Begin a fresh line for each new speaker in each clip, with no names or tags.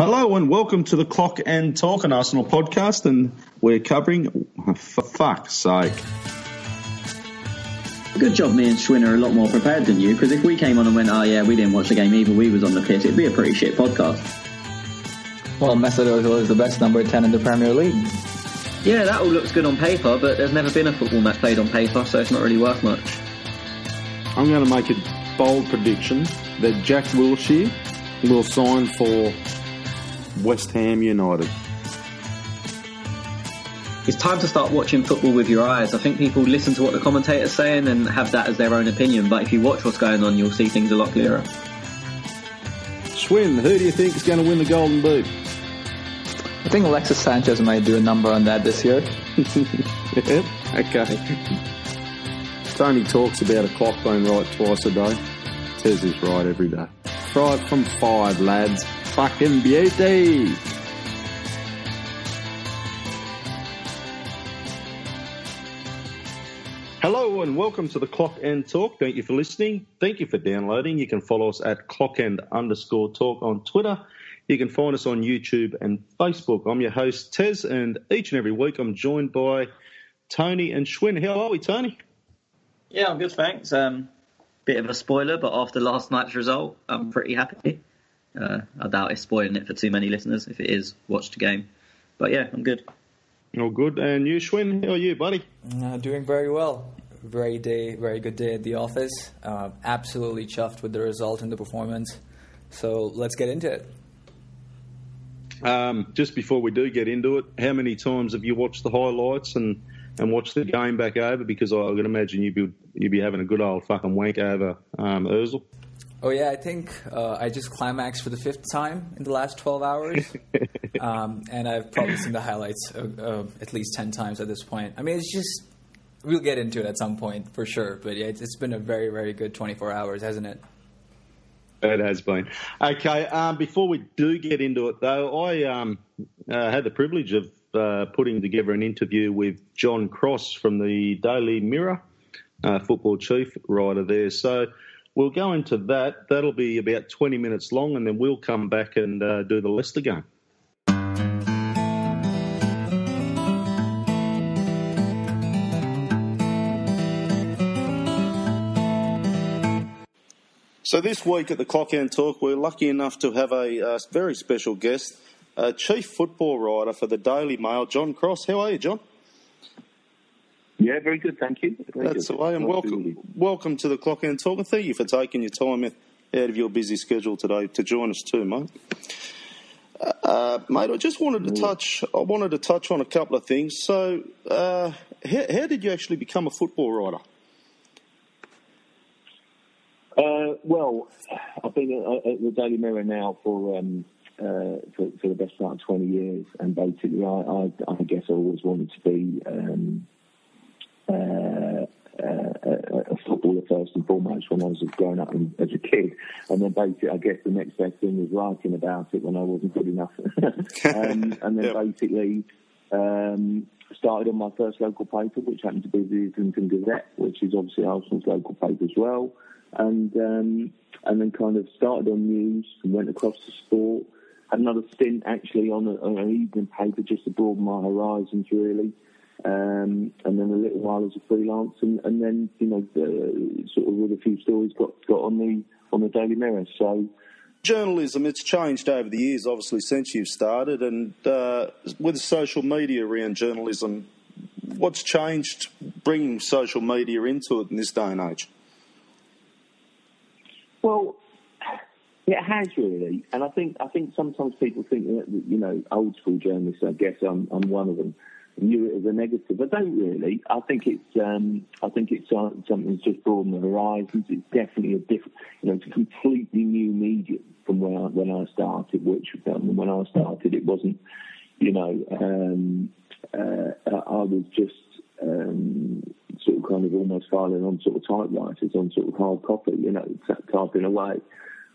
Hello and welcome to the Clock and Talk, an Arsenal podcast, and we're covering, for fuck's sake.
Good job me and Schwinn are a lot more prepared than you, because if we came on and went, we didn't watch the game either, we was on the piss, it'd be a pretty shit podcast.
Well, Mesut Özil is the best number 10 in the Premier League.
Yeah, that all looks good on paper, but there's never been a football match played on paper, so it's not really worth much.
I'm going to make a bold prediction that Jack Wilshere will sign for West Ham United.
It's time to start watching football with your eyes. I think people listen to what the commentator's saying and have that as their own opinion, but if you watch what's going on, you'll see things a lot clearer.
Schwinn, who do you think is going to win the Golden Boot?
I think Alexis Sanchez might do a number on that this year.
Yeah, okay. Tony talks about a clock being right twice a day. Tez is right every day. 5 from 5, lads. Fucking beauty! Hello and welcome to the Clock and Talk. Thank you for listening. Thank you for downloading. You can follow us at clockand_talk on Twitter. You can find us on YouTube and Facebook. I'm your host, Tez, and each and every week I'm joined by Tony and Schwinn. How are we, Tony?
Yeah, I'm good, thanks. Bit of a spoiler, but after last night's result, I'm pretty happy. I doubt it's spoiling it for too many listeners. If it is, watch the game. But yeah, I'm good.
All good. And you, Schwinn, how are you, buddy?
Doing very well. Very good day at the office. Absolutely chuffed with the result and the performance. So let's get into it.
Just before we do get into it, how many times have you watched the highlights and watched the game back over? Because I can imagine you'd be having a good old fucking wank over Özil.
Oh yeah, I think I just climaxed for the 5th time in the last 12 hours. And I've probably seen the highlights at least 10 times at this point. I mean, it's just, we'll get into it at some point for sure. But yeah, it's been a very, very good 24 hours, hasn't it?
It has been. Okay, before we do get into it, though, I had the privilege of putting together an interview with John Cross from the Daily Mirror, football chief writer there. So we'll go into that. That'll be about 20 minutes long, and then we'll come back and do the Leicester game. So this week at the Clock and Talk, we're lucky enough to have a very special guest, chief football writer for the Daily Mail, John Cross. How are you, John?
Yeah, very good, thank you.
That's the way, and welcome to the Clock and Talk, and thank you for taking your time out of your busy schedule today to join us too, mate. Mate, I just wanted to touch on a couple of things. So, how did you actually become a football writer?
Well, I've been at the Daily Mirror now for the best part of 20 years, and basically, I guess I always wanted to be a footballer first and foremost when I was growing up as a kid, and then basically, I guess the next best thing was writing about it when I wasn't good enough, and then basically. Started on my first local paper, which happened to be the Islington Gazette, which is obviously Arsenal's local paper as well. And then kind of started on news and went across to sport. Had another stint actually on an evening paper just to broaden my horizons really. And then a little while as a freelance, and then sort of with a few stories got on the Daily Mirror. So.
Journalism, it's changed over the years, obviously, since you've started, and with social media around journalism, what's changed bringing social media into it in this day and age? Well,
it has really, and I think sometimes people think that, old school journalists, I guess I'm one of them, view it as a negative. I don't really. I think it's something that's just broadened the horizons. It's definitely a different, it's a completely new medium from when I started. Which when I started, it wasn't, I was just sort of kind of almost filing on sort of typewriters on sort of hard copy, typing away,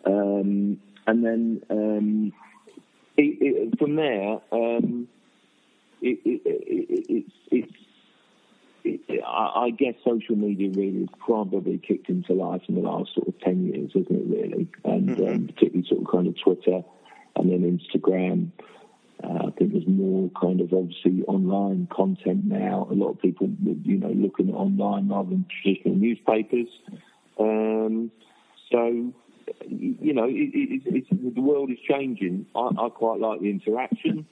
and then from there. I guess social media really has probably kicked into life in the last sort of 10 years, isn't it, really? And particularly sort of kind of Twitter and then Instagram. I think there's more kind of obviously online content now. A lot of people, looking at online rather than traditional newspapers. So, the world is changing. I quite like the interaction.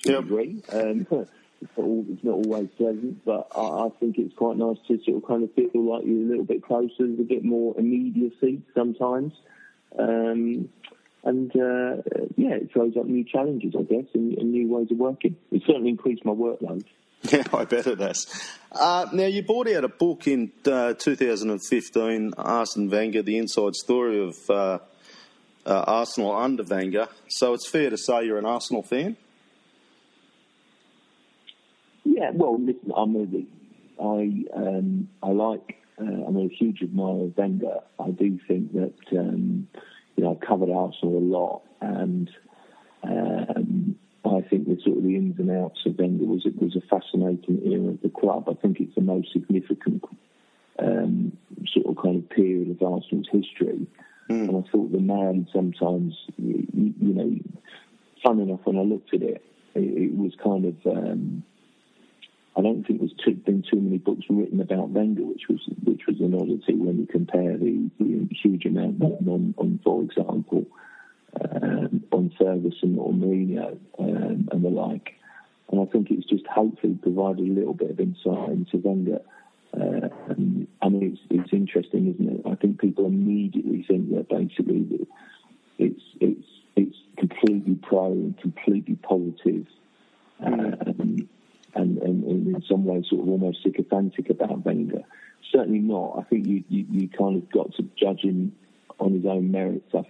To a degree. It's not always pleasant, but I think it's quite nice to sort of kind of feel like you're a little bit closer. There's a bit more immediacy sometimes. It throws up new challenges, I guess, and new ways of working. It certainly increased my workload.
Yeah, I bet it has. Now, you brought out a book in 2015, Arsene Wenger, The Inside Story of Arsenal under Wenger. So it's fair to say you're an Arsenal fan? Yeah, well, listen, I'm a huge admirer of Wenger. I do think that, I've covered Arsenal a lot, and I think the sort of the ins and outs of Wenger was a fascinating era of the club. I think it's the most significant sort of kind of period of Arsenal's history. And I thought the man sometimes, fun enough, when I looked at it, it was kind of, I don't think there's been too many books written about Wenger, which was an oddity when you compare the huge amount written on, for example, on Ferguson or Mourinho and the like. And I think it's just hopefully provided a little bit of insight into Wenger. It's interesting, isn't it? I think people immediately think that basically it's completely pro and completely positive, and in some ways sort of almost sycophantic about Wenger. Certainly not. I think you kind of got to judge him on his own merits. Don't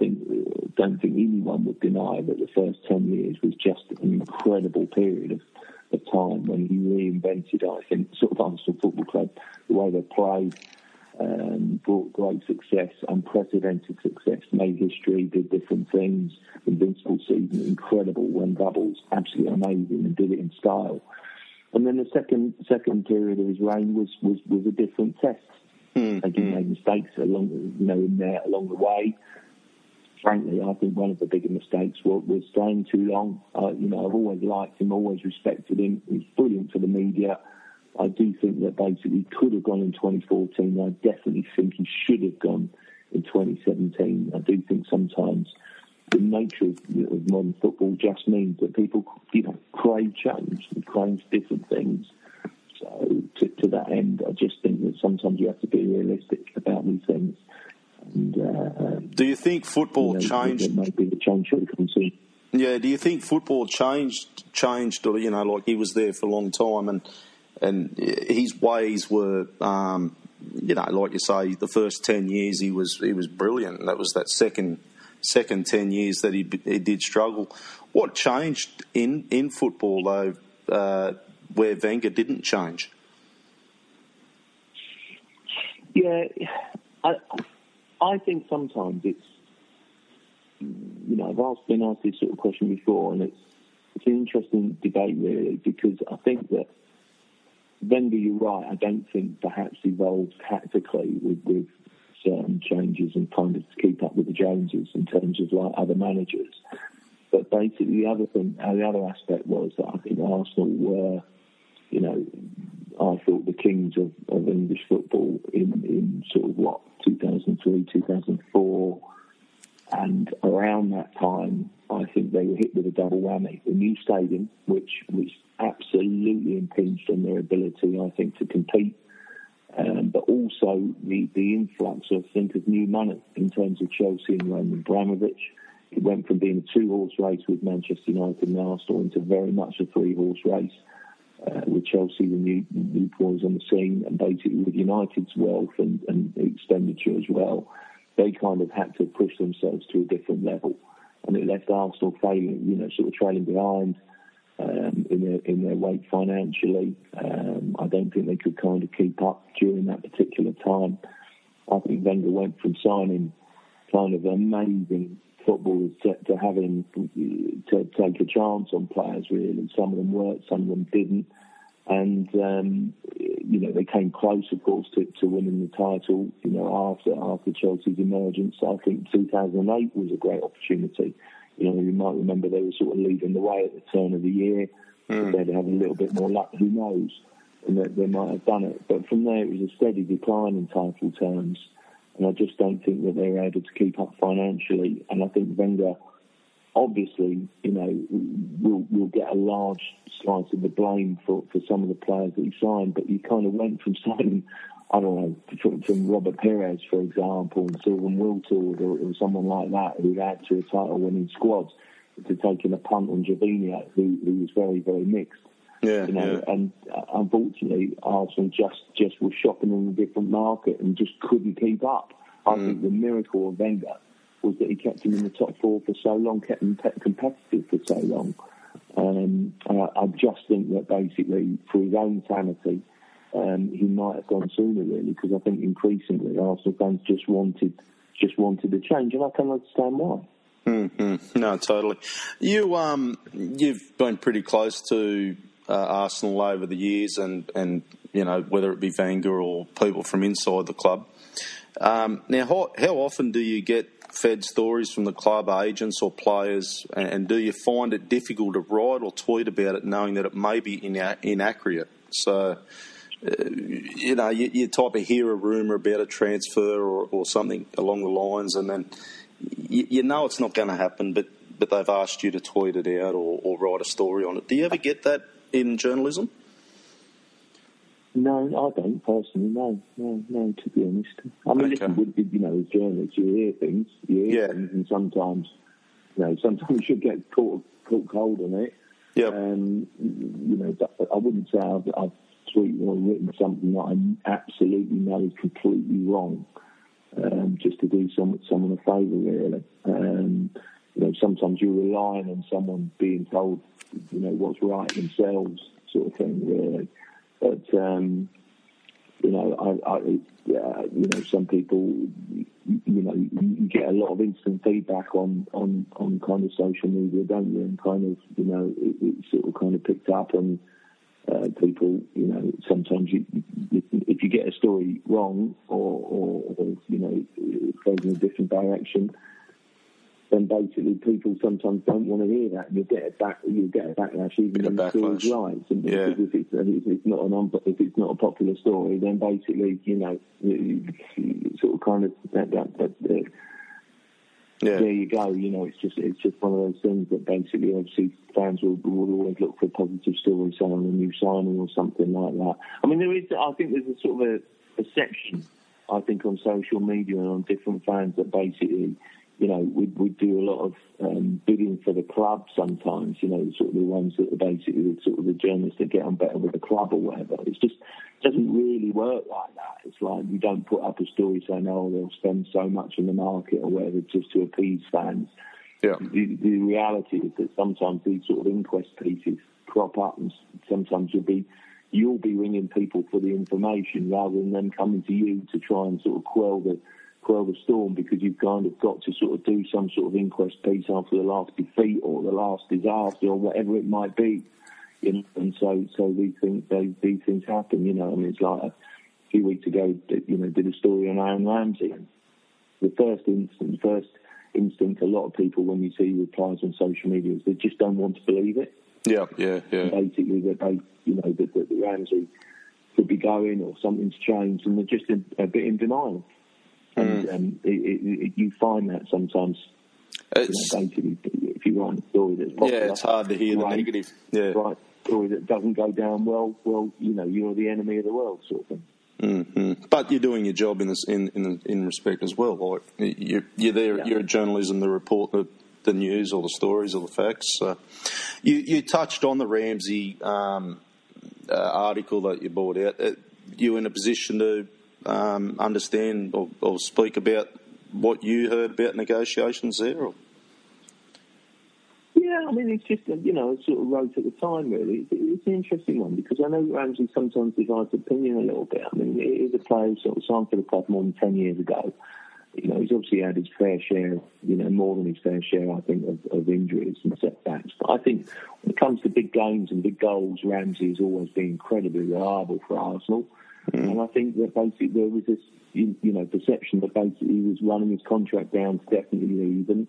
think anyone would deny that the first 10 years was just an incredible period of time when he reinvented, I think, sort of Arsenal Football Club, the way they played, brought great success, unprecedented success, made history, did different things. Invincible season, incredible, won doubles, absolutely amazing, and did it in style. And then the second period of his reign was a different test. He made mistakes along the way. Frankly, I think one of the bigger mistakes was staying too long. I've always liked him, always respected him. He's brilliant for the media. I do think that basically he could have gone in 2014. I definitely think he should have gone in 2017. I do think sometimes the nature of modern football just means that people, crave change and crave different things. So to that end, I just think that sometimes you have to be realistic about these things. And do you think football changed?
Maybe the change should have come soon.
Yeah. Do you think football changed? Or like he was there for a long time, and his ways were, like you say, the first 10 years he was brilliant. And that was that second 10 years that he did struggle. What changed in football though, where Wenger didn't change?
Yeah, I think sometimes it's, I've been asked this sort of question before, and it's an interesting debate really, because I think that Wenger, you're right, I don't think perhaps evolved tactically with certain changes and kind of to keep up with the Joneses in terms of like other managers. But basically the other aspect was that I think Arsenal were, I thought the kings of English football in sort of 2003, 2004, and around that time, I think they were hit with a double whammy. The new stadium, which absolutely impinged on their ability, I think, to compete, but also the influx of new money in terms of Chelsea and Roman Abramovich. It went from being a 2-horse race with Manchester United and Arsenal into very much a 3-horse race. With Chelsea, the new boys on the scene, and basically with United's wealth and expenditure as well, they kind of had to push themselves to a different level, and it left Arsenal failing, sort of trailing behind in their weight financially. I don't think they could kind of keep up during that particular time. I think Wenger went from signing kind of amazing footballers to having to take a chance on players, really. Some of them worked, some of them didn't. And, they came close, of course, to winning the title, after Chelsea's emergence. I think 2008 was a great opportunity. You might remember they were sort of leading the way at the turn of the year. If they'd have a little bit more luck, who knows? And they might have done it. But from there, it was a steady decline in title terms. And I just don't think that they were able to keep up financially. And I think Wenger, obviously, will get a large slice of the blame for some of the players that he signed. But he kind of went from signing, I don't know, from Robert Perez, for example, and Sylvan Wiltord or someone like that who'd add to a title-winning squad, to taking a punt on Gervinho, who was very, very mixed.
Yeah,
And unfortunately, Arsenal just was shopping in a different market and just couldn't keep up. I think the miracle of Wenger was that he kept him in the top four for so long, kept him competitive for so long. I just think that basically, for his own sanity, he might have gone sooner, really, because I think increasingly Arsenal fans just wanted a change, and I can understand why.
Mm-hmm. No, totally. You've been pretty close to Arsenal over the years, and whether it be Wenger or people from inside the club. Now, how often do you get fed stories from the club agents or players, and do you find it difficult to write or tweet about it, knowing that it may be inaccurate? So, you type of hear a rumour about a transfer or something along the lines, and then it's not going to happen, but they've asked you to tweet it out or write a story on it. Do you ever get that in journalism?
No, I don't personally. No. To be honest, I mean, listen, as journalists, you hear things, things, and sometimes you get caught cold on it.
Yeah.
But I wouldn't say I've tweeted or written something that I absolutely know is completely wrong. Just to do someone a favour, really. Sometimes you're relying on someone being told, what's right themselves, sort of thing, really. But some people, you get a lot of instant feedback on kind of social media, don't you? And kind of, it's sort of kind of picked up, and people, sometimes if you get a story wrong or it goes in a different direction, then basically people sometimes don't want to hear that. You'll get a backlash even when the story's right. And if it's not a popular story, then basically, sort of kind of there you go. It's just one of those things that basically, obviously, fans will always look for a positive story, saying a new signing or something like that. I mean, I think there's a sort of a perception, I think, on social media and on different fans that basically, we do a lot of bidding for the club sometimes, sort of the ones that are basically sort of the journalists that get on better with the club or whatever. It just doesn't really work like that. It's like we don't put up a story saying, they'll spend so much in the market or whatever just to appease fans.
Yeah.
The reality is that sometimes these sort of inquest pieces crop up, and sometimes you'll be ringing people for the information rather than them coming to you to try and sort of quell the storm, because you've kind of got to sort of do some sort of inquest piece after the last defeat or the last disaster or whatever it might be. And so these things happen. I mean, it's like a few weeks ago, did a story on Aaron Ramsey. And the first instinct, a lot of people, when you see replies on social media, is they just don't want to believe it.
Yeah.
Basically, that that Ramsey could be going or something's changed, and they're just a bit in denial. And you find that sometimes, basically, if you write a story that's popular,
it's hard to hear the negative. Yeah,
right. Story that doesn't go down well, you're the enemy of the world, sort of thing.
Mm-hmm. But you're doing your job in respect as well. Like you're there, you're a journalism to report the news or the stories or the facts. So you touched on the Ramsey article that you brought out. You in a position to understand or speak about what you heard about negotiations there? Or?
Yeah, I mean, it's just, it sort of wrote at the time, really. It's an interesting one, because I know Ramsey sometimes divides opinion a little bit. I mean, he is a player who sort of signed for the club more than 10 years ago. He's obviously had his fair share, more than his fair share, I think, of injuries and setbacks. But I think when it comes to big games and big goals, Ramsey has always been incredibly reliable for Arsenal. And I think that basically there was this, perception that basically he was running his contract down to definitely leave. And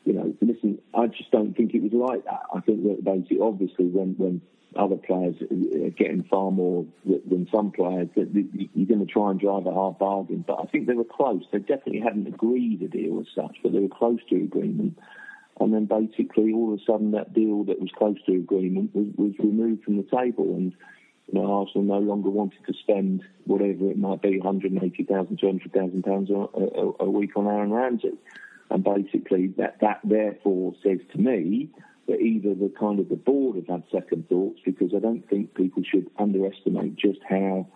listen, I just don't think it was like that. I think that basically, obviously, when other players are getting far more than some players, that you're going to try and drive a hard bargain. But I think they were close. They definitely hadn't agreed a deal as such, but they were close to agreement. And then basically, all of a sudden, that deal that was close to agreement was removed from the table. And Arsenal no longer wanted to spend whatever it might be, £180,000, £200,000 a week on Aaron Ramsey. And basically, that therefore says to me that either the board have had second thoughts, because I don't think people should underestimate just how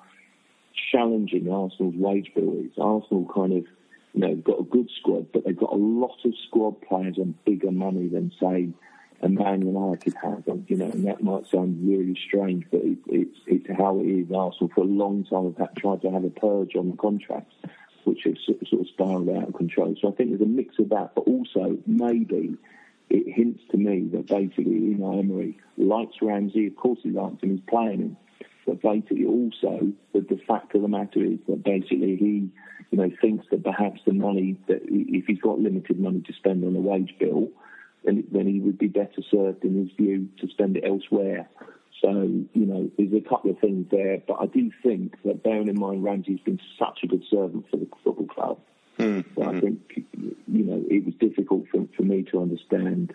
challenging Arsenal's wage bill is. Arsenal got a good squad, but they've got a lot of squad players on bigger money than, say, a Man United have. And that might sound really strange, but it's how it is. Arsenal for a long time have tried to have a purge on the contracts, which has sort of spiraled out of control. So I think there's a mix of that, but also maybe it hints to me that basically Unai Emery likes Ramsey. Of course he likes him, he's playing him. But basically also the fact of the matter is that basically he thinks that perhaps the money, that if he's got limited money to spend on a wage bill, then he would be better served, in his view, to spend it elsewhere. So, there's a couple of things there. But I do think that, bearing in mind, Ramsey's been such a good servant for the football club, that I think, it was difficult for me to understand,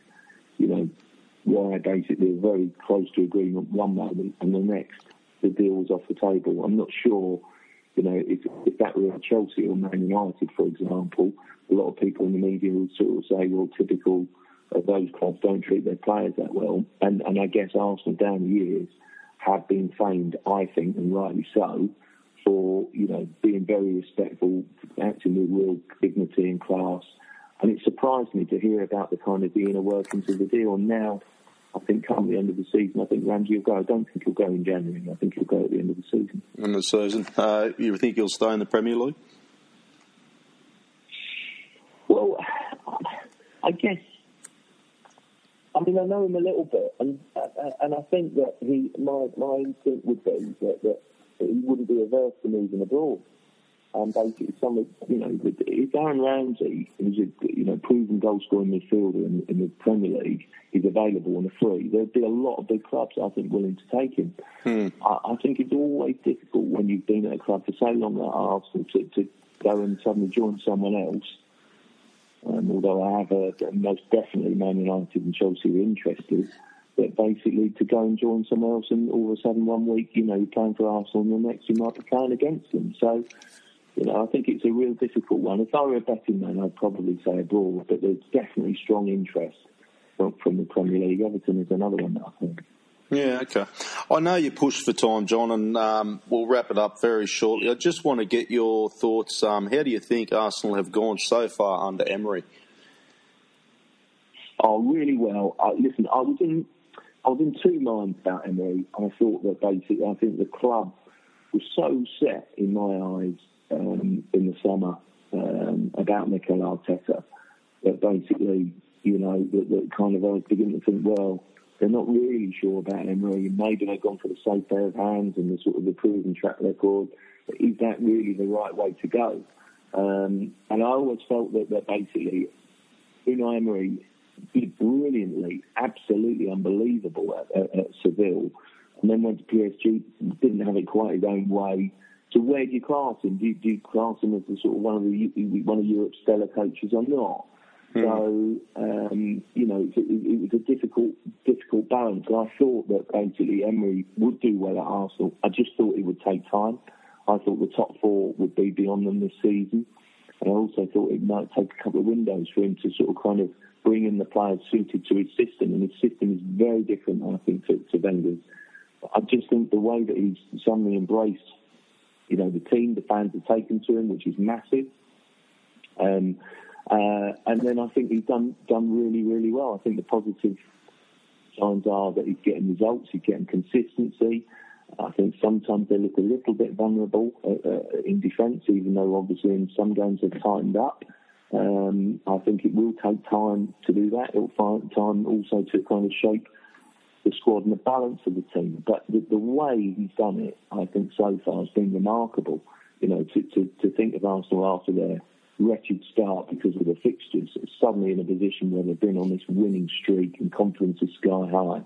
why basically we're very close to agreement one moment and the next the deal was off the table. I'm not sure, if that were at Chelsea or Man United, for example, a lot of people in the media would sort of say, well, typical of those clubs don't treat their players that well. And I guess Arsenal down the years have been famed, I think, and rightly so, for, being very respectful, acting with real dignity and class. And it surprised me to hear about the inner workings of the deal. And now, I think come the end of the season, I think Ramsey will go. I don't think he'll go in January. I think he'll go at the end of the season.
In the season. You think he'll stay in the Premier League?
Well, I guess, I know him a little bit, and I think that my instinct would be that he wouldn't be averse to moving abroad. And basically, if Aaron Ramsey, who's a proven goal-scoring midfielder in the Premier League, is available on a free, there'd be a lot of big clubs, I think, willing to take him. I think it's always difficult when you've been at a club for so long at Arsenal to go and suddenly join someone else. Although I have heard that most definitely Man United and Chelsea are interested, but basically to go and join someone else and all of a sudden one week, you're playing for Arsenal and the next you might be playing against them. So, I think it's a real difficult one. If I were a betting man, I'd probably say abroad, but there's definitely strong interest from the Premier League. Everton is another one that I think.
Yeah, okay. I know you pushed for time, John, and we'll wrap it up very shortly. I just want to get your thoughts. How do you think Arsenal have gone so far under Emery?
Oh, really well. Listen, I was in two minds about Emery. I thought that basically, I think the club was so set in my eyes in the summer about Mikel Arteta that basically, that I was beginning to think, well, they're not really sure about Emery. Maybe they've gone for the safe pair of hands and the proven track record. But is that really the right way to go? And I always felt that basically Unai Emery did brilliantly, absolutely unbelievable at Seville, and then went to PSG, didn't have it quite his own way. So where do you class him? Do you class him as one of Europe's stellar coaches or not? So, it was a difficult balance. And I thought that basically Emery would do well at Arsenal. I just thought it would take time. I thought the top four would be beyond them this season. And I also thought it might take a couple of windows for him to bring in the players suited to his system. And his system is very different, I think, to Wenger's. I just think the way that he's suddenly embraced, the team, the fans have taken to him, which is massive. And then I think he's done really, really well. I think the positive signs are that he's getting results, he's getting consistency. I think sometimes they look a little bit vulnerable in defence, even though obviously in some games they've tightened up. I think it will take time to do that. It will take time also to shape the squad and the balance of the team. But the way he's done it, I think so far has been remarkable. To think of Arsenal after their wretched start because of the fixtures, suddenly in a position where they've been on this winning streak and confidence is sky high.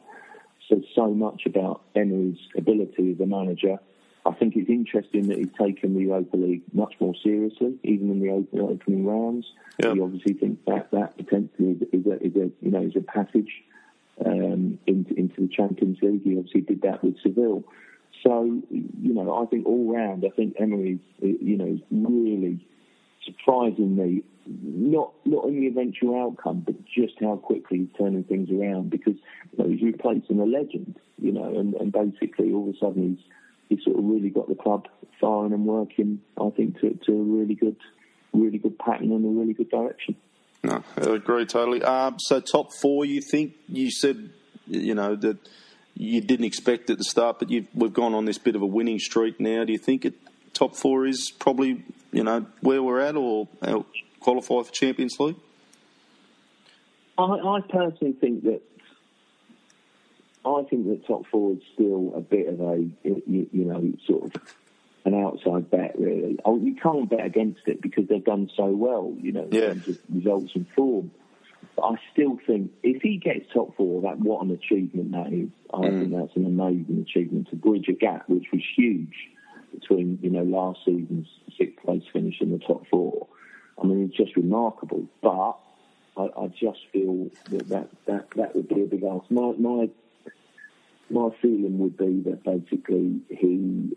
Says so much about Emery's ability as a manager. I think it's interesting that he's taken the Europa League much more seriously, even in the opening rounds.
Yep.
He obviously thinks that potentially is a passage into the Champions League. He obviously did that with Seville. So, I think all round, I think Emery's, really surprising me, not in the eventual outcome, but just how quickly he's turning things around, because he's replacing a legend, and basically all of a sudden he's sort of really got the club firing and working, I think, to a really good pattern and a really good direction.
No, I agree totally. So top four, you said, that you didn't expect at the start, but we've gone on this bit of a winning streak now. Do you think top four is probably, where we're at, or qualify for Champions League?
I personally think that top four is still a bit of a, sort of an outside bet, really. You can't bet against it because they've done so well, in terms of results and form. But I still think if he gets top four, what an achievement that is. I think that's an amazing achievement to bridge a gap which was huge between, last season's sixth place finish and the top four. I mean, it's just remarkable. But I just feel that would be a big ask. My feeling would be that basically he,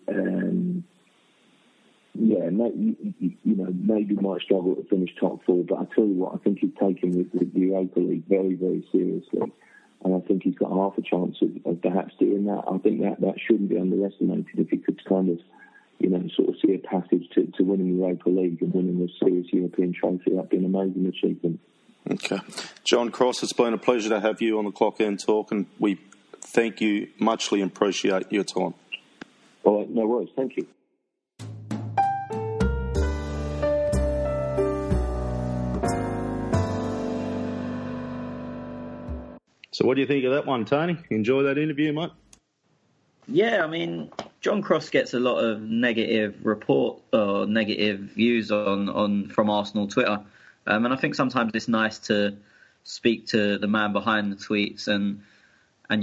maybe might struggle to finish top four, but I tell you what, I think he's taking the Europa League very, very seriously, and I think he's got half a chance of perhaps doing that. I think that shouldn't be underestimated if he could kind of, sort of see a passage to winning the Europa League and winning a serious European trophy. That'd be an amazing achievement.
Okay. John Cross, it's been a pleasure to have you on the Clock End Talk, and we thank you muchly and appreciate your time.
All right, no worries. Thank you.
So what do you think of that one, Tony? Enjoy that interview, mate?
Yeah, I mean, John Cross gets a lot of negative negative views from Arsenal Twitter. And I think sometimes it's nice to speak to the man behind the tweets, and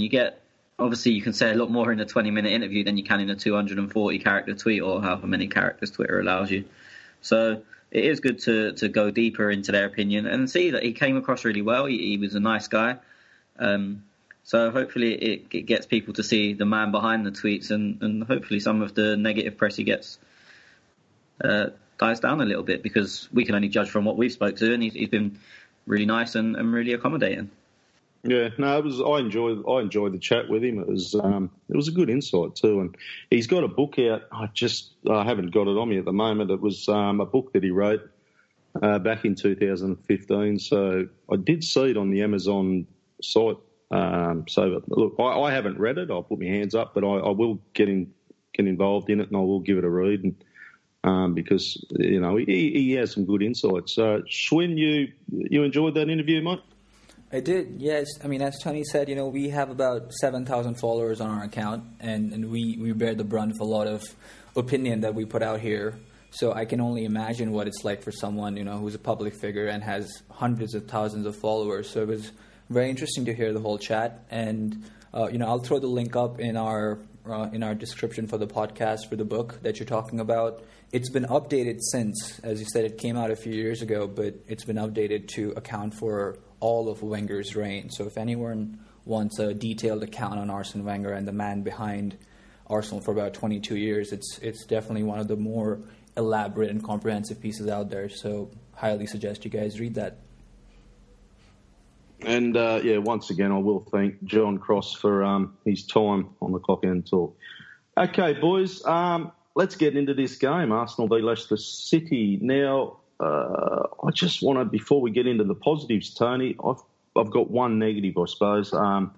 you get, obviously you can say a lot more in a 20-minute interview than you can in a 240-character tweet or however many characters Twitter allows you. So it is good to go deeper into their opinion and see that he came across really well. He was a nice guy. So hopefully it gets people to see the man behind the tweets, and hopefully some of the negative press he gets dies down a little bit, because we can only judge from what we've spoke to, and he's been really nice and really accommodating.
Yeah, no, I enjoyed the chat with him. It was a good insight too, and he's got a book out. I haven't got it on me at the moment. It was a book that he wrote back in 2015. So I did see it on the Amazon site. So look, I haven't read it. I'll put my hands up, but I will get involved in it, and I will give it a read. And because he has some good insights. Schwinn, you enjoyed that interview, mate?
I did, yes. I mean, as Tony said, we have about 7,000 followers on our account, and we bear the brunt of a lot of opinion that we put out here. So I can only imagine what it's like for someone, who's a public figure and has hundreds of thousands of followers. So it was very interesting to hear the whole chat, and I'll throw the link up in our description for the podcast for the book that you're talking about. It's been updated since, as you said, it came out a few years ago, but it's been updated to account for all of Wenger's reign. So if anyone wants a detailed account on Arsene Wenger and the man behind Arsenal for about 22 years, it's definitely one of the more elaborate and comprehensive pieces out there. So highly suggest you guys read that.
And, once again, I will thank John Cross for his time on the Clock End Talk. Okay, boys, let's get into this game, Arsenal v Leicester City. Now, I just want to, before we get into the positives, Tony, I've got one negative, I suppose. And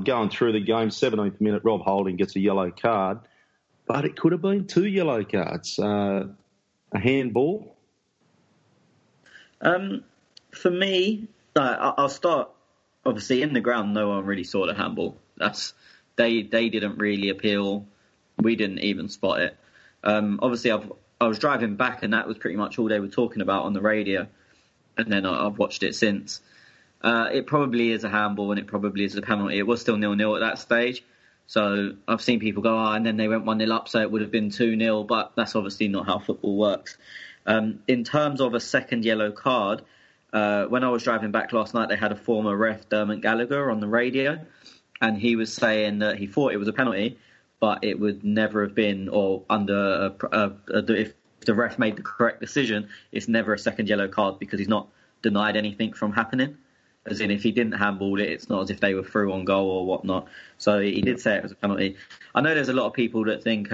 going through the game, 17th minute, Rob Holding gets a yellow card, but it could have been 2 yellow cards. A handball?
For me, I'll start, obviously, in the ground, no one really saw the handball. They didn't really appeal. We didn't even spot it. Obviously, I was driving back, and that was pretty much all they were talking about on the radio. And then I've watched it since. It probably is a handball, and it probably is a penalty. It was still 0-0 at that stage. So I've seen people go, and then they went 1-0 up, so it would have been 2-0. But that's obviously not how football works. In terms of a second yellow card, when I was driving back last night, they had a former ref, Dermot Gallagher, on the radio. And he was saying that he thought it was a penalty, but it would never have been, or under if the ref made the correct decision, it's never a second yellow card because he's not denied anything from happening. As in, if he didn't handball it, it's not as if they were through on goal or whatnot. So he did say it was a penalty. I know there's a lot of people that think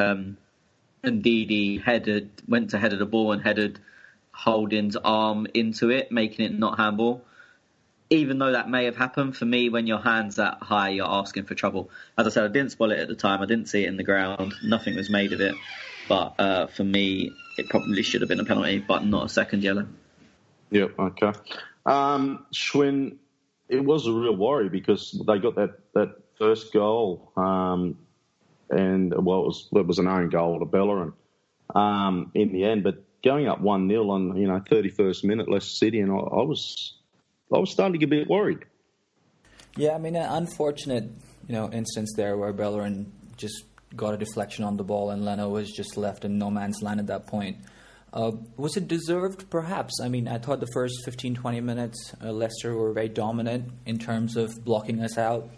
Ndidi went to head the ball and headed Holding's arm into it, making it not handball. Even though that may have happened, for me, when your hand's that high, you're asking for trouble. As I said, I didn't spot it at the time. I didn't see it in the ground. Nothing was made of it. But for me, it probably should have been a penalty, but not a second yellow.
Yep, okay. Schwinn, it was a real worry because they got that first goal, and it was an own goal to Bellerin in the end. But going up 1-0 on 31st minute, Leicester City, and I was starting to get a bit worried.
Yeah, I mean, an unfortunate instance there where Bellerin just got a deflection on the ball and Leno was just left in no man's land at that point. Was it deserved? Perhaps. I mean, I thought the first 15-20 minutes, Leicester were very dominant in terms of blocking us out.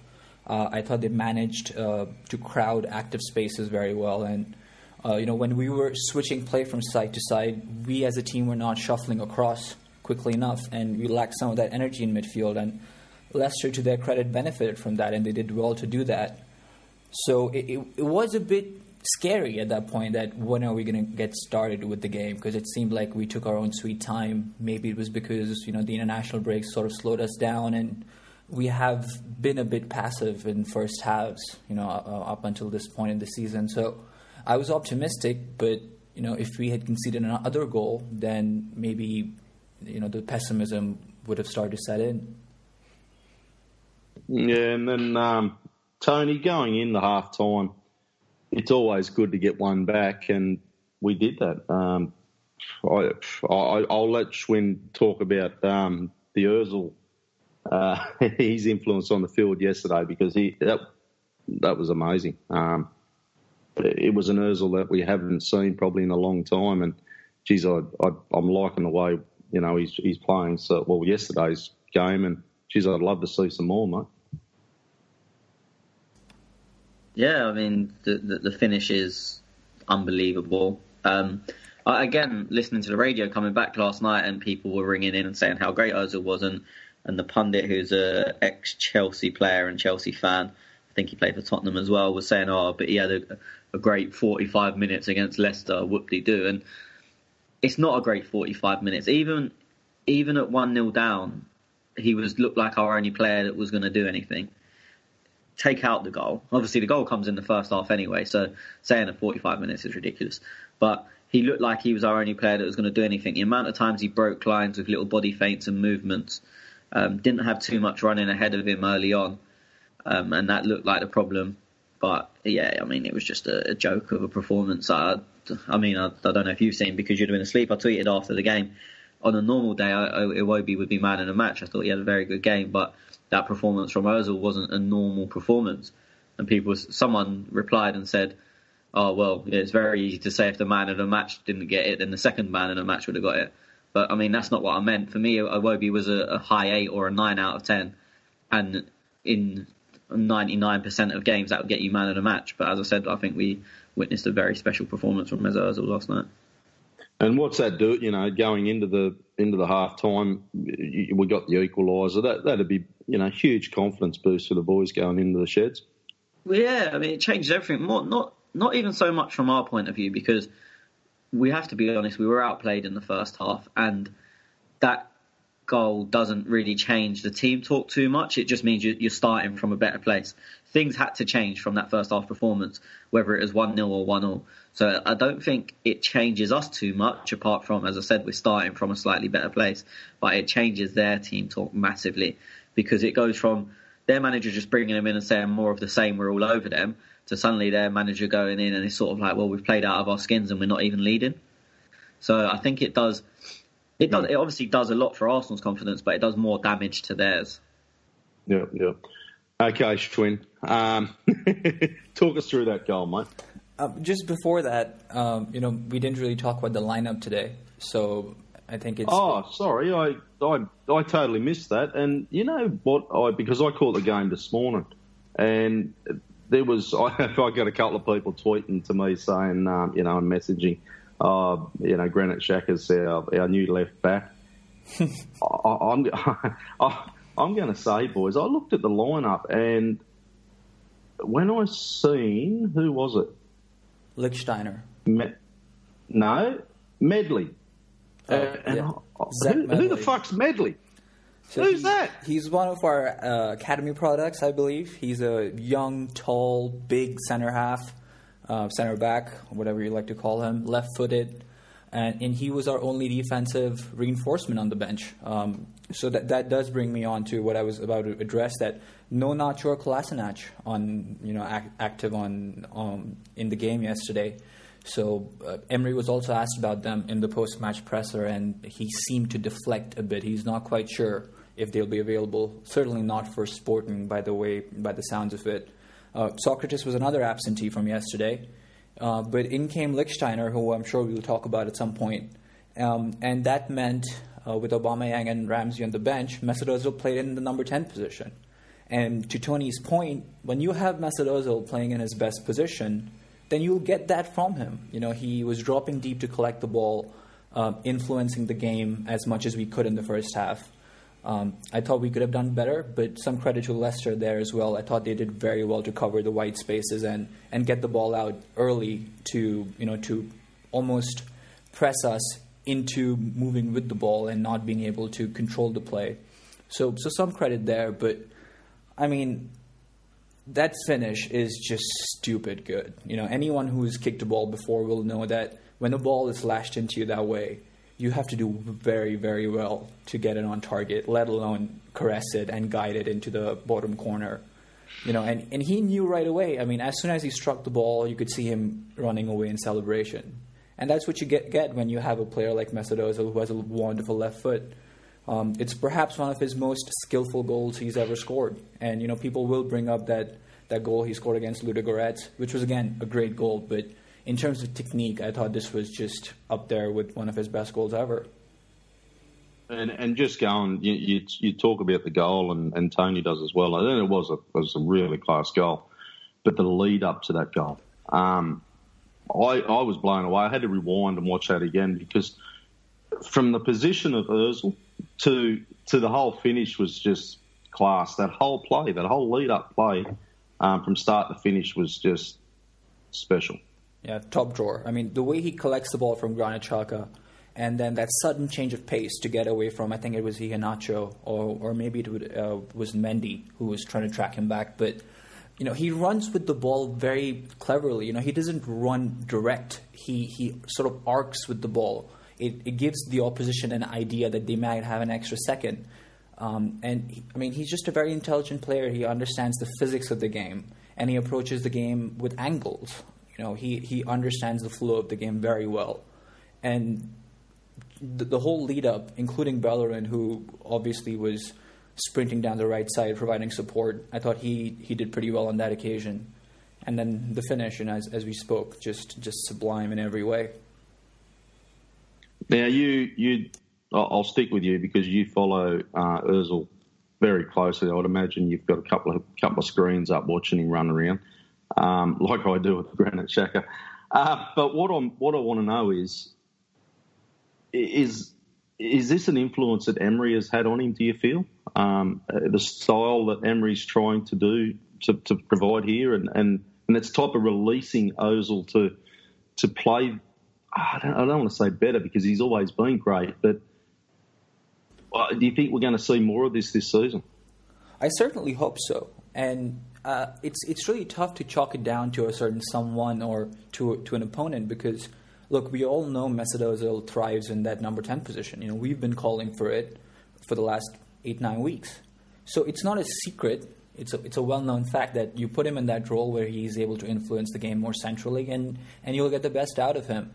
I thought they managed to crowd active spaces very well. And, when we were switching play from side to side, we as a team were not shuffling across quickly enough, and we lacked some of that energy in midfield. And Leicester, to their credit, benefited from that, and they did well to do that. So it was a bit scary at that point that when are we going to get started with the game, because it seemed like we took our own sweet time. Maybe it was because the international breaks sort of slowed us down, and we have been a bit passive in first halves up until this point in the season. So I was optimistic, but if we had conceded another goal, then maybe the pessimism would have started to set in.
Yeah, and then Tony, going in the half time, it's always good to get one back, and we did that. I'll let Schwinn talk about the Özil, his influence on the field yesterday, because that was amazing. It was an Özil that we haven't seen probably in a long time, and geez, I'm liking the way he's playing. So yesterday's game, and geez, I'd love to see some more, mate.
Yeah, I mean, the finish is unbelievable. Again, listening to the radio coming back last night, and people were ringing in and saying how great Özil was, and the pundit, who's a ex-Chelsea player and Chelsea fan, I think he played for Tottenham as well, was saying, but he had a great 45 minutes against Leicester, whoop-de-doo. And it's not a great 45 minutes. Even at 1-0 down, he looked like our only player that was going to do anything. Take out the goal. Obviously, the goal comes in the first half anyway, so saying a 45 minutes is ridiculous. But he looked like he was our only player that was going to do anything. The amount of times he broke lines with little body feints and movements, didn't have too much running ahead of him early on, and that looked like the problem. But yeah, I mean, it was just a joke of a performance. I don't know if you've seen, because you'd have been asleep. I tweeted after the game, on a normal day, Iwobi would be man in the match. I thought he had a very good game, but that performance from Özil wasn't a normal performance. And someone replied and said, it's very easy to say if the man of the match didn't get it, then the second man in the match would have got it. But I mean, that's not what I meant. For me, Iwobi was a high 8 or a 9 out of 10. And in 99% of games, that would get you man of the match. But as I said, I think we witnessed a very special performance from Mesut Özil last night.
And what's that do? Going into the half time, we got the equaliser. That'd be huge confidence boost for the boys going into the sheds.
Well, yeah, I mean, it changed everything. Not even so much from our point of view, because we have to be honest, we were outplayed in the first half, and that goal doesn't really change the team talk too much. It just means you're starting from a better place. Things had to change from that first half performance, whether it was 1-0 or 1-0. So I don't think it changes us too much, apart from, as I said, we're starting from a slightly better place. But it changes their team talk massively, because it goes from their manager just bringing them in and saying more of the same, we're all over them, to suddenly their manager going in and it's sort of like, well, we've played out of our skins and we're not even leading. So I think it does. It obviously does a lot for Arsenal's confidence, but it does more damage to theirs.
Yeah. Okay, Schwinn. Talk us through that goal, mate.
Just before that, we didn't really talk about the lineup today, so I think it's...
Oh, sorry, I totally missed that. And you know what? Because I caught the game this morning, and there was... I got a couple of people tweeting to me saying, I'm messaging, Granit Xhaka's our new left back. I'm going to say, boys, I looked at the lineup, and when I seen... Who was it?
Lichtsteiner.
Medley. Who the fuck's Medley?
So
Who's that?
He's one of our academy products, I believe. He's a young, tall, big center half, center back, whatever you like to call him, left-footed. And he was our only defensive reinforcement on the bench. So that does bring me on to what I was about to address, that no Nacho or Kolasinac active in the game yesterday. So Emery was also asked about them in the post-match presser, and he seemed to deflect a bit. He's not quite sure if they'll be available. Certainly not for Sporting, by the sounds of it. Socrates was another absentee from yesterday. But in came Lichtsteiner, who I'm sure we'll talk about at some point. And that meant, with Aubameyang and Ramsey on the bench, Mesut Özil played in the number 10 position. And to Tony's point, when you have Mesut Özil playing in his best position, then you'll get that from him. He was dropping deep to collect the ball, influencing the game as much as we could in the first half. I thought we could have done better, but some credit to Leicester there as well. I thought they did very well to cover the white spaces and get the ball out early to almost press us into moving with the ball and not being able to control the play. So some credit there, but I mean, that finish is just stupid good. Anyone who's kicked a ball before will know that when a ball is lashed into you that way, you have to do very, very well to get it on target, let alone caress it and guide it into the bottom corner. And he knew right away. I mean, as soon as he struck the ball, you could see him running away in celebration. And that's what you get when you have a player like Mesut Özil, who has a wonderful left foot. It's perhaps one of his most skillful goals he's ever scored. And, people will bring up that goal he scored against Ludogorets, which was, again, a great goal. But in terms of technique, I thought this was just up there with one of his best goals ever.
And just going, you talk about the goal, and Tony does as well. I think it was a really class goal. But the lead up to that goal, I was blown away. I had to rewind and watch that again, because from the position of Özil to the whole finish was just class. That whole play, that whole lead-up play from start to finish was just special.
Yeah, top drawer. I mean, the way he collects the ball from Granit Xhaka, and then that sudden change of pace to get away from, I think it was Iheanacho, or maybe it was Mendy who was trying to track him back. But, he runs with the ball very cleverly. He doesn't run direct. He sort of arcs with the ball. It gives the opposition an idea that they might have an extra second. He's just a very intelligent player. He understands the physics of the game, and he approaches the game with angles. He understands the flow of the game very well. And the whole lead-up, including Bellerin, who obviously was sprinting down the right side, providing support, I thought he did pretty well on that occasion. And then the finish, and as we spoke, just sublime in every way.
Now, I'll stick with you because you follow Özil very closely. I would imagine you've got a couple of screens up watching him run around, like I do with Granit Xhaka. But what I want to know is this an influence that Emery has had on him? Do you feel the style that Emery's trying to do to provide here, and it's type of releasing Özil to play? I don't want to say better because he's always been great, but do you think we're going to see more of this season?
I certainly hope so. And it's really tough to chalk it down to a certain someone or to an opponent because, look, we all know Mesut Özil thrives in that number 10 position. We've been calling for it for the last 8-9 weeks. So it's not a secret. It's a well-known fact that you put him in that role where he's able to influence the game more centrally and you'll get the best out of him.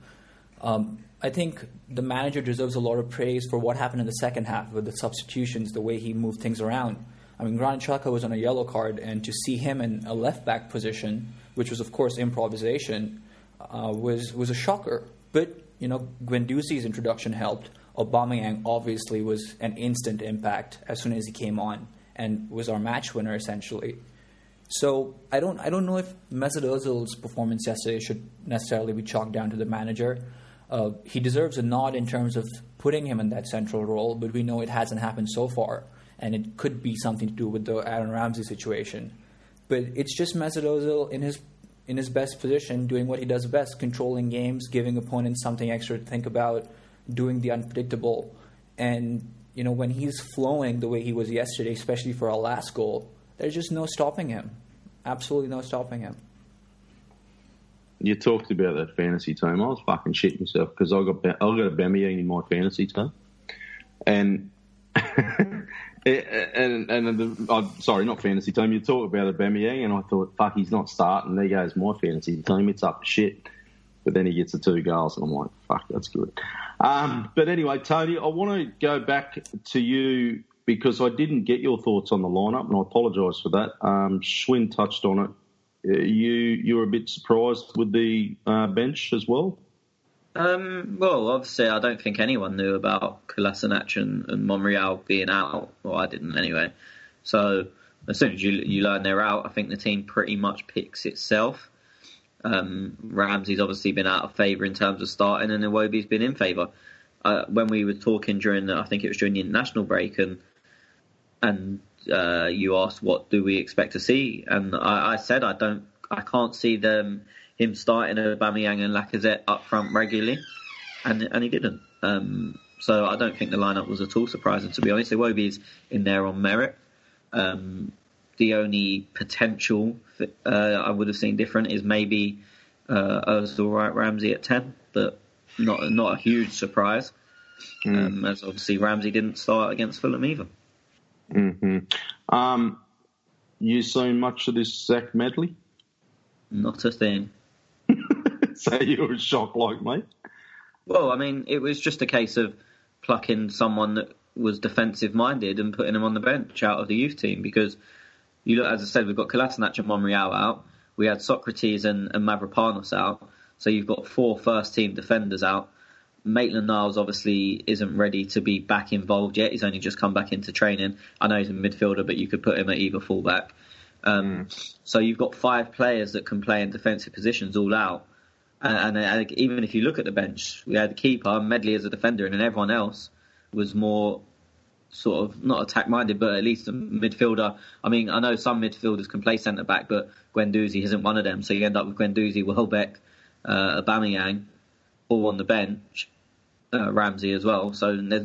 I think the manager deserves a lot of praise for what happened in the second half with the substitutions, the way he moved things around. I mean, Granit Xhaka was on a yellow card, and to see him in a left-back position, which was, of course, improvisation, was a shocker. But, Guendouzi's introduction helped. Aubameyang obviously was an instant impact as soon as he came on and was our match winner, essentially. So I don't know if Mesut Özil's performance yesterday should necessarily be chalked down to the manager. He deserves a nod in terms of putting him in that central role, but we know it hasn't happened so far, and it could be something to do with the Aaron Ramsey situation. But it's just Mesut Özil in his best position, doing what he does best, controlling games, giving opponents something extra to think about, doing the unpredictable. And, when he's flowing the way he was yesterday, especially for our last goal, there's just no stopping him. Absolutely no stopping him.
You talked about that fantasy team. I was fucking shitting myself because I got Aubameyang in my fantasy team, and sorry, not fantasy team. You talk about Aubameyang, and I thought, fuck, he's not starting. There goes my fantasy team. It's up to shit. But then he gets the 2 goals, and I'm like, fuck, that's good. But anyway, Tony, I want to go back to you because I didn't get your thoughts on the lineup, and I apologise for that. Schwinn touched on it. You were a bit surprised with the bench as well?
Well, obviously, I don't think anyone knew about Kolasinac and Monreal being out. Well, I didn't anyway. So as soon as you learn they're out, I think the team pretty much picks itself. Ramsey's obviously been out of favour in terms of starting, and Iwobi's been in favour. When we were talking during the international break, and you asked what do we expect to see, and I said I can't see him starting Aubameyang and Lacazette up front regularly, and he didn't. So I don't think the lineup was at all surprising, to be honest. Iwobi's in there on merit. The only potential I would have seen different is maybe Özil, Ramsey at 10, but not a huge surprise. As obviously Ramsey didn't start against Fulham either.
Mm-hmm. You seen much of this Zach Medley?
Not a thing.
So you were shocked like me?
Well, I mean, it was just a case of plucking someone that was defensive-minded and putting him on the bench out of the youth team, because you look, as I said, we've got Kolasinac and Monreal out. We had Socrates and Mavropanos out. So you've got 4 first-team defenders out. Maitland-Niles obviously isn't ready to be back involved yet. He's only just come back into training. I know he's a midfielder, but you could put him at either fullback. So you've got 5 players that can play in defensive positions all out. And even if you look at the bench, we had the keeper, Medley as a defender, and then everyone else was more sort of not attack-minded, but at least a midfielder. I mean, I know some midfielders can play centre-back, but Guendouzi isn't one of them. So you end up with Guendouzi, Welbeck, Aubameyang, all on the bench, Ramsey as well. So there's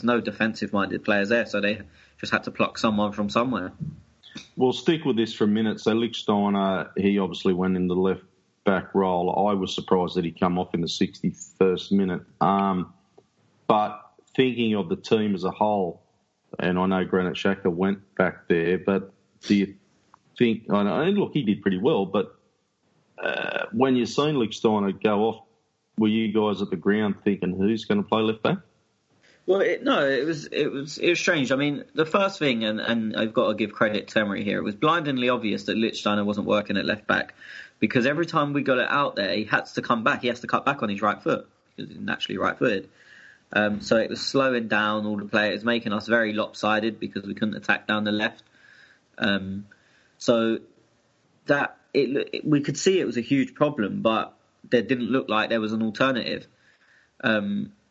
no defensive-minded players there. So they just had to pluck someone from somewhere.
We'll stick with this for a minute. So Lichtsteiner, he obviously went in the left-back role. I was surprised that he come off in the 61st minute. But thinking of the team as a whole, and I know Granit Xhaka went back there, but do you think... look, he did pretty well, but when you've seen Lichtsteiner go off, were you guys at the ground thinking who's going to play left-back?
Well, it was strange. I mean, the first thing, and I've got to give credit to Emery here, it was blindingly obvious that Lichtsteiner wasn't working at left-back, because every time we got it out there, he had to come back. He has to cut back on his right foot, because he's naturally right-footed. So it was slowing down all the players, making us very lopsided because we couldn't attack down the left. So that we could see it was a huge problem, but there didn't look like there was an alternative.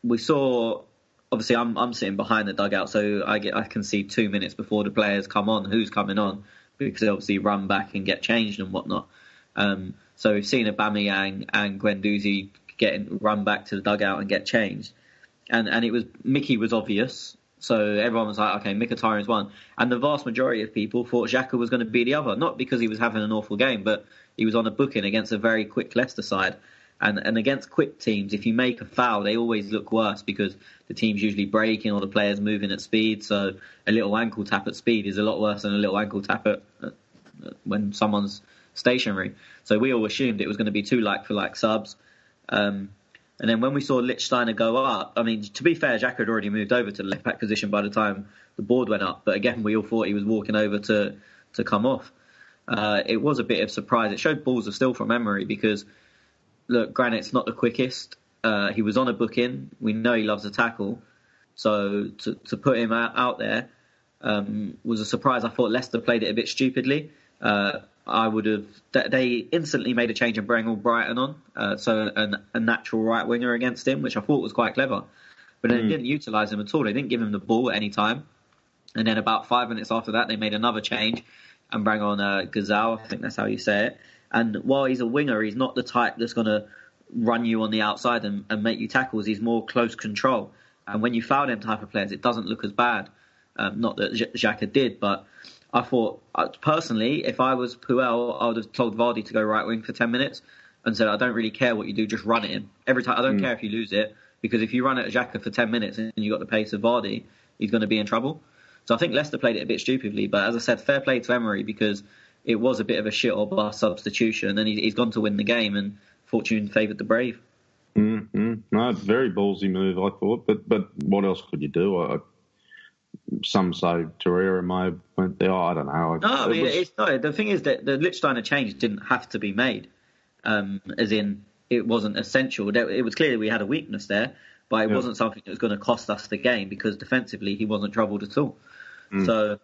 We saw, obviously, I'm sitting behind the dugout, so I can see 2 minutes before the players come on who's coming on, because they obviously run back and get changed and whatnot. So we've seen Aubameyang and Guendouzi run back to the dugout and get changed. And it was Mickey was obvious, so everyone was like, okay, Mkhitaryan's one. And the vast majority of people thought Xhaka was going to be the other, not because he was having an awful game, but he was on a booking against a very quick Leicester side. And against quick teams, if you make a foul, they always look worse because the team's usually breaking or the player's moving at speed. So a little ankle tap at speed is a lot worse than a little ankle tap at when someone's stationary. So we all assumed it was going to be 2 like-for-like subs. And then when we saw Lichtsteiner go up, I mean, to be fair, Xhaka had already moved over to the left-back position by the time the board went up. But again, we all thought he was walking over to come off. It was a bit of surprise. It showed balls of steel from Emery because, look, Granit's not the quickest. He was on a booking. We know he loves a tackle. So to put him out there was a surprise. I thought Leicester played it a bit stupidly. They instantly made a change and bring all Brighton on, so a natural right winger against him, which I thought was quite clever. But then they didn't utilise him at all. They didn't give him the ball at any time. And then about 5 minutes after that, they made another change and bring on Gazal. I think that's how you say it. And while he's a winger, he's not the type that's going to run you on the outside and make you tackles. He's more close control. And when you foul them type of players, it doesn't look as bad. Not that Xhaka did, but I thought, personally, if I was Puel, I would have told Vardy to go right wing for 10 minutes and said, I don't really care what you do, just run at him. Every time, I don't care if you lose it, because if you run at Xhaka for 10 minutes and you got the pace of Vardy, he's going to be in trouble. So I think Leicester played it a bit stupidly, but as I said, fair play to Emery, because it was a bit of a shit or bust substitution, and he's gone to win the game, and fortune favoured the brave.
Mm-hmm. No, very ballsy move, I thought, but what else could you do? Some say Torreira may have went there. I don't know.
No, I mean, the thing is that the Lichtsteiner change didn't have to be made, as in it wasn't essential. It was clear that we had a weakness there, but it wasn't something that was going to cost us the game, because defensively he wasn't troubled at all. So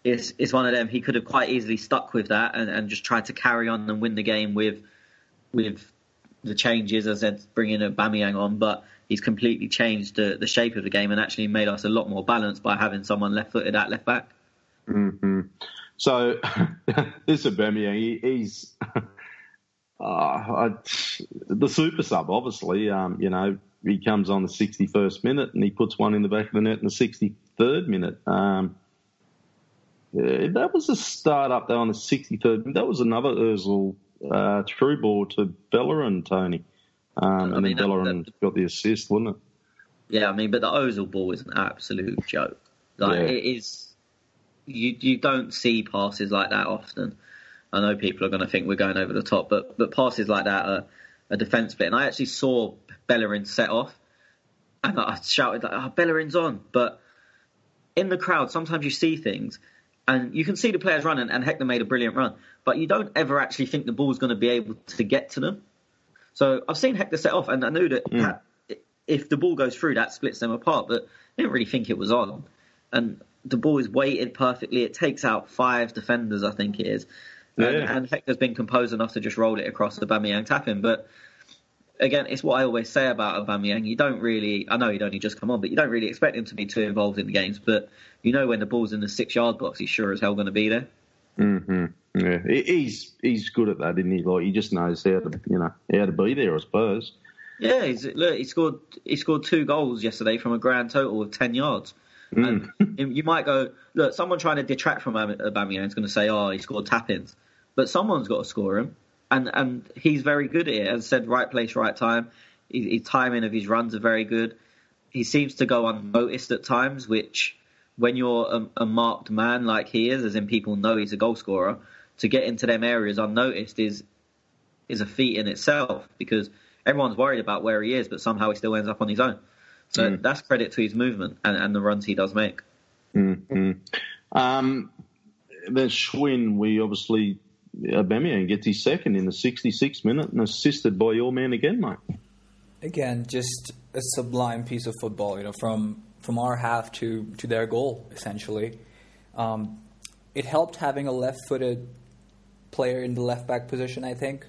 it's one of them. He could have quite easily stuck with that and just tried to carry on and win the game with the changes, as I said, bringing Aubameyang on, but he's completely changed the shape of the game and actually made us a lot more balanced by having someone left-footed at left-back.
Mm-hmm. So this Aubameyang, he's the super sub, obviously. He comes on the 61st minute and he puts one in the back of the net in the 63rd minute. That was a start up there on the 63rd. That was another Özil through ball to Bellerin, Tony. And then Bellerin got the assist, wasn't it?
Yeah, I mean, but the Özil ball is an absolute joke. It is. You don't see passes like that often. I know people are going to think we're going over the top, but passes like that are a defence split. And I actually saw Bellerin set off, and I shouted, Bellerin's on. But in the crowd, sometimes you see things, and you can see the players running, and Hector made a brilliant run, but you don't ever actually think the ball's going to be able to get to them. So I've seen Hector set off, and I knew that if the ball goes through, that splits them apart, but I didn't really think it was on. And the ball is weighted perfectly. It takes out 5 defenders, I think it is. And Hector's been composed enough to just roll it across the Aubameyang tapping. But again, it's what I always say about Aubameyang. You don't really, I know he'd only just come on, but you don't really expect him to be too involved in the games. But you know when the ball's in the 6-yard box, he's sure as hell going to be there.
Mm-hmm. Yeah, he's good at that, isn't he? Like, he just knows how to be there, I suppose.
Yeah, he scored 2 goals yesterday from a grand total of 10 yards. And you might go, look, someone trying to detract from Aubameyang is going to say, he scored tap-ins. But someone's got to score him. And he's very good at it. As I said, right place, right time. His timing of his runs are very good. He seems to go unnoticed at times, which, when you're a marked man like he is, as in people know he's a goal scorer, to get into them areas unnoticed is a feat in itself, because everyone's worried about where he is, but somehow he still ends up on his own. So that's credit to his movement and the runs he does make.
Mm-hmm. Then Schwinn, Aubameyang gets his second in the 66th minute and assisted by your man again, mate.
Again, just a sublime piece of football, from our half to their goal, essentially. It helped having a left-footed player in the left-back position, I think.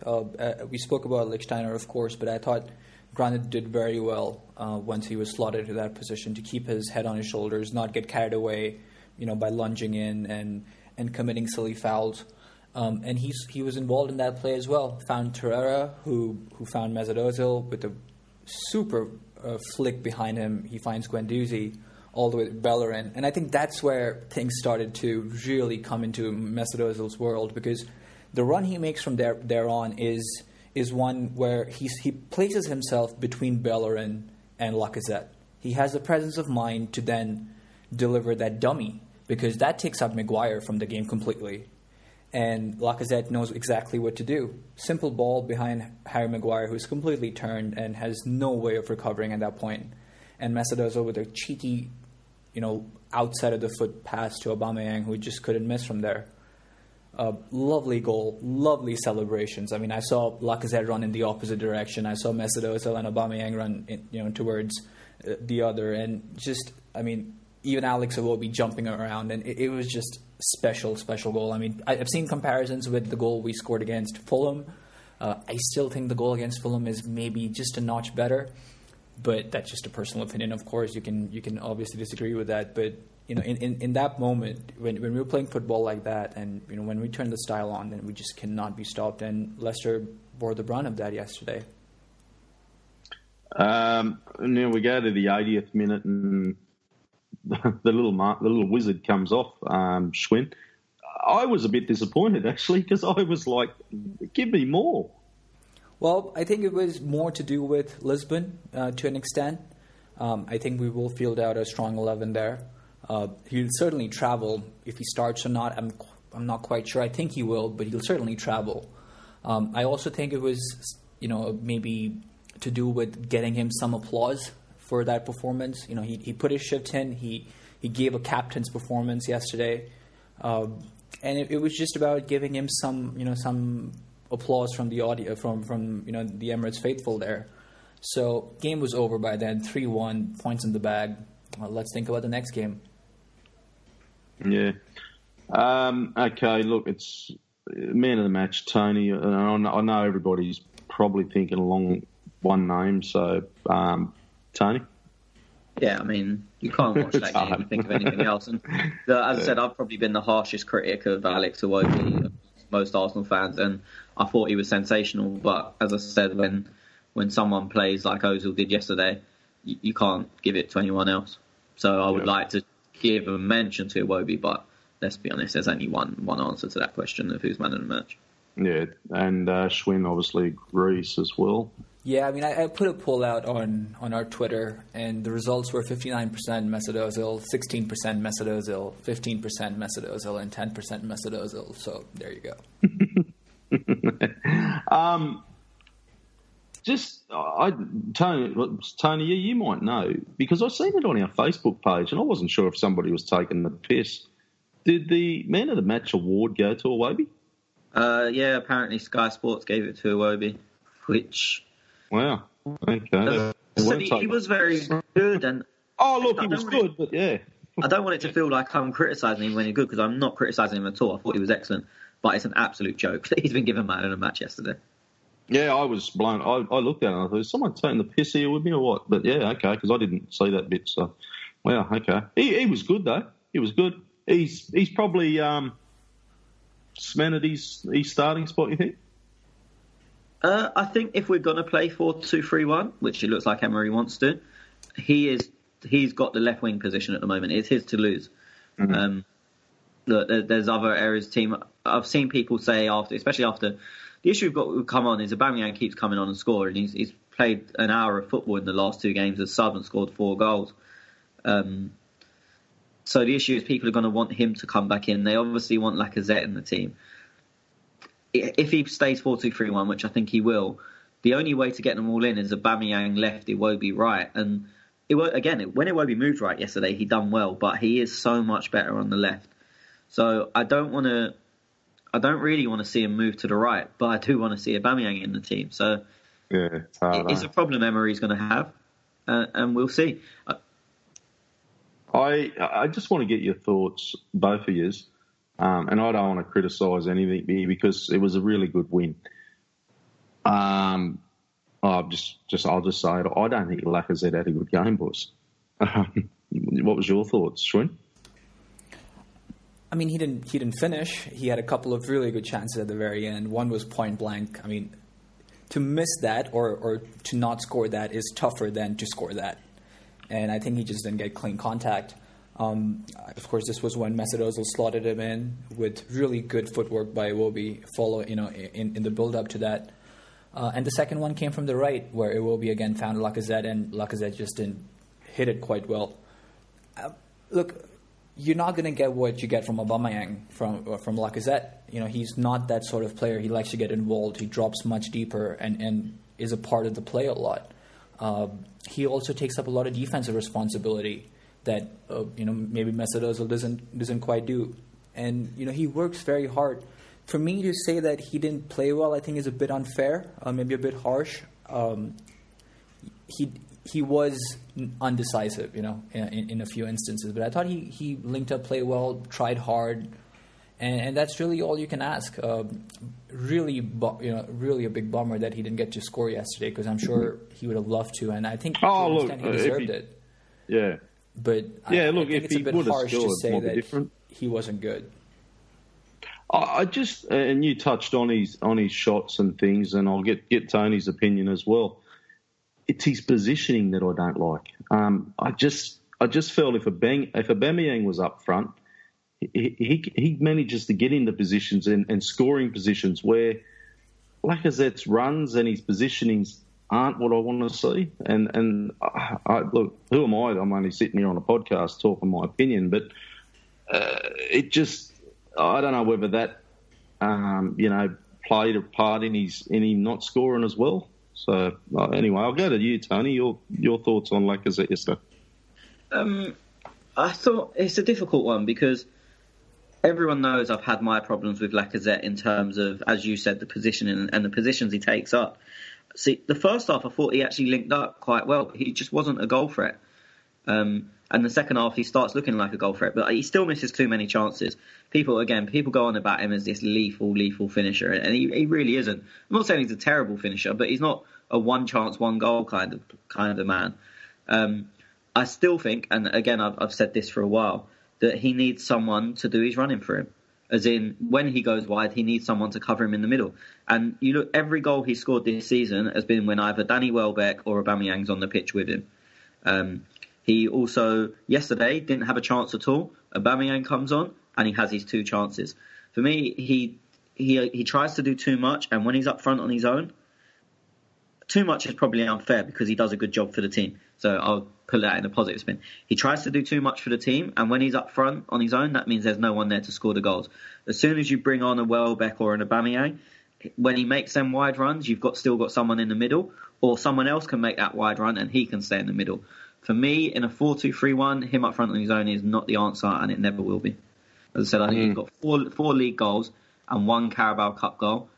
We spoke about Lichtsteiner, of course, but I thought Granit did very well once he was slotted into that position, to keep his head on his shoulders, not get carried away, by lunging in and committing silly fouls. And he was involved in that play as well. Found Torreira, who found Mesut Özil with a super flick behind him. He finds Guendouzi all the way to Bellerin. And I think that's where things started to really come into Mesut Özil's world, because the run he makes from there on is one where he places himself between Bellerin and Lacazette. He has the presence of mind to then deliver that dummy, because that takes out Maguire from the game completely. And Lacazette knows exactly what to do. Simple ball behind Harry Maguire, who's completely turned and has no way of recovering at that point. And Mesut Özil with a cheeky, outside of the foot pass to Aubameyang, who just couldn't miss from there. Lovely goal, lovely celebrations. I mean, I saw Lacazette run in the opposite direction. I saw Mesut Özil and Aubameyang run, towards the other, and just, even Alex Iwobi jumping around, and it was just special goal. I mean, I've seen comparisons with the goal we scored against Fulham. I still think the goal against Fulham is maybe just a notch better, but that's just a personal opinion. Of course, you can obviously disagree with that, but in that moment when we were playing football like that, and when we turned the style on, then we just cannot be stopped. And Leicester bore the brunt of that yesterday.
Now we go to the 80th minute, and the little wizard comes off, Schwinn. I was a bit disappointed, actually, because I was like, give me more.
Well, I think it was more to do with Lisbon to an extent. I think we will field out a strong 11 there. He'll certainly travel. If he starts or not, I'm not quite sure. I think he will, but he'll certainly travel. I also think it was, maybe to do with getting him some applause for that performance. He put his shift in. He gave a captain's performance yesterday, and it was just about giving him some applause from the audio from the Emirates faithful there. So game was over by then. 3-1, points in the bag. Let's think about the next game.
Yeah. Okay. Look, it's man of the match, Tony. I know everybody's probably thinking along one name. So, Tony.
Yeah, you can't watch that game and think of anything else. And as I said, I've probably been the harshest critic of Alex Iwobi, most Arsenal fans, and I thought he was sensational. But as I said, when someone plays like Ozil did yesterday, you can't give it to anyone else. So I would like to give a mention to Iwobi, but let's be honest, there's only one answer to that question of who's man of the match.
Yeah, and Schwinn obviously agrees as well.
Yeah, I put a poll out on our Twitter, and the results were 59% Mesut Özil, 16% Mesut Özil, 15% Mesut Özil, and 10% Mesut Özil. So there you go. Tony,
you might know, because I've seen it on our Facebook page, and I wasn't sure if somebody was taking the piss. Did the Man of the Match award go to Iwobi?
Yeah, apparently Sky Sports gave it to Iwobi, which...
Wow. Okay.
He was very good. And
he was good, but yeah.
I don't want it to feel like I'm criticising him when he's good, because I'm not criticising him at all. I thought he was excellent. But it's an absolute joke that he's been given man of the match yesterday.
Yeah, I was blown. I looked at it and I thought, is someone taking the piss here with me or what? But yeah, okay, because I didn't see that bit. So, wow, okay. He was good, though. He was good. He's probably cemented his starting spot, you think?
I think if we're going to play 4-2-3-1, which it looks like Emery wants to, he's got the left wing position at the moment. It's his to lose. Mm-hmm. There's other areas of the team. I've seen people say especially after the issue we've come on is Aubameyang keeps coming on and scoring. He's played an hour of football in the last two games as sub and scored 4 goals. So the issue is people are going to want him to come back in. They obviously want Lacazette in the team. If he stays 4-2-3-1, which I think he will, the only way to get them all in is Aubameyang left, Iwobi right. And when Iwobi moved right yesterday, he done well, but he is so much better on the left. So I don't really want to see him move to the right, but I do want to see Aubameyang in the team. So
yeah,
it's a problem Emery's going to have, and we'll see.
I just want to get your thoughts, both of yous. And I don't want to criticise anything because it was a really good win. I'll just say it. I don't think Lacazette had a good game, boys. What was your thoughts, Schwinn?
He didn't finish. He had a couple of really good chances at the very end. One was point blank. To miss that or to not score that is tougher than to score that. And I think he just didn't get clean contact. Of course, this was when Mesut Özil slotted him in with really good footwork by Iwobi, in the build-up to that. And the second one came from the right, where Iwobi again found Lacazette, and Lacazette just didn't hit it quite well. Look, you're not going to get what you get from Aubameyang, from Lacazette. He's not that sort of player. He likes to get involved. He drops much deeper and is a part of the play a lot. He also takes up a lot of defensive responsibility that maybe Mesut Özil doesn't quite do. And he works very hard. For me to say that he didn't play well, I think is a bit unfair, maybe a bit harsh. He was undecisive, in a few instances. But I thought he linked up play well, tried hard, and that's really all you can ask. Really a big bummer that he didn't get to score yesterday, because I'm sure he would have loved to, and I think he deserved it.
Yeah.
But I think it's a bit harsh to say that he wasn't good.
I just, and you touched on his shots and things, and I'll get Tony's opinion as well. It's his positioning that I don't like. I just felt if Aubameyang was up front, he manages to get into positions and scoring positions where Lacazette's runs and his positionings aren't what I want to see. And look, who am I? I'm only sitting here on a podcast talking my opinion, but it just, I don't know whether that played a part in him not scoring as well. So anyway, I'll go to you, Tony. Your thoughts on Lacazette yesterday?
I thought it's a difficult one because everyone knows I've had my problems with Lacazette in terms of, as you said, the positioning and the positions he takes up. See, the first half I thought he actually linked up quite well. He just wasn't a goal threat. And the second half he starts looking like a goal threat, but he still misses too many chances. People go on about him as this lethal finisher, and he really isn't. I'm not saying he's a terrible finisher, but he's not a one chance, one goal kind of man. I still think, and again I've said this for a while, that he needs someone to do his running for him. As in, when he goes wide, he needs someone to cover him in the middle. And you look, every goal he scored this season has been when either Danny Welbeck or Aubameyang's on the pitch with him. He also, yesterday, didn't have a chance at all. Aubameyang comes on, and he has his 2 chances. For me, he tries to do too much, and when he's up front on his own, too much is probably unfair because he does a good job for the team. So I'll put that in a positive spin. He tries to do too much for the team, and when he's up front on his own, that means there's no one there to score the goals. As soon as you bring on a Welbeck or an Aubameyang, when he makes them wide runs, you've still got someone in the middle, or someone else can make that wide run and he can stay in the middle. For me, in a 4-2-3-1, him up front on his own is not the answer, and it never will be. As I said, I think he's got four league goals and 1 Carabao Cup goal.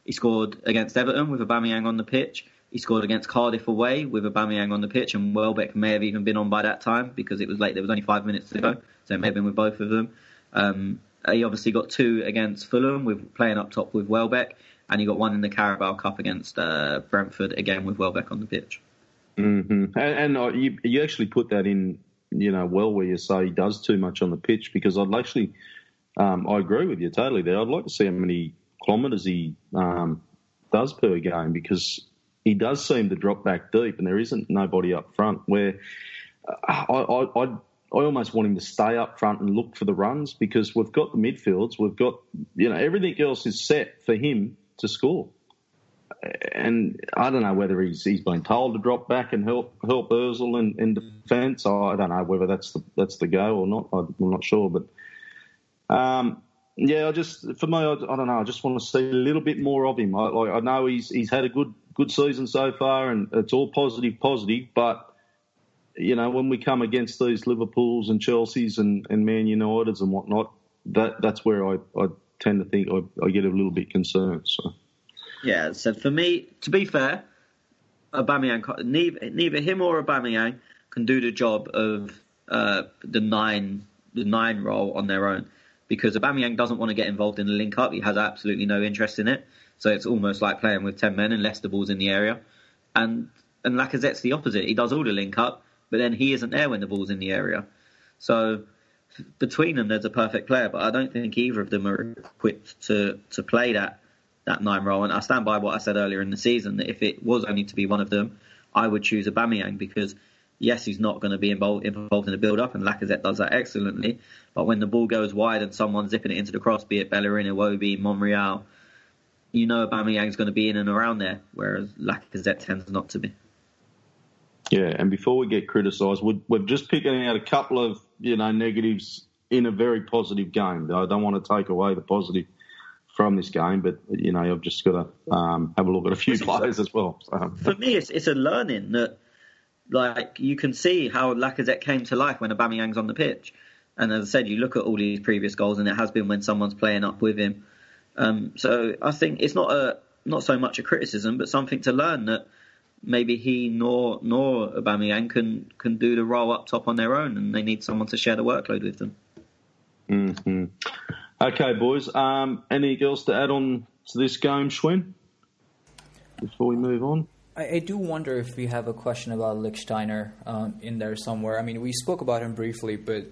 He scored against Everton with Aubameyang on the pitch. He scored against Cardiff away with Aubameyang on the pitch, and Welbeck may have even been on by that time because it was late. There was only 5 minutes to go, so it may have been with both of them. He obviously got 2 against Fulham with playing up top with Welbeck, and he got 1 in the Carabao Cup against Brentford, again with Welbeck on the pitch.
Mm-hmm. And you actually put that in, well, where you say he does too much on the pitch, because I'd actually, I agree with you totally there. I'd like to see how many kilometres he does per game, because he does seem to drop back deep, and there isn't nobody up front. Where I almost want him to stay up front and look for the runs, because we've got the midfields, we've got everything else is set for him to score. And I don't know whether he's been told to drop back and help Özil in defence. I don't know whether that's the go or not. I'm not sure, but I just I don't know. I just want to see a little bit more of him. I know he's had a good season so far, and it's all positive. But when we come against these Liverpools and Chelseas and Man Uniteds and whatnot, that's where I tend to think I get a little bit concerned. So.
Yeah, so for me, to be fair, Aubameyang, neither him or Aubameyang can do the job of the nine role on their own, because Aubameyang doesn't want to get involved in the link-up. He has absolutely no interest in it. So it's almost like playing with 10 men unless the ball's in the area. And Lacazette's the opposite. He does all the link-up, but then he isn't there when the ball's in the area. So between them, there's a perfect player, but I don't think either of them are equipped to play that 9 role. And I stand by what I said earlier in the season, that if it was only to be one of them, I would choose Aubameyang, because yes, he's not going to be involved in the build-up, and Lacazette does that excellently, but when the ball goes wide and someone's zipping it into the cross, be it Bellerin, Iwobi, Monreal, Aubameyang's going to be in and around there, whereas Lacazette tends not to be.
Yeah, and before we get criticised, we're just picking out a couple of negatives in a very positive game. I don't want to take away the positive from this game, but I've just got to have a look at a few players as well. So.
For me, it's a learning that, like, you can see how Lacazette came to life when Aubameyang's on the pitch, and as I said, you look at all these previous goals, and it has been when someone's playing up with him. So I think it's not so much a criticism, but something to learn that maybe he nor Aubameyang can do the role up top on their own, and they need someone to share the workload with them.
Mm-hmm. Okay, boys. Anything else to add on to this game, Schwinn, before we move on?
I do wonder if we have a question about Lichtsteiner in there somewhere. I mean, we spoke about him briefly, but,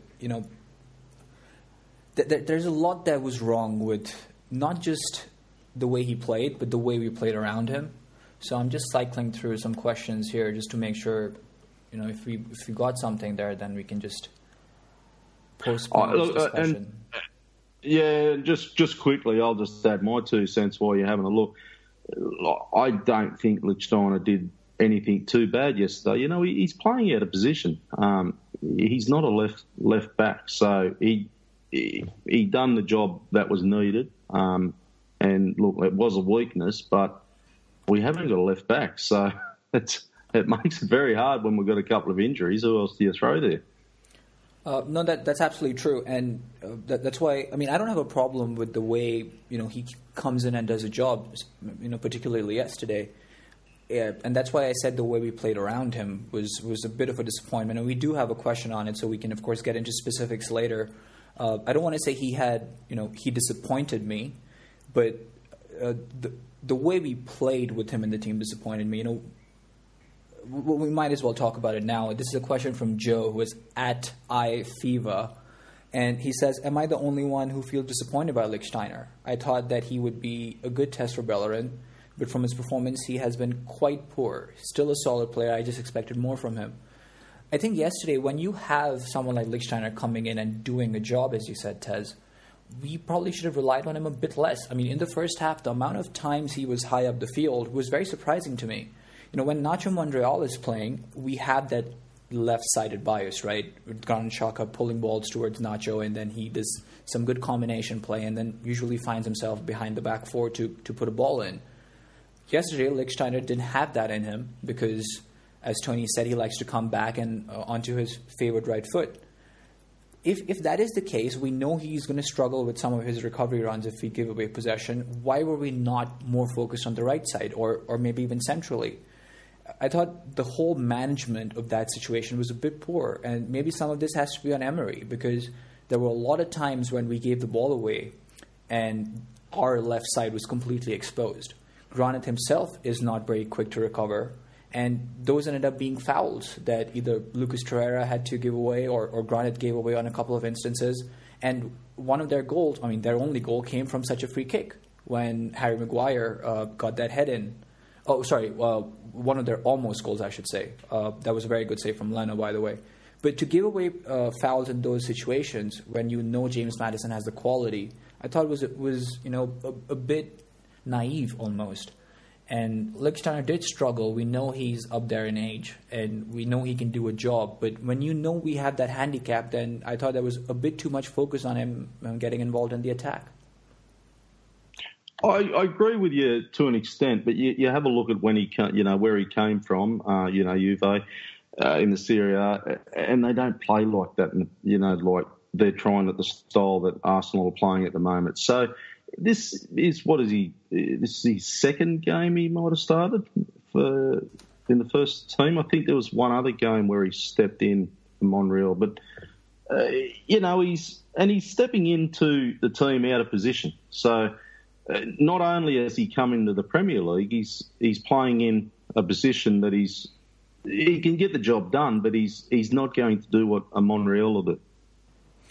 there's a lot that was wrong with not just the way he played, but the way we played around him. So I'm just cycling through some questions here just to make sure, if we got something there, then we can just postpone this discussion.
Yeah, just quickly, I'll just add my 2 cents while you're having a look. I don't think Lichtsteiner did anything too bad yesterday. He's playing out of position. He's not a left back, so he done the job that was needed. And look, it was a weakness, but we haven't got a left back, so it makes it very hard when we've got a couple of injuries. Who else do you throw there?
No, that's absolutely true, and that's why. I mean, I don't have a problem with the way he comes in and does a job. Particularly yesterday, and that's why I said the way we played around him was a bit of a disappointment. And we do have a question on it, so we can of course get into specifics later. I don't want to say he disappointed me, but the way we played with him and the team disappointed me. We might as well talk about it now. This is a question from Joe, who is at iFever, and he says, "Am I the only one who feels disappointed by Lichtsteiner? I thought that he would be a good test for Bellerin, but from his performance, he has been quite poor. Still a solid player. I just expected more from him." I think yesterday, when you have someone like Lichtsteiner coming in and doing a job, as you said, Tez, we probably should have relied on him a bit less. I mean, in the first half, the amount of times he was high up the field was very surprising to me. When Nacho Monreal is playing, we have that left-sided bias, right? With Granit Xhaka pulling balls towards Nacho, and then he does some good combination play, and then usually finds himself behind the back four to put a ball in. Yesterday, Lichtsteiner didn't have that in him because, as Tony said, he likes to come back and onto his favorite right foot. If that is the case, we know he's going to struggle with some of his recovery runs if we give away possession. Why were we not more focused on the right side or maybe even centrally? I thought the whole management of that situation was a bit poor, and maybe some of this has to be on Emery, because there were a lot of times when we gave the ball away and our left side was completely exposed. Granit himself is not very quick to recover, and those ended up being fouls that either Lucas Torreira had to give away or Granit gave away on a couple of instances. And one of their goals, their only goal, came from such a free kick when Harry Maguire got that head in. One of their almost goals, I should say. That was a very good save from Leno, by the way. But to give away fouls in those situations when James Maddison has the quality, I thought it was a bit naive almost. And Lichtsteiner did struggle. We know he's up there in age, and we know he can do a job. But when we have that handicap, then I thought there was a bit too much focus on him getting involved in the attack.
I agree with you to an extent, but you have a look at when where he came from, Juve in the Serie A, and they don't play like that, like they're trying at the style that Arsenal are playing at the moment. So this is, this is his second game he might have started in the first team. I think there was one other game where he stepped in for Monreal, but he's stepping into the team out of position. So not only has he come into the Premier League, he's playing in a position that he can get the job done, but he's not going to do what a Monreal will do.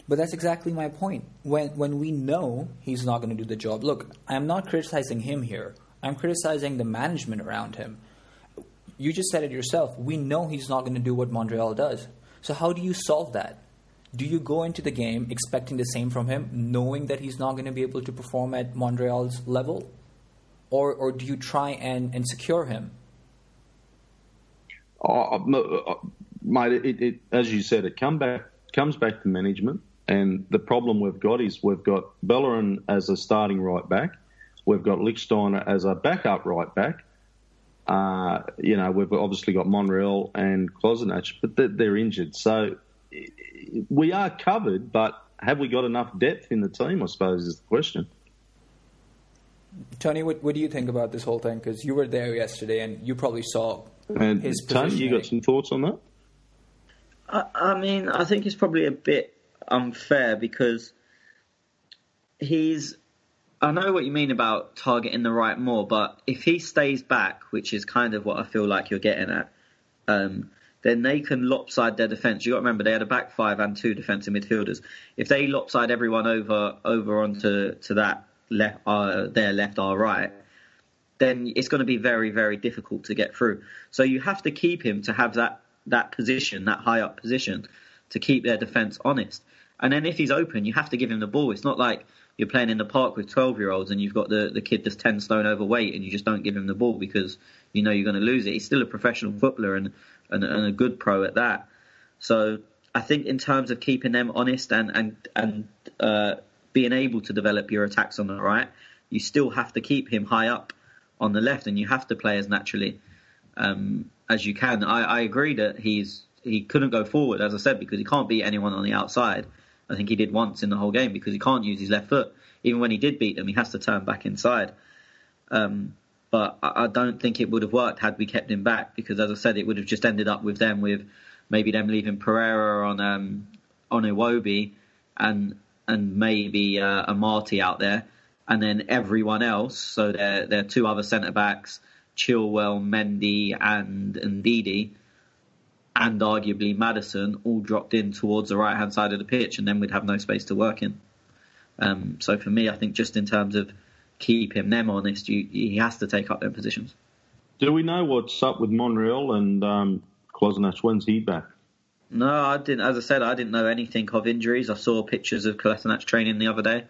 But that's exactly my point. When we know he's not going to do the job, look, I'm not criticizing him here. I'm criticizing the management around him. You just said it yourself. We know he's not going to do what Monreal does. So how do you solve that? Do you go into the game expecting the same from him, knowing that he's not going to be able to perform at Monreal's level? Or do you try and secure him?
Mate, it as you said, it comes back to management. And the problem we've got is we've got Bellerin as a starting right back. We've got Lichtsteiner as a backup right back. We've obviously got Monreal and Kolasinac, but they're injured. So we are covered, but have we got enough depth in the team, I suppose, is the question.
Tony, what do you think about this whole thing? Because you were there yesterday and you probably saw his positioning.
Tony, you got some thoughts on that?
I think it's probably a bit unfair because I know what you mean about targeting the right more, but if he stays back, which is kind of what I feel like you're getting at, then they can lopside their defence. You got to remember they had a back five and two defensive midfielders. If they lopside everyone over onto that left, their left, our right, then it's going to be very, very difficult to get through. So you have to keep him to have that position, that high up position, to keep their defence honest. And then if he's open, you have to give him the ball. It's not like you're playing in the park with 12-year-olds and you've got the kid that's 10 stone overweight and you just don't give him the ball because you know you're going to lose it. He's still a professional footballer and a good pro at that. So I think in terms of keeping them honest and being able to develop your attacks on the right, you still have to keep him high up on the left and you have to play as naturally as you can. I agree that he couldn't go forward, as I said, because he can't beat anyone on the outside. I think he did once in the whole game because he can't use his left foot. Even when he did beat them, he has to turn back inside. But I don't think it would have worked had we kept him back because, as I said, it would have just ended up with maybe them leaving Pereira on Iwobi and maybe a Marty out there, and then everyone else. So their two other centre backs, Chilwell, Mendy, and Ndidi, and arguably Maddison, all dropped in towards the right-hand side of the pitch, and then we'd have no space to work in. So for me, I think just in terms of keeping them honest, he has to take up their positions.
Do we know what's up with Monreal and Kolasinac? When's he back?
No, I didn't. As I said, I didn't know anything of injuries. I saw pictures of Kolasinac training the other day.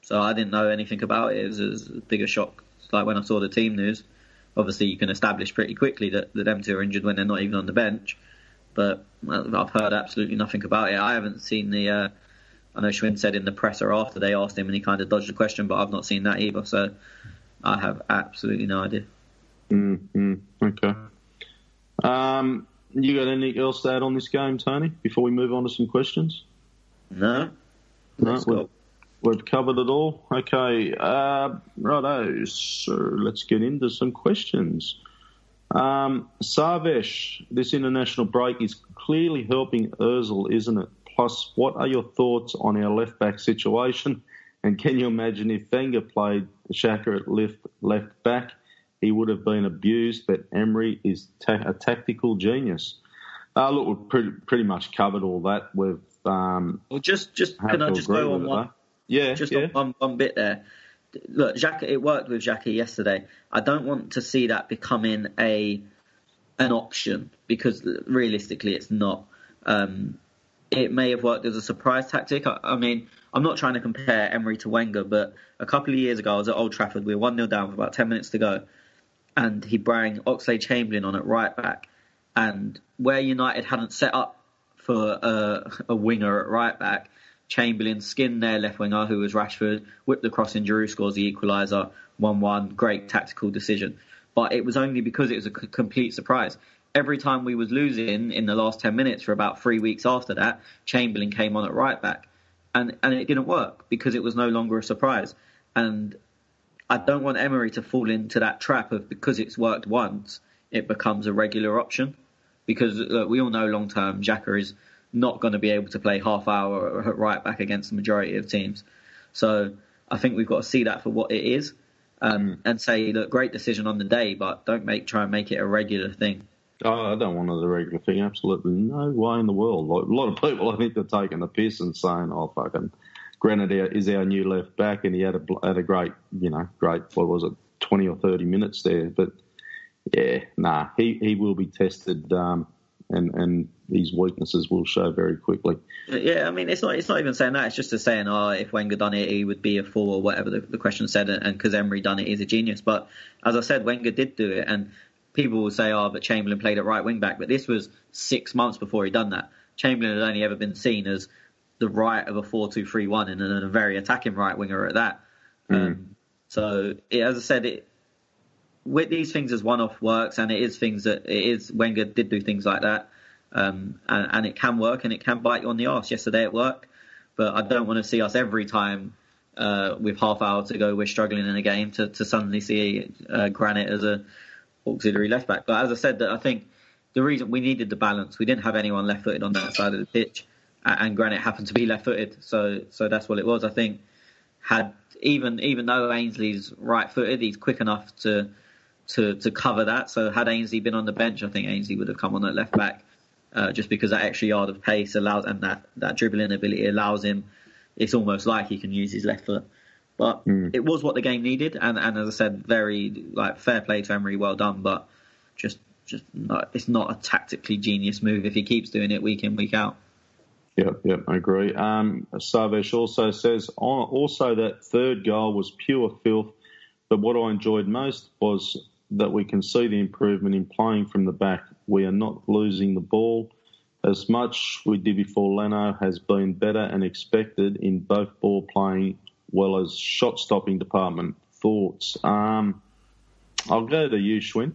So I didn't know anything about it. It was a bigger shock. It's like when I saw the team news. Obviously, you can establish pretty quickly that them two are injured when they're not even on the bench. But I've heard absolutely nothing about it. I haven't seen I know Schwinn said in the presser after they asked him and he kind of dodged the question, but I've not seen that either. So I have absolutely no idea.
Okay. You got anything else to add on this game, Tony, before we move on to some questions?
No. Let's go.
We've covered it all. Okay, righto. So let's get into some questions. Sarvesh, this international break is clearly helping Özil, isn't it? Plus, what are your thoughts on our left-back situation? And can you imagine if Wenger played Xhaka at left back, he would have been abused, but Emery is a tactical genius. Look, we've pretty much covered all that. We've
well, just can I just go on one? On one bit there. Look, Xhaka, it worked with Xhaka yesterday. I don't want to see that becoming an option because realistically it's not. It may have worked as a surprise tactic. I mean, I'm not trying to compare Emery to Wenger, but a couple of years ago I was at Old Trafford. We were 1-0 down with about 10 minutes to go. And he brought Oxlade-Chamberlain on at right back. And where United hadn't set up for a winger at right back, Chamberlain skinned their left winger, who was Rashford, whipped the cross in, Giroud scores the equaliser, 1-1, great tactical decision. But it was only because it was a complete surprise. Every time we was losing in the last 10 minutes for about 3 weeks after that, Chamberlain came on at right back. And it didn't work because it was no longer a surprise. And I don't want Emery to fall into that trap of because it's worked once, it becomes a regular option. Because we all know long-term, Xhaka is not going to be able to play half hour at right back against the majority of teams. So I think we've got to see that for what it is and say, look, great decision on the day, but don't try and make it a regular thing.
Oh, I don't want it a regular thing. Absolutely no way in the world. Like, a lot of people, I think, are taking the piss and saying, "Oh, fucking Granit is our new left back," and he had a great, what was it, 20 or 30 minutes there. But yeah, he will be tested, and these weaknesses will show very quickly.
Yeah, I mean, it's not even saying that. It's just saying, if Wenger done it, he would be a fool or whatever the question said, and because Emery done it, he's a genius. But as I said, Wenger did do it, and people will say, but Chamberlain played at right wing back, but this was 6 months before he'd done that. Chamberlain had only ever been seen as the right of a 4-2-3-1 and a very attacking right winger at that. So, as I said, with these things as one-off works, and Wenger did do things like that, and it can work and it can bite you on the arse. Yesterday it worked, but I don't want to see us every time with half hour to go we're struggling in a game to suddenly see Granit as a auxiliary left back. But as I said, that I think the reason we needed the balance, we didn't have anyone left-footed on that side of the pitch, and Granit happened to be left-footed, so that's what it was. I think even though Ainsley's right-footed, he's quick enough to cover that. So had Ainsley been on the bench, I think Ainsley would have come on at left back, just because that extra yard of pace allows, and that dribbling ability allows him. It's almost like he can use his left foot. But it was what the game needed, and as I said, very fair play to Emery, well done. But just not, it's not a tactically genius move if he keeps doing it week in, week out.
Yep, I agree. Savesh also says, also that third goal was pure filth, but what I enjoyed most was that we can see the improvement in playing from the back. We are not losing the ball as much we did before. Leno has been better and expected in both ball playing well as shot-stopping department. Thoughts? I'll go to you, Schwinn.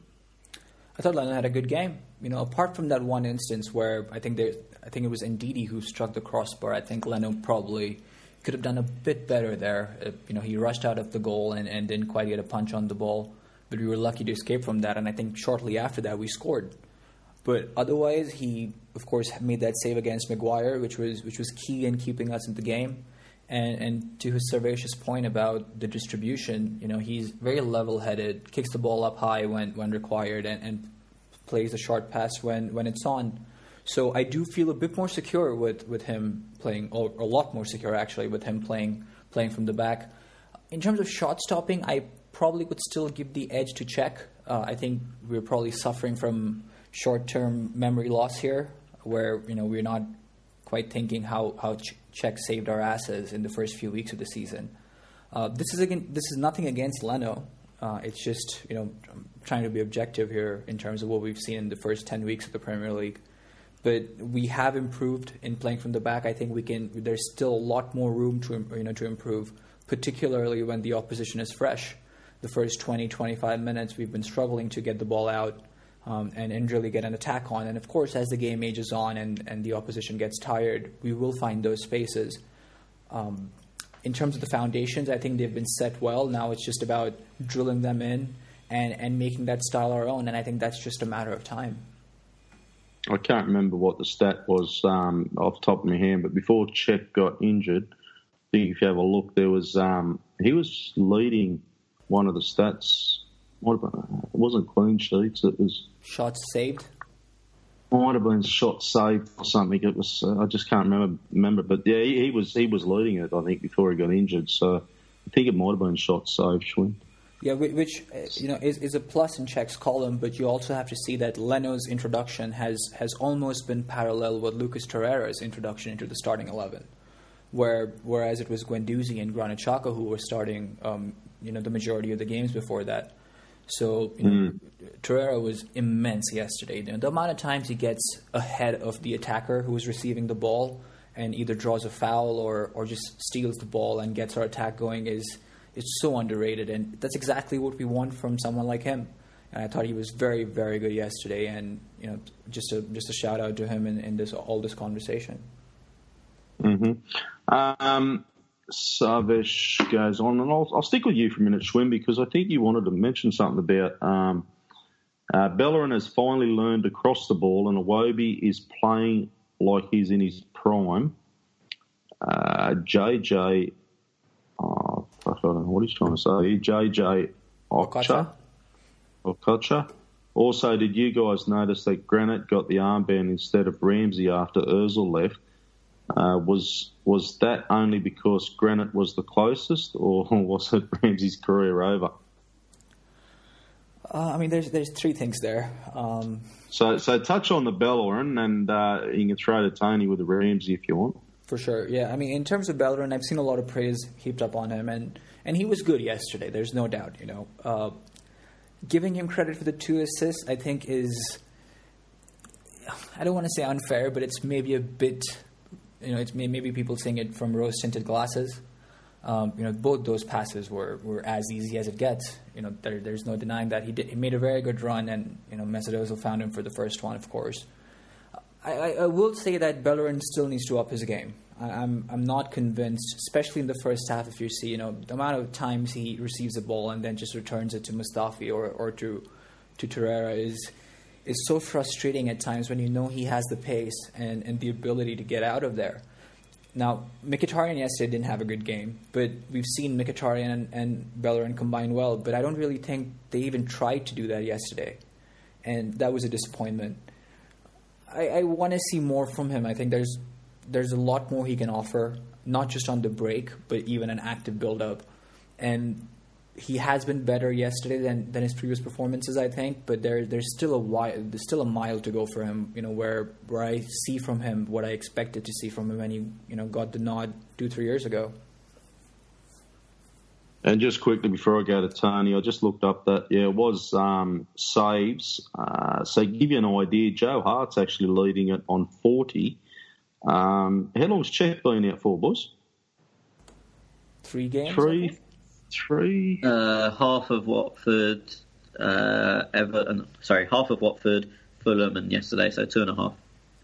I thought Leno had a good game. Apart from that one instance where I think it was Ndidi who struck the crossbar. I think Leno probably could have done a bit better there. He rushed out of the goal and didn't quite get a punch on the ball, but we were lucky to escape from that. And I think shortly after that we scored. But otherwise, he of course made that save against Maguire, which was key in keeping us in the game. And to his Servacious point about the distribution, he's very level-headed, kicks the ball up high when required, and plays the short pass when it's on. So I do feel a bit more secure with him playing, or a lot more secure actually, with him playing from the back. In terms of shot stopping, I probably would still give the edge to Czech. I think we're probably suffering from short-term memory loss here, where we're not quite thinking how Czech saved our asses in the first few weeks of the season. This is nothing against Leno. It's just I'm trying to be objective here in terms of what we've seen in the first 10 weeks of the Premier League. But we have improved in playing from the back. I think we can. There's still a lot more room to improve, particularly when the opposition is fresh. The first 20-25 minutes, we've been struggling to get the ball out and really get an attack on. And of course, as the game ages on and the opposition gets tired, we will find those spaces. In terms of the foundations, I think they've been set well. Now it's just about drilling them in and making that style our own. And I think that's just a matter of time.
I can't remember what the stat was off the top of my head, but before Czech got injured, I think if you have a look, there was he was leading one of the stats. It wasn't clean sheets. It was
shots saved.
Might have been shot saved or something. It was I just can't remember. But yeah, he was leading it. I think before he got injured. So I think it might have been shots saved. Schwinn.
Yeah, which is a plus in Czech's column, but you also have to see that Leno's introduction has almost been parallel with Lucas Torreira's introduction into the starting 11, whereas it was Guendouzi and Granit Xhaka who were starting the majority of the games before that. So Torreira was immense yesterday. The amount of times he gets ahead of the attacker who is receiving the ball and either draws a foul or just steals the ball and gets our attack going is so underrated, and that's exactly what we want from someone like him. And I thought he was very, very good yesterday, and just a shout out to him in this conversation.
Savesh goes on, and I'll stick with you for a minute, Schwinn, because I think you wanted to mention something about Bellerin has finally learned to cross the ball, and Iwobi is playing like he's in his prime. JJ. I don't know what he's trying to say. JJ Okocha. Also, did you guys notice that Granit got the armband instead of Ramsey after Özil left? Was that only because Granit was the closest, or was it Ramsey's career over?
There's three things there.
So touch on the Bellerin, and you can throw to Tony with the Ramsey if you want.
For sure, yeah. In terms of Bellerin, I've seen a lot of praise heaped up on him, and he was good yesterday. There's no doubt, giving him credit for the 2 assists, I think, is, I don't want to say unfair, but it's maybe a bit, it's maybe people seeing it from rose-tinted glasses. Both those passes were as easy as it gets. There's no denying that he made a very good run, and Mesut Özil found him for the first one, of course. I will say that Bellerin still needs to up his game. I'm not convinced, especially in the first half. If you see, the amount of times he receives the ball and then just returns it to Mustafi or to Torreira is so frustrating at times when he has the pace and the ability to get out of there. Now, Mkhitaryan yesterday didn't have a good game, but we've seen Mkhitaryan and Bellerin combine well, but I don't really think they even tried to do that yesterday, and that was a disappointment. I want to see more from him. I think there's a lot more he can offer, not just on the break, but even an active build-up. And he has been better yesterday than his previous performances, I think. But there's still a mile to go for him. Where I see from him what I expected to see from him when he got the nod 2-3 years ago.
And just quickly before I go to Tony, I just looked up that, it was saves. So to give you an idea, Joe Hart's actually leading it on 40. How long's Czech been out for, boys?
3 games?
Three?
Half of Watford, Everton. Sorry, half of Watford, Fulham, and yesterday, so 2.5.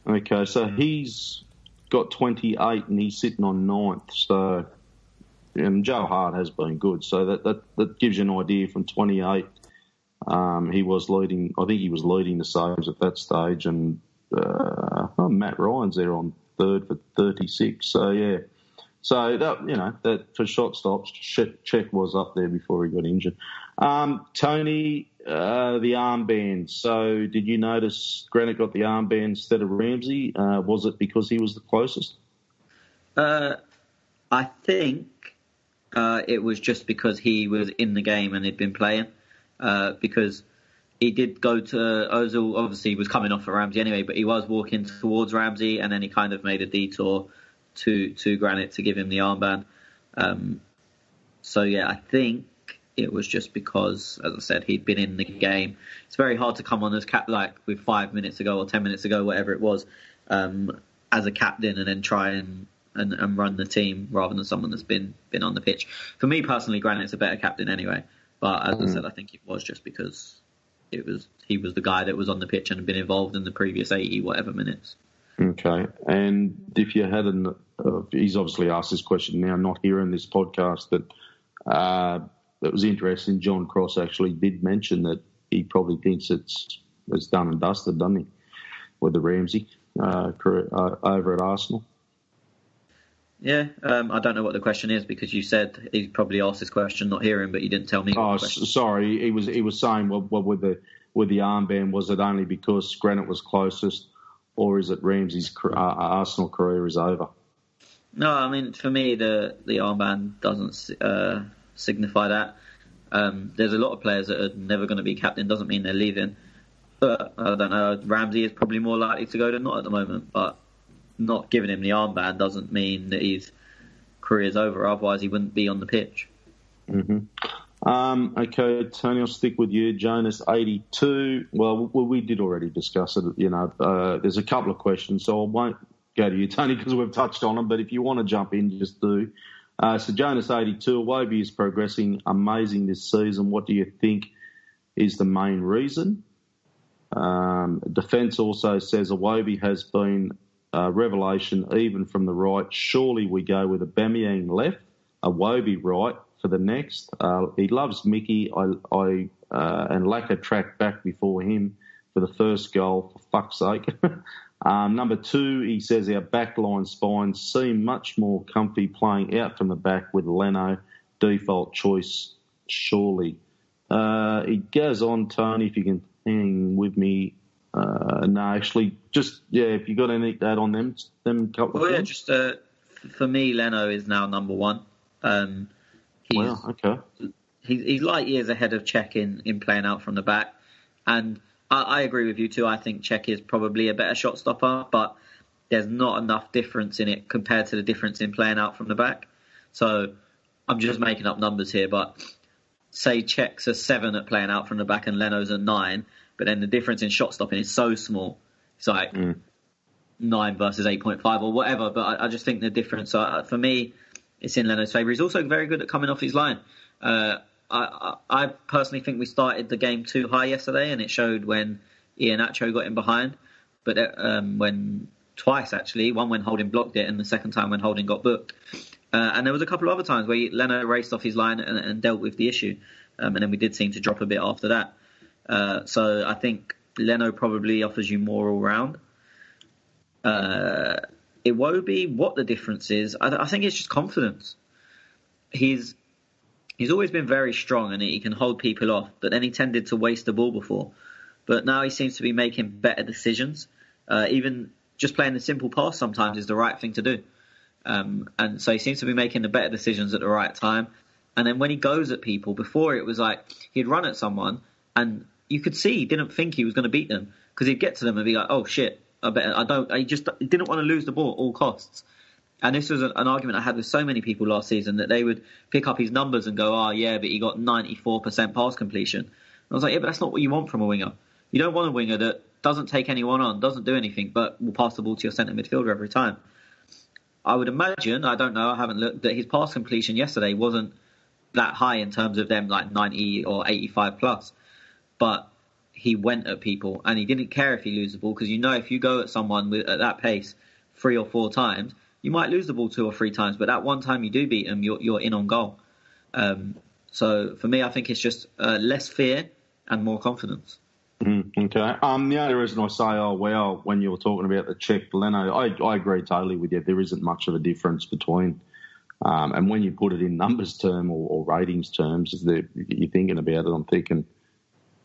Okay, so he's got 28 and he's sitting on 9th. So... And Joe Hart has been good, so that gives you an idea. From 28, he was leading. I think he was leading the saves at that stage, and Matt Ryan's there on 3rd for 36. So yeah, so that for shot stops, Czech was up there before he got injured. Tony, the armband. So did you notice Granit got the armband instead of Ramsey? Was it because he was the closest?
I think. It was just because he was in the game and he'd been playing. Because he did go to Ozil. Obviously, he was coming off at Ramsey anyway, but he was walking towards Ramsey, and then he kind of made a detour to Granit to give him the armband. So yeah, I think it was just because, as I said, he'd been in the game. It's very hard to come on as with 5 minutes ago or 10 minutes ago, whatever it was, as a captain, and then try and run the team rather than someone that's been on the pitch. For me personally, Granit's a better captain anyway. But as I said, I think it was just because he was the guy that was on the pitch and had been involved in the previous 80 whatever minutes.
Okay, and if you hadn't, he's obviously asked this question now, not here in this podcast, but that was interesting. John Cross actually did mention that he probably thinks it's done and dusted, doesn't he, with the Ramsey career over at Arsenal.
Yeah, I don't know what the question is, because you said he probably asked this question not hearing, but you didn't tell me.
Oh, sorry. He was saying, well, with the armband, was it only because Granit was closest, or is it Ramsey's Arsenal career is over?
No, I mean, for me, the armband doesn't signify that. There's a lot of players that are never going to be captain. Doesn't mean they're leaving. But I don't know. Ramsey is probably more likely to go than not at the moment, but not giving him the armband doesn't mean that his career's over. Otherwise, he wouldn't be on the pitch.
Mm-hmm. Okay, Tony, I'll stick with you. Jonas, 82. Well, we did already discuss it. There's a couple of questions, so I won't go to you, Tony, because we've touched on them. But if you want to jump in, just do. So Jonas, 82. Iwobi is progressing amazing this season. What do you think is the main reason? Defence also says Iwobi has been revelation even from the right. Surely we go with Aubameyang left, Iwobi right for the next. He loves Mickey. And Laka tracked back before him for the first goal, for fuck's sake. Number 2, he says our backline spines seem much more comfy playing out from the back with Leno. Default choice, surely. He goes on, Tony, if you can hang with me. No, actually, just, if you got anything to add on them couple of things.
Just for me, Leno is now number 1.
Wow, okay.
He's light years ahead of Cech in playing out from the back. And I agree with you too. I think Cech is probably a better shot stopper, but there's not enough difference in it compared to the difference in playing out from the back. So I'm just making up numbers here, but say Czech's a 7 at playing out from the back and Leno's a 9, but then the difference in shot stopping is so small. It's like 9 versus 8.5 or whatever. But I just think the difference, for me, it's in Leno's favour. He's also very good at coming off his line. I personally think we started the game too high yesterday, and it showed when Iheanacho got in behind. But when twice, actually, one when Holding blocked it and the second time when Holding got booked. And there was a couple of other times where Leno raced off his line and dealt with the issue. And then we did seem to drop a bit after that. So I think Leno probably offers you more all round. Iwobi, what the difference is, I think it's just confidence. He's always been very strong and he can hold people off, but then he tended to waste the ball before. But now he seems to be making better decisions. Even just playing the simple pass sometimes is the right thing to do. And so he seems to be making the better decisions at the right time. And then when he goes at people, before it was like he'd run at someone and you could see he didn't think he was going to beat them, because he'd get to them and be like, oh shit, he didn't want to lose the ball at all costs. And this was an argument I had with so many people last season, that they would pick up his numbers and go, oh yeah, but he got 94% pass completion. And I was like, yeah, but that's not what you want from a winger. You don't want a winger that doesn't take anyone on, doesn't do anything, but will pass the ball to your centre midfielder every time. I would imagine, I don't know, I haven't looked, that his pass completion yesterday wasn't that high in terms of them like 90 or 85 plus. But he went at people and he didn't care if he loses the ball, because you know if you go at someone at that pace 3 or 4 times, you might lose the ball 2 or 3 times, but that one time you do beat them, you're in on goal. So for me, I think it's just less fear and more confidence.
Okay. The only reason I say, oh, well, when you were talking about the Czech Leno, I agree totally with you. There isn't much of a difference between, and when you put it in numbers term or ratings terms, you're thinking about it, I'm thinking,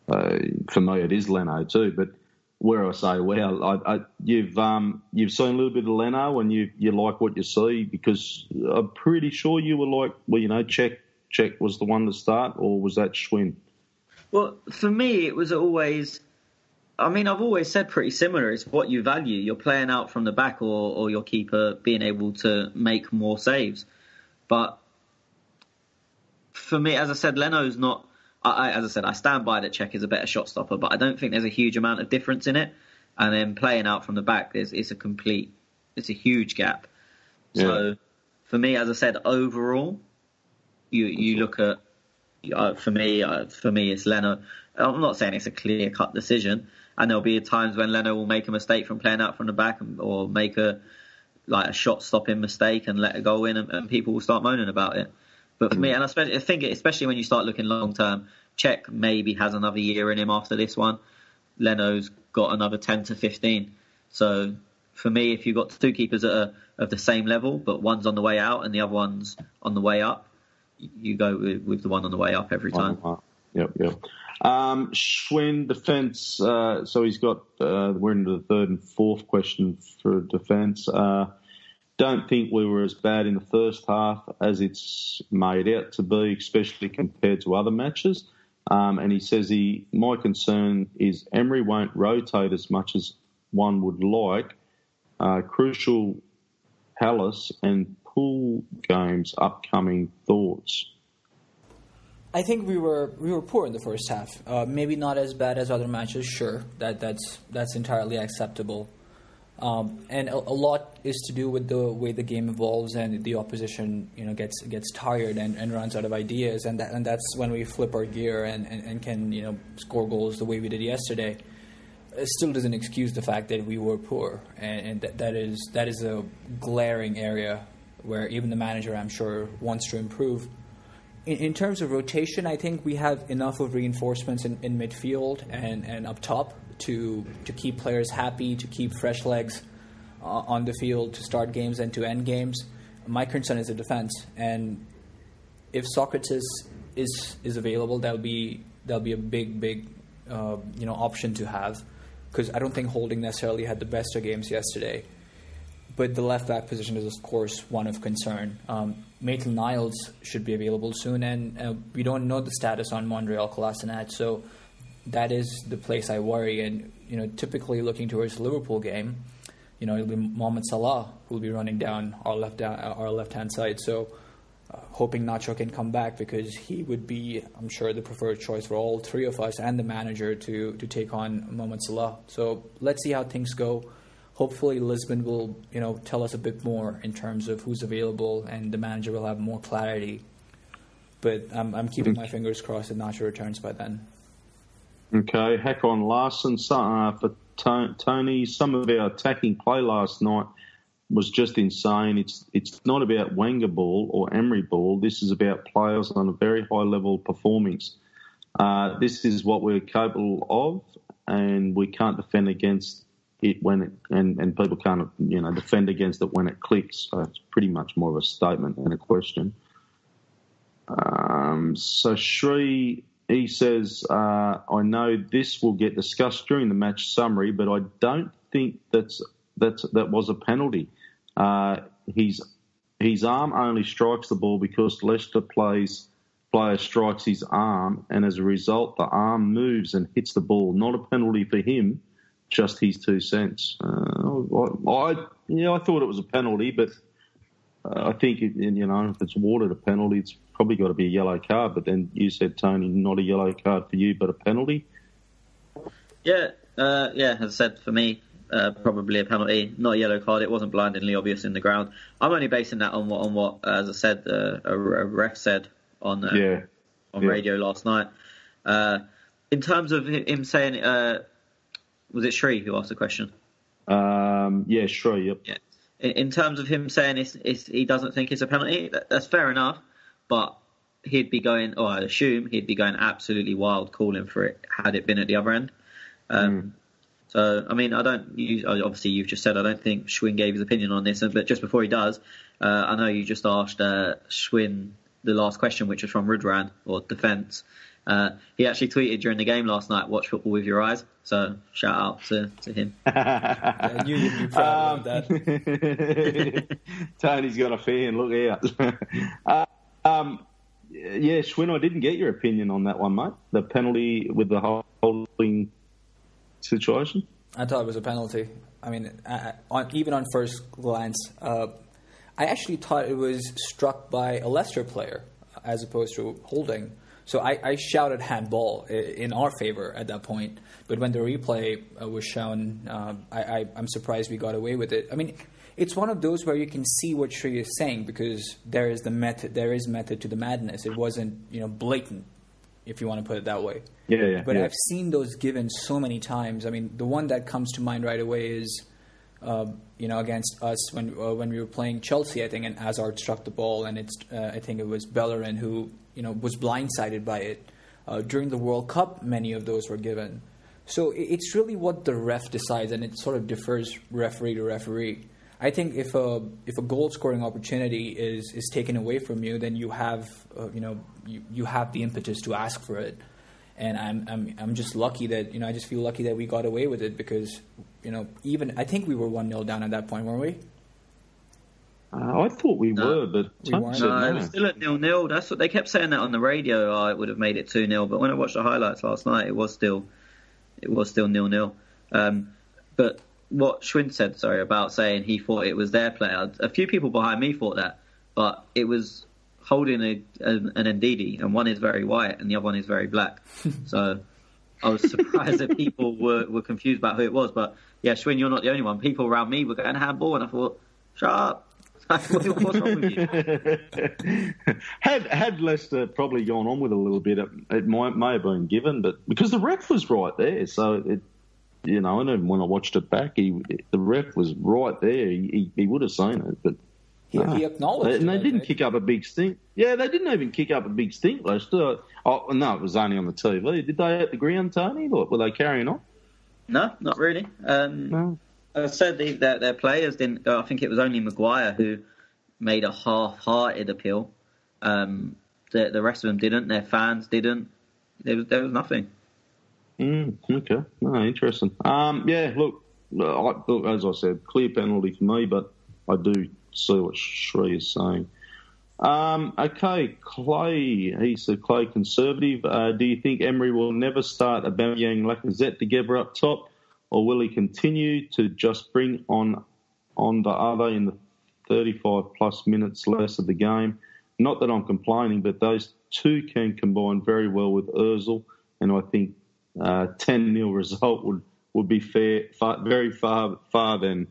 for me, it is Leno too. But where I say, well, you've seen a little bit of Leno and you like what you see, because I'm pretty sure you were like, well, you know, Czech was the one to start, or was that Schwinn?
Well, for me, it was always, I mean, I've always said pretty similar. It's what you value. You're playing out from the back, or your keeper being able to make more saves. But for me, as I said, Leno's not, as I said, I stand by that Czech is a better shot stopper, but I don't think there's a huge amount of difference in it. And then playing out from the back, it's a huge gap. Yeah. So for me, as I said, overall, you look at, for me, it's Leno. I'm not saying it's a clear-cut decision, and there'll be times when Leno will make a mistake from playing out from the back, or make a shot-stopping mistake and let a goal in, and people will start moaning about it. But for me, and I think especially when you start looking long-term, Czech maybe has another year in him after this one. Leno's got another 10 to 15. So for me, if you've got 2 keepers that are of the same level, but one's on the way out and the other one's on the way up, you go with the one on the way up every time.
Yep. Schwinn, defence. So he's got, we're into the 3rd and 4th question for defence. Don't think we were as bad in the first half as it's made out to be, especially compared to other matches. And he says my concern is Emery won't rotate as much as one would like. Crucial Palace and pool games upcoming. Thoughts?
I think we were poor in the first half. Maybe not as bad as other matches. Sure, that's entirely acceptable. And a lot is to do with the way the game evolves, and the opposition, gets tired and runs out of ideas, and that's when we flip our gear and can score goals the way we did yesterday. It still doesn't excuse the fact that we were poor, and that is a glaring area where even the manager, I'm sure, wants to improve. In terms of rotation, I think we have enough of reinforcements in midfield and up top to keep players happy, to keep fresh legs on the field, to start games and to end games. My concern is the defense, and if Socrates is available, that'll be a big option to have, because I don't think Holding necessarily had the best of games yesterday. But the left-back position is, of course, one of concern. Maitland-Niles should be available soon, and we don't know the status on Monreal Kolasinac, so that is the place I worry. And, typically looking towards the Liverpool game, it'll be Mohamed Salah who will be running down our left-hand side. So hoping Nacho can come back because he would be, I'm sure, the preferred choice for all three of us and the manager to take on Mohamed Salah. So let's see how things go. Hopefully Lisbon will, tell us a bit more in terms of who's available and the manager will have more clarity. But I'm keeping my fingers crossed that Nacho returns by then.
Okay, Hakon Larson for Tony. Some of our attacking play last night was just insane. It's not about Wenger ball or Emery ball. This is about players on a very high level performing. This is what we're capable of, and we can't defend against it and people can't defend against it when it clicks. So it's pretty much more of a statement than a question. So Shree, he says, I know this will get discussed during the match summary, but I don't think that was a penalty. His arm only strikes the ball because Leicester player strikes his arm, and as a result, the arm moves and hits the ball. Not a penalty for him, just his 2 cents. I thought it was a penalty, but I think if it's awarded a penalty, it's probably got to be a yellow card. But then you said, Tony, not a yellow card for you, but a penalty.
Yeah. As I said, for me, probably a penalty, not a yellow card. It wasn't blindingly obvious in the ground. I'm only basing that on what as I said, a ref said on radio last night. In terms of him saying, was it Shree who asked the question?
Shree. Yep.
Yeah. In terms of him saying he doesn't think it's a penalty, that's fair enough. But he'd be going, or I assume he'd be going absolutely wild calling for it had it been at the other end. So, I mean, obviously you've just said I don't think Schwinn gave his opinion on this, but just before he does, I know you just asked Schwinn the last question, which was from Rudran, or Defence. He actually tweeted during the game last night, watch football with your eyes. So, shout out to him.
Yeah, you'd be proud of that.
Tony's got a fan, look out. Schwinn, I didn't get your opinion on that one, mate. The penalty with the holding situation.
I thought it was a penalty. I mean, even on first glance, I actually thought it was struck by a Leicester player as opposed to holding. So I shouted handball in our favour at that point. But when the replay was shown, I'm surprised we got away with it. I mean, it's one of those where you can see what Shree is saying because there is method to the madness. It wasn't blatant, if you want to put it that way.
Yeah.
But I've seen those given so many times. I mean, the one that comes to mind right away is, against us when we were playing Chelsea, I think, and Hazard struck the ball, and I think it was Bellerin who was blindsided by it. During the World Cup, many of those were given. So it's really what the ref decides, and it sort of differs referee to referee. I think if a goal scoring opportunity is taken away from you, then you have you have the impetus to ask for it, and I'm just lucky that I just feel lucky that we got away with it because even I think we were 1-0 down at that point, weren't we?
I thought we were, but
we weren't.
No, it was still at 0-0. That's what they kept saying that on the radio. It would have made it 2-0, but when I watched the highlights last night, it was still 0-0. But what Schwinn said, about saying he thought it was their player. A few people behind me thought that, but it was holding an Ndidi, and one is very white and the other one is very black. So I was surprised that people were confused about who it was. But yeah, Schwinn, you're not the only one. People around me were going handball, and I thought, shut up. What's wrong with you?
Had Leicester probably gone on with a little bit, it may have been given, but because the ref was right there, so it. And then when I watched it back, the ref was right there. He would have seen it, but
he acknowledged it.
And they didn't kick up a big stink. Yeah, they didn't even kick up a big stink, Leicester. Oh, no, it was only on the TV. Did they at the ground, Tony? Or were they carrying on?
No, not really.
No.
I said their players didn't. I think it was only Maguire who made a half-hearted appeal. The rest of them didn't. Their fans didn't. There was nothing.
Okay. No, interesting. Look, as I said, clear penalty for me, but I do see what Shree is saying. Okay, Clay. He's a Clay conservative. Do you think Emery will never start Aubameyang and Lacazette together up top, or will he continue to just bring on the other in the 35-plus minutes less of the game? not that I'm complaining, but those two can combine very well with Özil, and I think 10-0 result would be fair, very far then.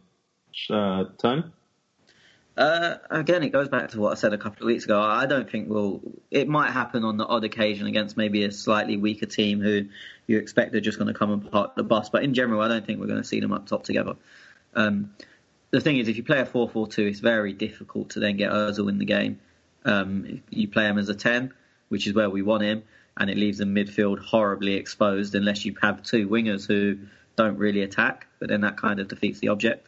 Tony?
Again, it goes back to what I said a couple of weeks ago. I don't think it might happen on the odd occasion against maybe a slightly weaker team who you expect are just going to come and park the bus. But in general, I don't think we're going to see them up top together. The thing is, if you play a 4-4-2, it's very difficult to then get Özil in the game. If you play him as a 10, which is where we want him, and it leaves the midfield horribly exposed unless you have two wingers who don't really attack, but then that kind of defeats the object.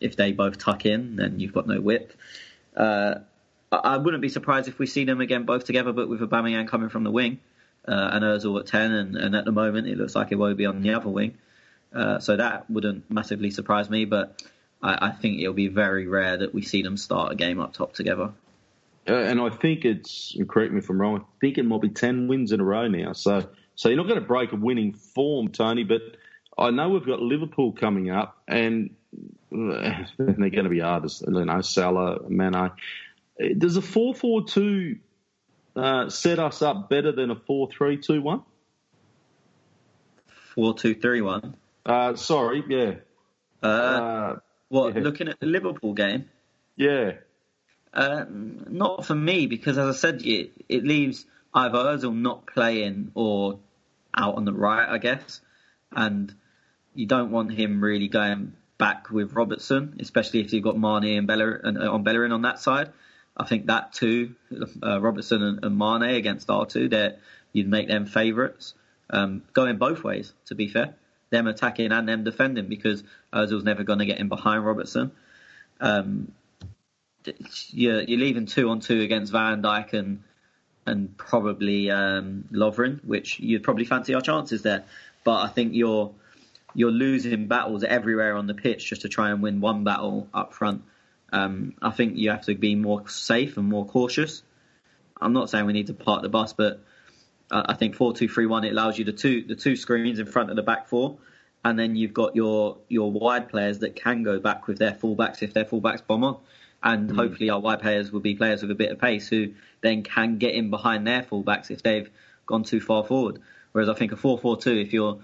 If they both tuck in, then you've got no width. I wouldn't be surprised if we see them again both together, but with Aubameyang coming from the wing and Özil at 10, and at the moment it looks like Iwobi on the other wing. So that wouldn't massively surprise me, but I think it'll be very rare that we see them start a game up top together.
And I think correct me if I'm wrong, I think it might be 10 wins in a row now. So you're not going to break a winning form, Tony, but I know we've got Liverpool coming up, and they're going to be hard, Salah, Mane. Does a 4-4-2 set us up better than a 4-3-2-1?
4-2-3-1?
Sorry, yeah.
Yeah. Looking at the Liverpool game?
Yeah.
Not for me, because as I said, it leaves either Özil not playing or out on the right, I guess. And you don't want him really going back with Robertson, especially if you've got Mane and Bellerin on that side. I think that too, Robertson and Mane against R2, that you'd make them favourites. Going both ways, to be fair. Them attacking and them defending, because Ozil's never going to get in behind Robertson. You're leaving 2-on-2 against Van Dijk and probably Lovren, which you'd probably fancy our chances there. But I think you're losing battles everywhere on the pitch just to try and win one battle up front. I think you have to be more safe and more cautious. I'm not saying we need to park the bus, but I think 4-2-3-1, it allows you the two screens in front of the back four, and then you've got your wide players that can go back with their fullbacks if their fullbacks bomb on. And hopefully our wide players will be players with a bit of pace who then can get in behind their fullbacks if they've gone too far forward. Whereas I think a 4-4-2,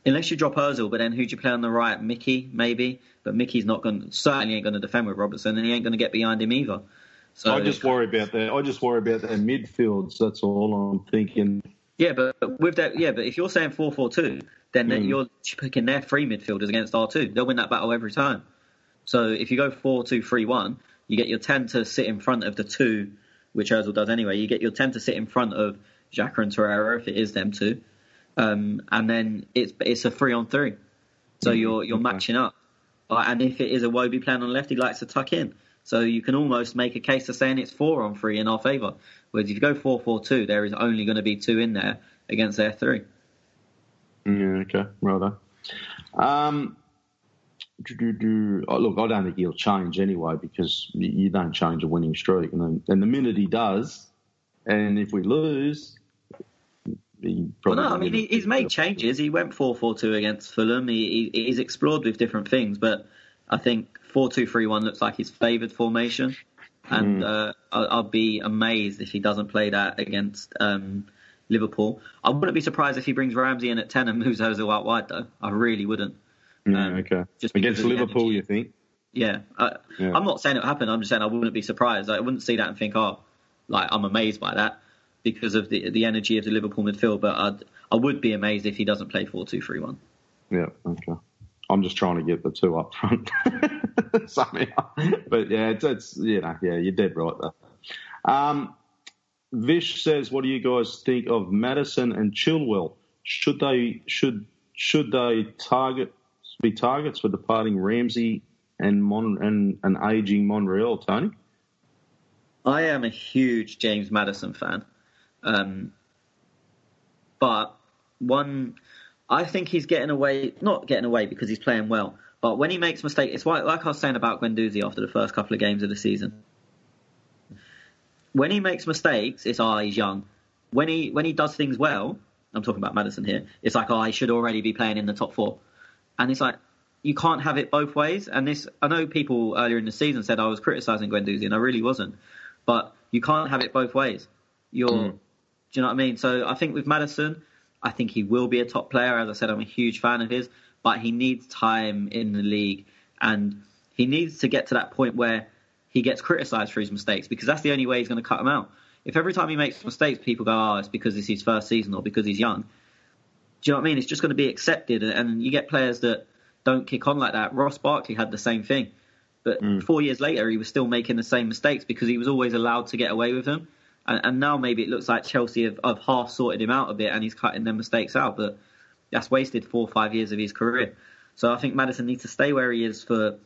unless you drop Özil, but then who do you play on the right? Mickey, maybe, but Mickey's certainly ain't going to defend with Robertson, and he ain't going to get behind him either. So
I just worry about that. I just worry about their midfields. That's all I'm thinking.
Yeah, but if you're saying 4-4-2, then you're picking their three midfielders against R2. They'll win that battle every time. So if you go 4-2-3-1, you get your 10 to sit in front of the two, which Özil does anyway. You get your 10 to sit in front of Xhaka and Torreira if it is them two, and then it's a 3-on-3. So you're matching up. And if it is a Iwobi playing on the left, he likes to tuck in. So you can almost make a case of saying it's 4-on-3 in our favour. Whereas if you go 4-4-2, there is only going to be two in there against their three.
Yeah, okay, well done. Look, I don't think he'll change anyway, because you don't change a winning streak. And the minute he does, and if we lose, he probably...
he's made changes. He went 4-4-2 against Fulham. He's explored with different things, but I think 4-2-3-1 looks like his favoured formation. And I'll be amazed if he doesn't play that against Liverpool. I wouldn't be surprised if he brings Ramsey in at 10 and moves Özil out wide, though. I really wouldn't.
Okay. Just against Liverpool, you think?
Yeah. I'm not saying it will happen. I'm just saying I wouldn't be surprised. I wouldn't see that and think, I'm amazed by that because of the energy of the Liverpool midfield. But I would be amazed if he doesn't play 4-2-3-1.
Yeah, okay. I'm just trying to get the two up front somehow. But yeah, you're dead right there. Vish says, what do you guys think of Maddison and Chilwell? Should they be targets for departing Ramsey and an aging Monreal, Tony?
I am a huge James Maddison fan. But I think he's not getting away because he's playing well, but when he makes mistakes, it's like I was saying about Guendouzi after the first couple of games of the season. When he makes mistakes, it's he's young. When he does things well, I'm talking about Maddison here, it's like, he should already be playing in the top four. And it's like, you can't have it both ways. And I know people earlier in the season said I was criticising Guendouzi, and I really wasn't. but you can't have it both ways. Do you know what I mean? So I think with Maddison, I think he will be a top player. As I said, I'm a huge fan of his, but he needs time in the league, and he needs to get to that point where he gets criticised for his mistakes, because that's the only way he's going to cut them out. If every time he makes mistakes, people go, oh, it's because it's his first season or because he's young. Do you know what I mean? It's just going to be accepted, and you get players that don't kick on like that. Ross Barkley had the same thing. But 4 years later, he was still making the same mistakes because he was always allowed to get away with them. And now maybe it looks like Chelsea have half sorted him out a bit and he's cutting them mistakes out. But that's wasted 4 or 5 years of his career. So I think Maddison needs to stay where he is for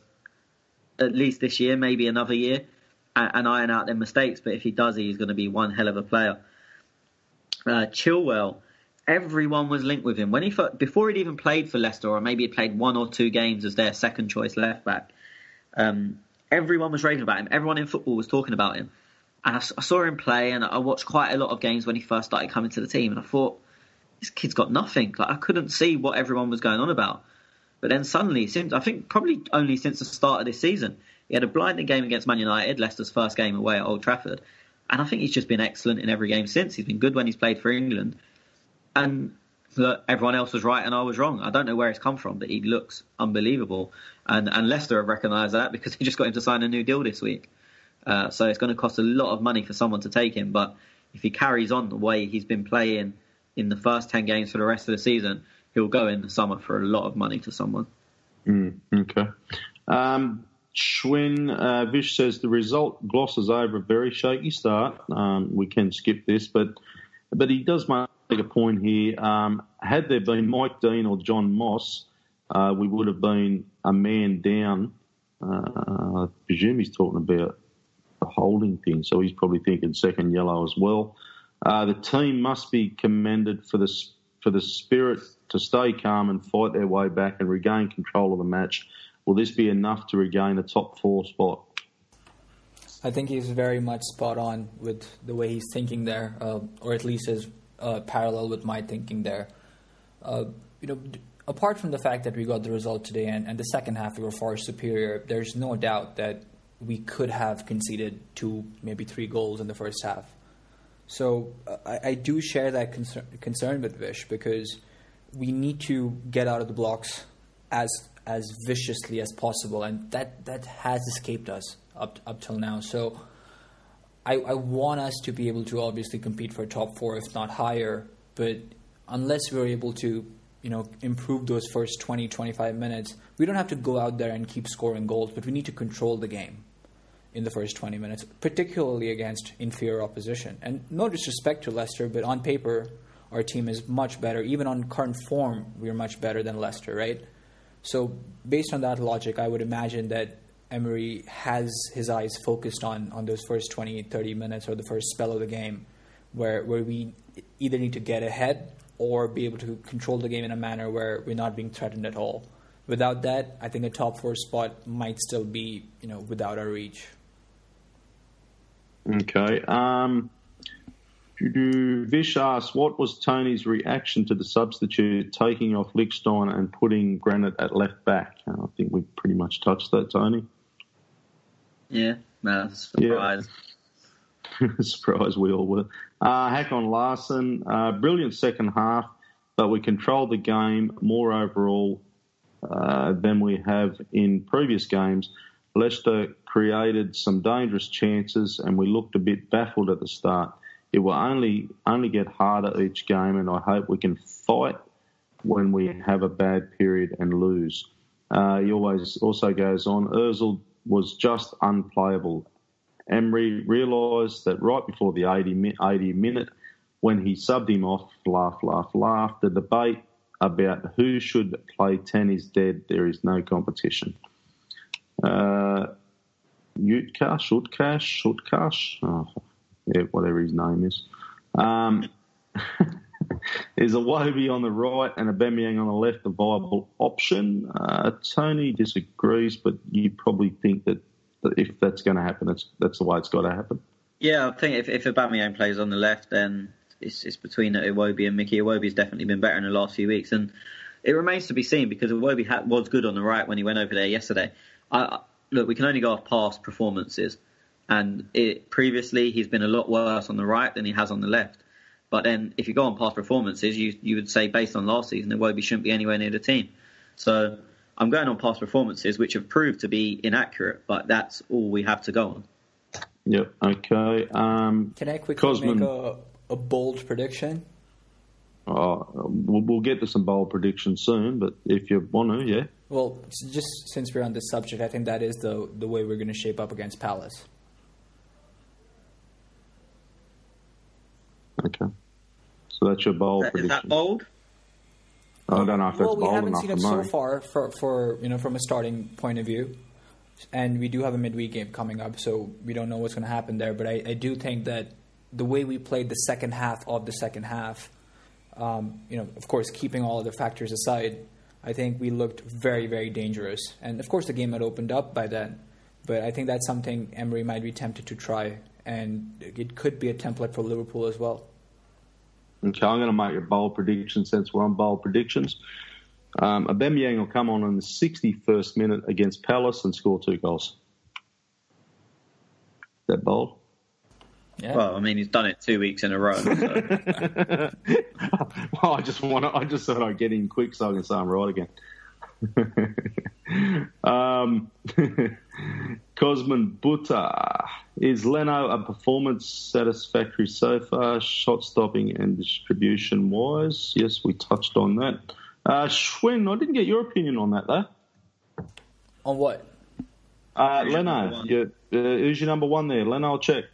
at least this year, maybe another year, and iron out them mistakes. But if he does, he's going to be one hell of a player. Chilwell, everyone was linked with him. Before he'd even played for Leicester, or maybe he'd played 1 or 2 games as their second choice left back. Everyone was raving about him. Everyone in football was talking about him. And I saw him play, and I watched quite a lot of games when he first started coming to the team, and I thought, this kid's got nothing. Like, I couldn't see what everyone was going on about. But then suddenly, I think probably only since the start of this season, he had a blinding game against Man United, Leicester's first game away at Old Trafford. And I think he's just been excellent in every game since. He's been good when he's played for England. And everyone else was right and I was wrong. I don't know where it's come from, but he looks unbelievable. And Leicester have recognised that because they just got him to sign a new deal this week. So it's going to cost a lot of money for someone to take him. But if he carries on the way he's been playing in the first 10 games for the rest of the season, he'll go in the summer for a lot of money to someone.
Okay. Schwinn, Vish says the result glosses over a very shaky start. We can skip this, but he does make a point here. Had there been Mike Dean or John Moss, we would have been a man down. I presume he's talking about the holding thing, so he's probably thinking second yellow as well. The team must be commended for the spirit to stay calm and fight their way back and regain control of the match. Will this be enough to regain a top 4 spot?
I think he's very much spot on with the way he's thinking there, or at least is parallel with my thinking there. Apart from the fact that we got the result today and the second half we were far superior, there's no doubt that we could have conceded 2, maybe 3 goals in the first half. So I do share that concern with Vish, because we need to get out of the blocks as viciously as possible, and that has escaped us up till now. So I want us to be able to obviously compete for top 4, if not higher, but unless we're able to improve those first 20, 25 minutes, we don't have to go out there and keep scoring goals, but we need to control the game in the first 20 minutes, particularly against inferior opposition. And no disrespect to Leicester, but on paper, our team is much better. Even on current form, we're much better than Leicester, right? So based on that logic, I would imagine that Emery has his eyes focused on those first 20, 30 minutes or the first spell of the game where we either need to get ahead or be able to control the game in a manner where we're not being threatened at all. Without that, I think a top 4 spot might still be, without our reach.
Okay. Vish asks, what was Tony's reaction to the substitute taking off Lichtstein and putting Granit at left back? I think we pretty much touched that, Tony.
Yeah, no, surprise.
Yeah. Surprise, we all were. Hakon Larsen, brilliant second half, but we controlled the game more overall than we have in previous games. Leicester created some dangerous chances and we looked a bit baffled at the start. It will only get harder each game, and I hope we can fight when we have a bad period and lose. He also goes on, Özil was just unplayable. Emery realised that right before the 80 minute, when he subbed him off, laugh. The debate about who should play 10 is dead. There is no competition. Utkash, whatever his name is. Is a Iwobi on the right and a Aubameyang on the left a viable option? Tony disagrees, but you probably think that if that's going to happen, that's the way it's got to happen.
Yeah, I think if Aubameyang plays on the left, then it's between Iwobi and Mickey. Iwobi's definitely been better in the last few weeks, and it remains to be seen because Iwobi was good on the right when he went over there yesterday. Look, we can only go off past performances. And previously, he's been a lot worse on the right than he has on the left. But then, if you go on past performances, you would say, based on last season, Iwobi shouldn't be anywhere near the team. So I'm going on past performances, which have proved to be inaccurate, but that's all we have to go on.
Yep, okay.
Can I quickly make a bold prediction?
We'll get to some bold predictions soon, but if you want to, yeah.
Well, just since we're on this subject, I think that is the way we're going to shape up against Palace.
Okay. So that's your bold prediction.
Is that bold?
I don't know if that's bold enough.
Well, we haven't seen it so
me.
far for from a starting point of view. And we do have a midweek game coming up, so we don't know what's going to happen there. But I do think that the way we played the second half of the second half, of course, keeping all other factors aside, I think we looked very, very dangerous. And, of course, the game had opened up by then. But I think that's something Emery might be tempted to try. And it could be a template for Liverpool as well.
Okay, I'm going to make a bold prediction since we're on bold predictions. Aubameyang will come on in the 61st minute against Palace and score 2 goals. Is that bold?
Yeah. Well, I mean, he's done it 2 weeks in a row. So.
Well, I just thought I'd get in quick so I can say I'm right again. Cosman Buta. Is Leno a performance satisfactory so far, shot stopping and distribution wise? Yes, we touched on that. Schwinn, I didn't get your opinion on that though.
On what?
Leno. Who's your number one there? Leno, I'll check.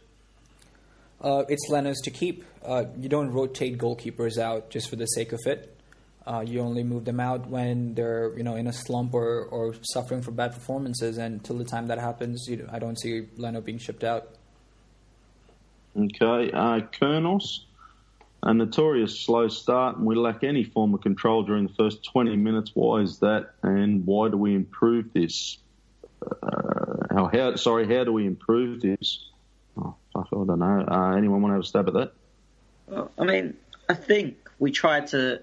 It's Leno's to keep. You don't rotate goalkeepers out just for the sake of it. You only move them out when they're in a slump or suffering from bad performances. And till the time that happens, I don't see Leno being shipped out.
Okay, Kurnos. A notorious slow start, and we lack any form of control during the first 20 minutes. Why is that, and why do we improve this? How do we improve this? Oh, I don't know. Anyone want to have a stab at that?
Well, I mean, I think Leicester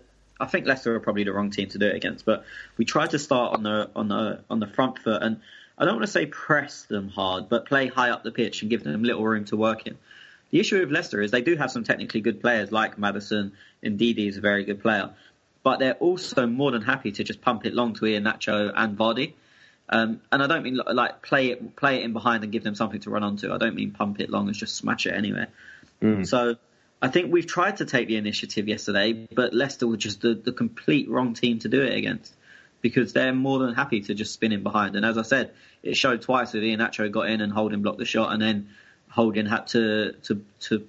are probably the wrong team to do it against, but we tried to start on the front foot, and I don't want to say press them hard, but play high up the pitch and give them little room to work in. The issue with Leicester is they do have some technically good players like Maddison. Ndidi is a very good player. But they're also more than happy to just pump it long to Iheanacho and Vardy. And I don't mean like play it in behind and give them something to run onto. I don't mean pump it long and just smash it anywhere. So I think we've tried to take the initiative yesterday, but Leicester were just the complete wrong team to do it against, because they're more than happy to just spin in behind. And as I said, it showed twice with Iheanacho got in and Holding blocked the shot, and then Holding had to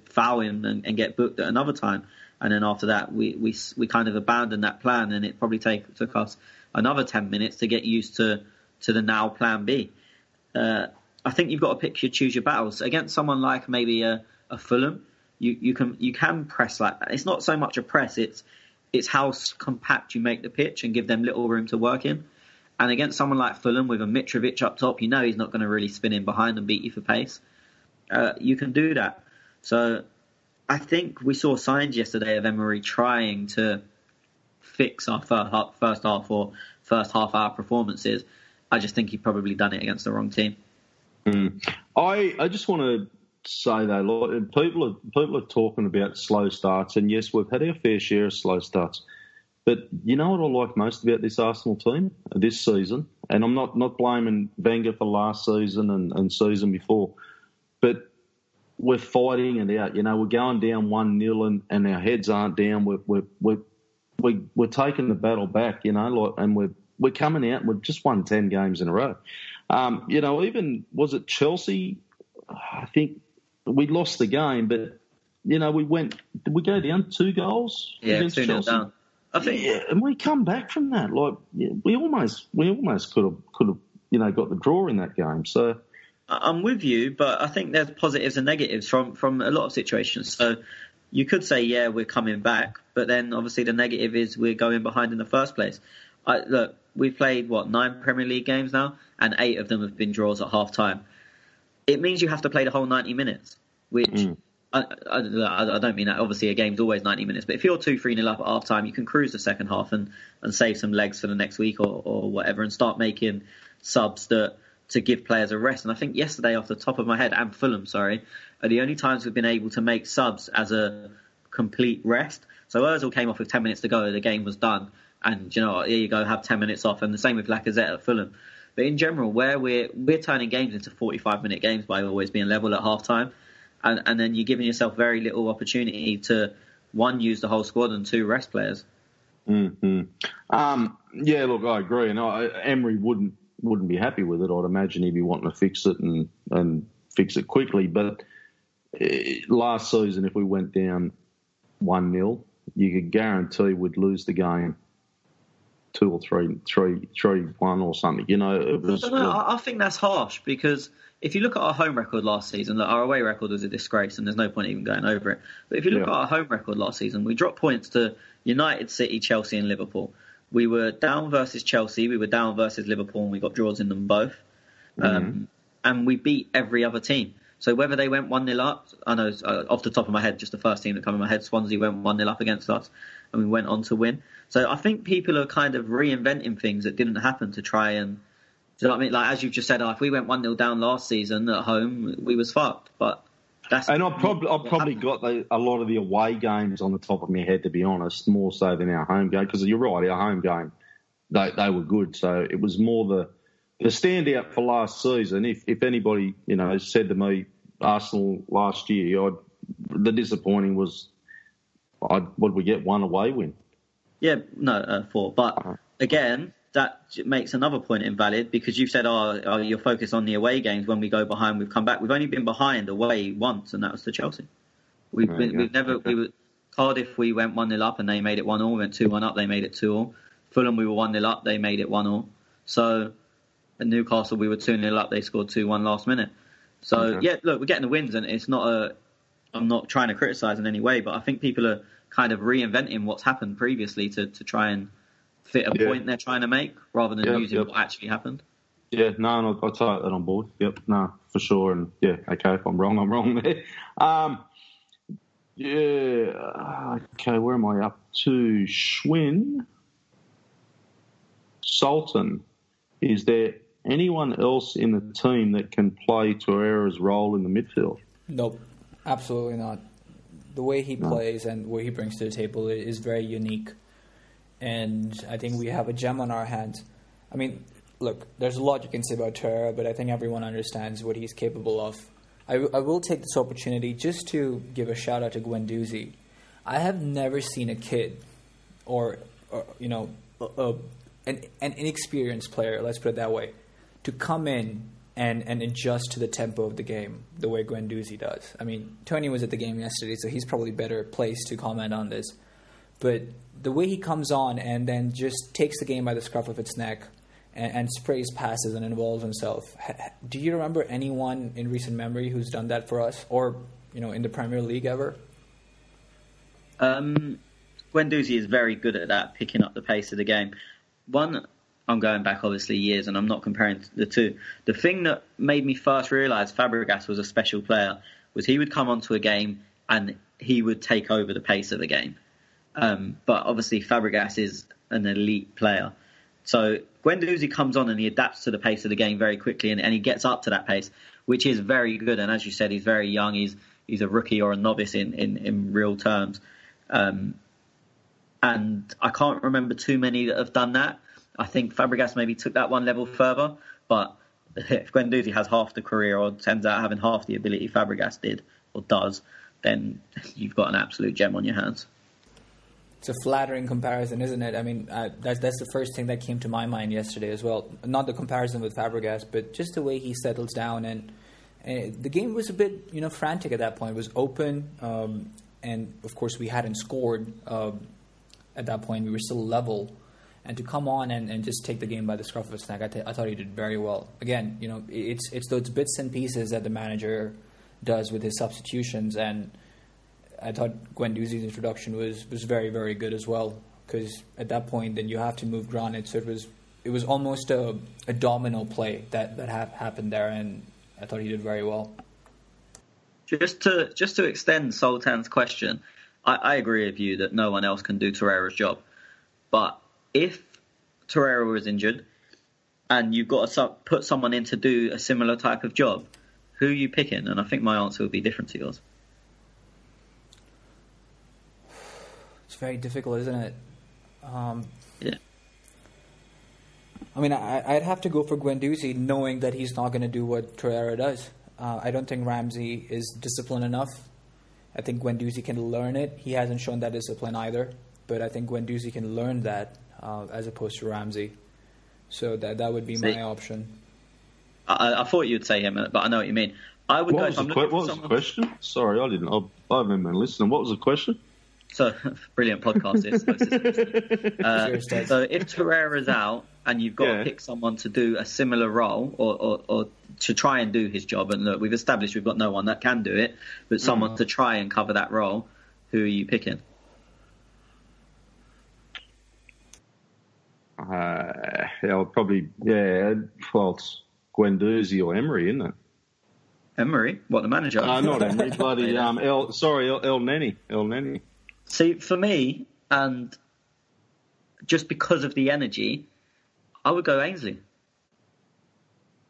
foul him and get booked at another time. And then after that, we kind of abandoned that plan, and it probably took us another 10 minutes to get used to the now plan B. I think you've got to pick choose your battles. Against someone like maybe a Fulham, you can press like that. It's not so much a press, it's how compact you make the pitch and give them little room to work in. And against someone like Fulham with a Mitrovic up top, he's not going to really spin in behind and beat you for pace. You can do that. So I think we saw signs yesterday of Emery trying to fix our first half or first half hour performances. I just think he probably done it against the wrong team.
I just want to say though, people are talking about slow starts, and yes, we've had our fair share of slow starts. But you know what I like most about this Arsenal team this season, and I'm not blaming Wenger for last season and season before, but we're fighting it out. We're going down 1-0 and our heads aren't down. We're taking the battle back. And we're coming out and we've just won 10 games in a row. Even was it Chelsea? I think we lost the game, but did we go down 2 goals?
Yeah,
against
2-0
Chelsea?
down. I think,
and we come back from that. We almost could have got the draw in that game. So
I'm with you, but I think there's positives and negatives from a lot of situations. So you could say, yeah, we're coming back, but then obviously the negative is we're going behind in the first place. Look, we've played 9 Premier League games now, and 8 of them have been draws at half time. It means you have to play the whole 90 minutes, which I don't mean that. Obviously, a game's always 90 minutes, but if you're 2-3-0 up at half time, you can cruise the second half and save some legs for the next week or whatever, and start making subs that to give players a rest. And I think yesterday, off the top of my head, and Fulham, sorry, are the only times we've been able to make subs as a complete rest. So Özil came off with 10 minutes to go, the game was done, and you know what, here you go, have 10 minutes off, and the same with Lacazette at Fulham. But in general, where we're turning games into 45-minute games by always being level at half-time, and then you're giving yourself very little opportunity to, one, use the whole squad, and two, rest players.
Mm-hmm. Yeah, look, I agree, and Emery wouldn't be happy with it. I'd imagine he'd be wanting to fix it and fix it quickly. But last season, if we went down 1-0, you could guarantee we'd lose the game 2 or 3-1 or something. You know, it was,
I think that's harsh, because if you look at our home record last season, look, our away record was a disgrace, and there's no point even going over it. But if you look at our home record last season, we dropped points to United, City, Chelsea, and Liverpool. We were down versus Chelsea, we were down versus Liverpool, and we got draws in them both. And we beat every other team. So whether they went 1-0 up, I know off the top of my head, just the first team that come in my head, Swansea went 1-0 up against us, and we went on to win. So I think people are kind of reinventing things that didn't happen to try and, do you know what I mean? Like, as you've just said, if we went 1-0 down last season at home, we was fucked. But that's
and I've probably got a lot of the away games on the top of my head, to be honest, more so than our home game. Because you're right, our home game, they were good. So it was more the standout for last season. If anybody, you know, said to me, Arsenal last year, the disappointing was, what we get, 1 away win? Yeah, no, 4. But again, that makes another point invalid, because you've said, you're focused on the away games. When we go behind, we've come back. We've only been behind away once, and that was to Chelsea. Cardiff, we went 1-0 up and they made it 1-1. We went 2-1 up, they made it 2-2. Fulham, we were 1-0 up, they made it 1-1. So at Newcastle, we were 2-0 up, they scored 2-1 last minute. So yeah, look, we're getting the wins, and it's not I'm not trying to criticise in any way, but I think people are kind of reinventing what's happened previously to try and fit a point they're trying to make, rather than using what actually happened. Yeah, no, I'll take that on board. Yep, no, for sure. And yeah, okay, if I'm wrong, I'm wrong there. Okay, where am I up to? Schwinn, Sultan. Is there anyone else in the team that can play Torreira's role in the midfield? Nope, absolutely not. The way he plays and what he brings to the table is very unique. And I think we have a gem on our hands. I mean, look, there's a lot you can say about Torreira, but I think everyone understands what he's capable of. I will take this opportunity just to give a shout-out to Guendouzi. I have never seen a kid or an inexperienced player, let's put it that way, to come in and adjust to the tempo of the game the way Guendouzi does. I mean, Tony was at the game yesterday, so he's probably better placed to comment on this. But the way he comes on and then just takes the game by the scruff of its neck and sprays passes and involves himself. Do you remember anyone in recent memory who's done that for us, or in the Premier League ever? Guendouzi is very good at that, picking up the pace of the game. I'm going back obviously years, and I'm not comparing the two. The thing that made me first realise Fabregas was a special player was he would come onto a game and he would take over the pace of the game. But obviously Fabregas is an elite player. So Guendouzi comes on and he adapts to the pace of the game very quickly, and he gets up to that pace, which is very good. And as you said, he's very young. He's a rookie or a novice in real terms. And I can't remember too many that have done that. I think Fabregas maybe took that one level further. But if Guendouzi has half the career or turns out having half the ability Fabregas did or does, then you've got an absolute gem on your hands. It's a flattering comparison, isn't it? I mean, that's the first thing that came to my mind yesterday as well. Not the comparison with Fabregas, but just the way he settles down. And the game was a bit, frantic at that point. It was open, and of course we hadn't scored at that point. We were still level. And to come on and just take the game by the scruff of its neck, I thought he did very well. Again, it's those bits and pieces that the manager does with his substitutions, and I thought Guendouzi's introduction was very, very good as well, because at that point then you have to move Granit, so it was almost a domino play that happened there, and I thought he did very well. Just to extend Sultan's question, I agree with you that no one else can do Torreira's job, but if Torreira was injured,
and you've got to put someone in to do a similar type of job, who are you picking? And I think my answer would be different to yours.
It's very difficult, isn't it?
Yeah.
I mean, I'd have to go for Guendouzi, knowing that he's not going to do what Torreira does. I don't think Ramsey is disciplined enough. I think Guendouzi can learn it. He hasn't shown that discipline either, but I think Guendouzi can learn that as opposed to Ramsey. So that would be my option.
I thought you'd say him, but I know what you mean. I would
what was the question? Sorry, I didn't. I haven't been listening. What was the question?
So, brilliant podcast this. So if Torreira's out and you've got to pick someone to do a similar role or to try and do his job, and look, we've established we've got no one that can do it, but someone to try and cover that role, who are you picking?
Probably, well, it's Guendouzi or Emery, isn't it?
Emery? What, the manager?
Not Emery, bloody, El Neni. El Neni.
See, for me, and just because of the energy, I would go Ainsley.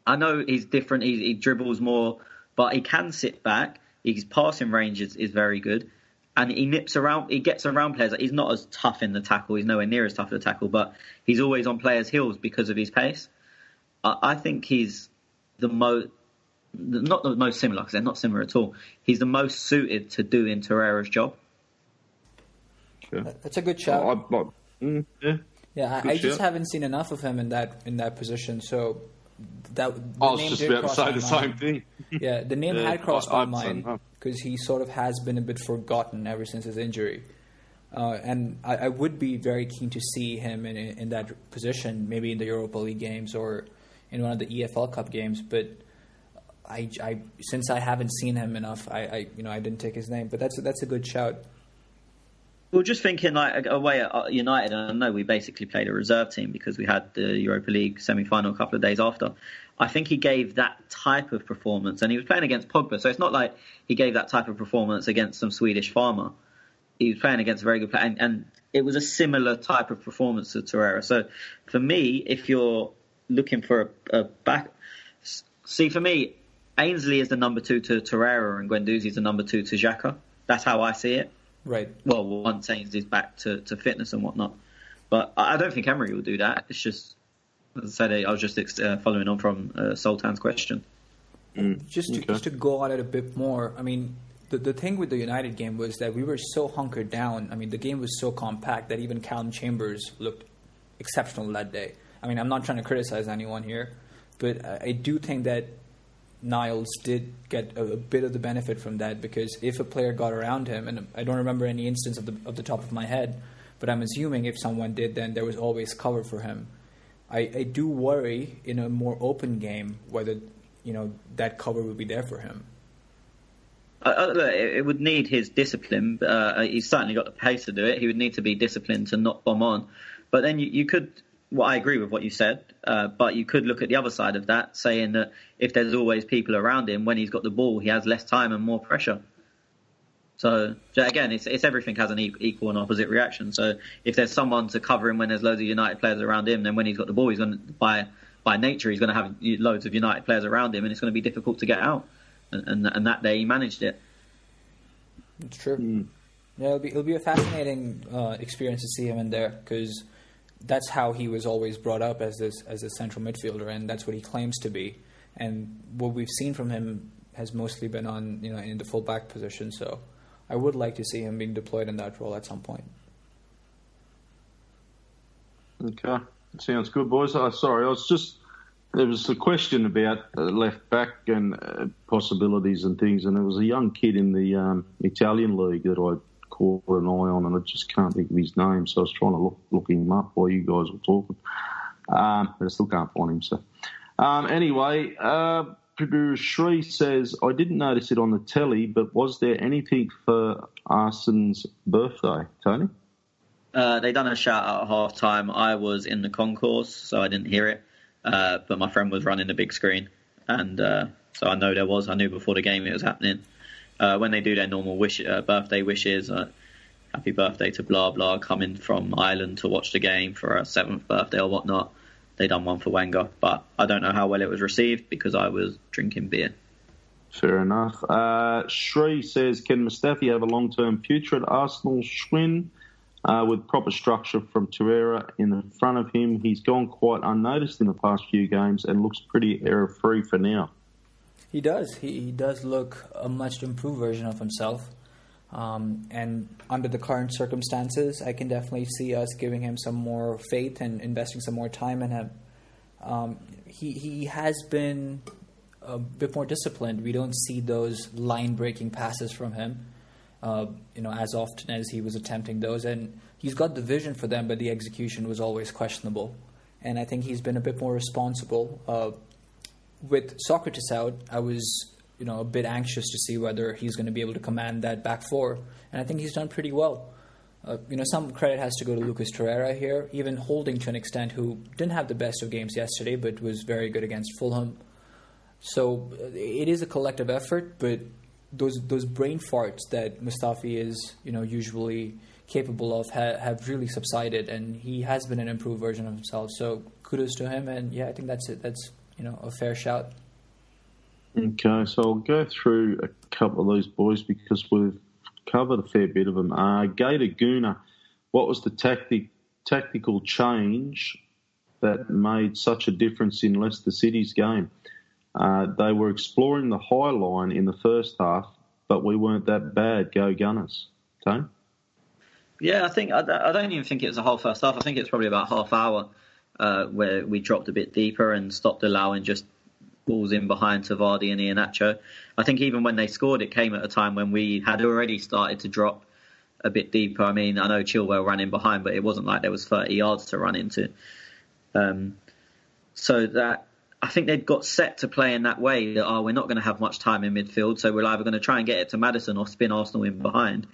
I know he's different, he dribbles more, but he can sit back. His passing range is very good. And he nips around, he gets around players. He's not as tough in the tackle, he's nowhere near as tough in the tackle, but he's always on players' heels because of his pace. I think he's not the most similar, because they're not similar at all. He's the most suited to doing Torreira's job.
Sure. That's a good shout. I just haven't seen enough of him in that position. So
I was just about to say the same thing.
Yeah, the name had crossed my mind because he sort of has been a bit forgotten ever since his injury. And I would be very keen to see him in that position, maybe in the Europa League games or in one of the EFL Cup games. But since I haven't seen him enough, I didn't take his name. But that's a good shout.
Well, just thinking like away at United, and I know we basically played a reserve team because we had the Europa League semi-final a couple of days after. I think he gave that type of performance, and he was playing against Pogba, so it's not like he gave that type of performance against some Swedish farmer. He was playing against a very good player, and it was a similar type of performance to Torreira. So for me, if you're looking for a back... See, for me, Ainsley is the number 2 to Torreira and Guendouzi is the number 2 to Xhaka. That's how I see it.
Right.
Well, once Ainsley's back to fitness and whatnot. But I don't think Emery will do that. It's just, as I said, I was just following on from Sultan's question.
Just to go on it a bit more, I mean, the thing with the United game was that we were so hunkered down. I mean, the game was so compact that even Callum Chambers looked exceptional that day. I mean, I'm not trying to criticize anyone here, but I do think that Niles did get a bit of the benefit from that, because if a player got around him, and I don't remember any instance of the top of my head, but I'm assuming if someone did, then there was always cover for him. I do worry in a more open game whether that cover would be there for him.
It would need his discipline. He's certainly got the pace to do it. He would need to be disciplined to not bomb on. But then you could... Well, I agree with what you said, but you could look at the other side of that, saying that if there's always people around him, when he's got the ball, he has less time and more pressure. So, again, it's everything has an equal and opposite reaction. So if there's someone to cover him when there's loads of United players around him, then when he's got the ball, he's going to, by nature, he's going to have loads of United players around him, and it's going to be difficult to get out. And that day he managed it.
It's true. Yeah, it'll be a fascinating experience to see him in there, because that's how he was always brought up as a central midfielder, and that's what he claims to be. And what we've seen from him has mostly been on in the full back position. So I would like to see him being deployed in that role at some point.
Okay, sounds good, boys. Sorry, there was a question about left back and possibilities and things, and there was a young kid in the Italian league that I caught an eye on, and I just can't think of his name, so I was trying to look him up while you guys were talking. But I still can't find him. So anyway, Shri says, I didn't notice it on the telly, but was there anything for Arsen's birthday, Tony?
They done a shout out at half time. I was in the concourse, so I didn't hear it, but my friend was running the big screen, and so I know there was. I knew before the game it was happening. When they do their normal birthday wishes, happy birthday to blah blah, coming from Ireland to watch the game for her 7th birthday or whatnot, they done one for Wenger. But I don't know how well it was received because I was drinking beer.
Fair enough. Shree says, can Mustafi have a long-term future at Arsenal? Schwinn, with proper structure from Torreira in the front of him, he's gone quite unnoticed in the past few games and looks pretty error-free for now.
He does. He does look a much improved version of himself. And under the current circumstances, I can definitely see us giving him some more faith and investing some more time in him. He has been a bit more disciplined. We don't see those line-breaking passes from him, as often as he was attempting those. And he's got the vision for them, but the execution was always questionable. And I think he's been a bit more responsible. With Socrates out, I was a bit anxious to see whether he's going to be able to command that back four. And I think he's done pretty well. Some credit has to go to Lucas Torreira here, even Holding to an extent, who didn't have the best of games yesterday, but was very good against Fulham. So it is a collective effort, but those brain farts that Mustafi is usually capable of have really subsided, and he has been an improved version of himself. So kudos to him, and I think that's it. That's a fair shout.
Okay, so I'll go through a couple of these boys because we've covered a fair bit of them. Gator Guna, what was the tactical change that made such a difference in Leicester City's game? They were exploring the high line in the first half, but we weren't that bad. Go Gunners. Tone?
Yeah, I don't even think it was a whole first half. I think it's probably about half hour where we dropped a bit deeper and stopped allowing just balls in behind to Vardy and Iheanacho. I think even when they scored, it came at a time when we had already started to drop a bit deeper. I mean, I know Chilwell ran in behind, but it wasn't like there was 30 yards to run into. So that I think they'd got set to play in that way that, we're not going to have much time in midfield, so we're either going to try and get it to Maddison or spin Arsenal in behind.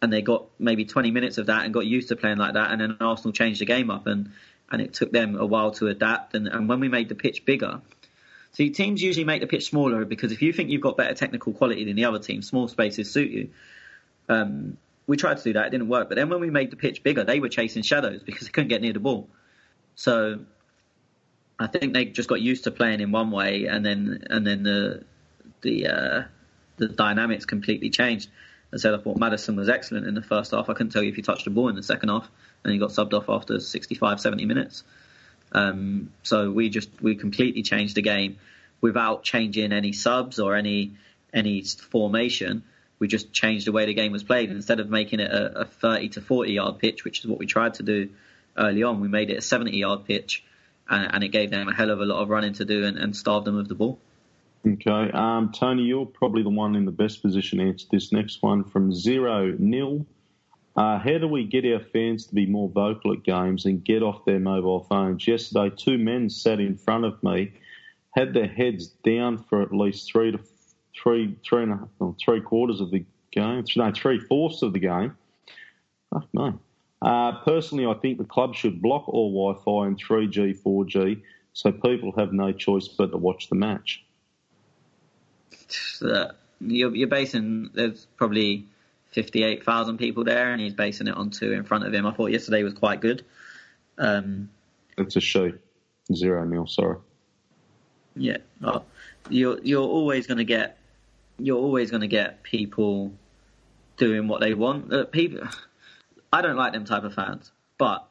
And they got maybe 20 minutes of that and got used to playing like that, and then Arsenal changed the game up, and it took them a while to adapt. And when we made the pitch bigger, see, teams usually make the pitch smaller because if you think you've got better technical quality than the other team, small spaces suit you. We tried to do that, it didn't work. But then when we made the pitch bigger, they were chasing shadows because they couldn't get near the ball. So I think they just got used to playing in one way, and then the dynamics completely changed. I said I thought Maddison was excellent in the first half. I couldn't tell you if he touched the ball in the second half, and he got subbed off after 65, 70 minutes. So we completely changed the game without changing any subs or any formation. We just changed the way the game was played. Instead of making it a 30 to 40 yard pitch, which is what we tried to do early on, we made it a 70 yard pitch, and it gave them a hell of a lot of running to do and starved them of the ball.
Okay. Tony, you're probably the one in the best position to answer this next one from 0-0. How do we get our fans to be more vocal at games and get off their mobile phones? Yesterday, two men sat in front of me, had their heads down for at least three quarters of the game. No, 3/4 of the game. Oh, no. Personally, I think the club should block all Wi-Fi and 3G, 4G, so people have no choice but to watch the match.
You're basing, there's probably 58,000 people there, and he's basing it on two in front of him. I thought yesterday was quite good.
It's a she. 0-0, sorry.
Yeah, well, you're always going to get people doing what they want. I don't like them type of fans, but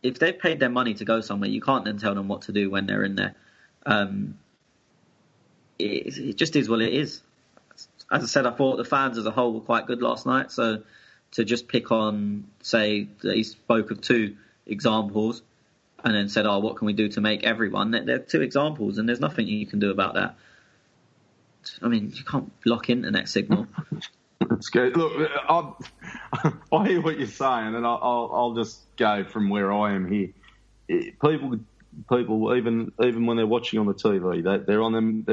if they've paid their money to go somewhere, you can't then tell them what to do when they're in there. It just is what it is. As I said, I thought the fans as a whole were quite good last night. So to just pick on, say, that he spoke of two examples and then said, what can we do to make everyone? They're two examples, and there's nothing you can do about that. I mean, you can't block internet signal.
That's good. Look, I hear what you're saying, and I'll just go from where I am here. People, even when they're watching on the TV, they're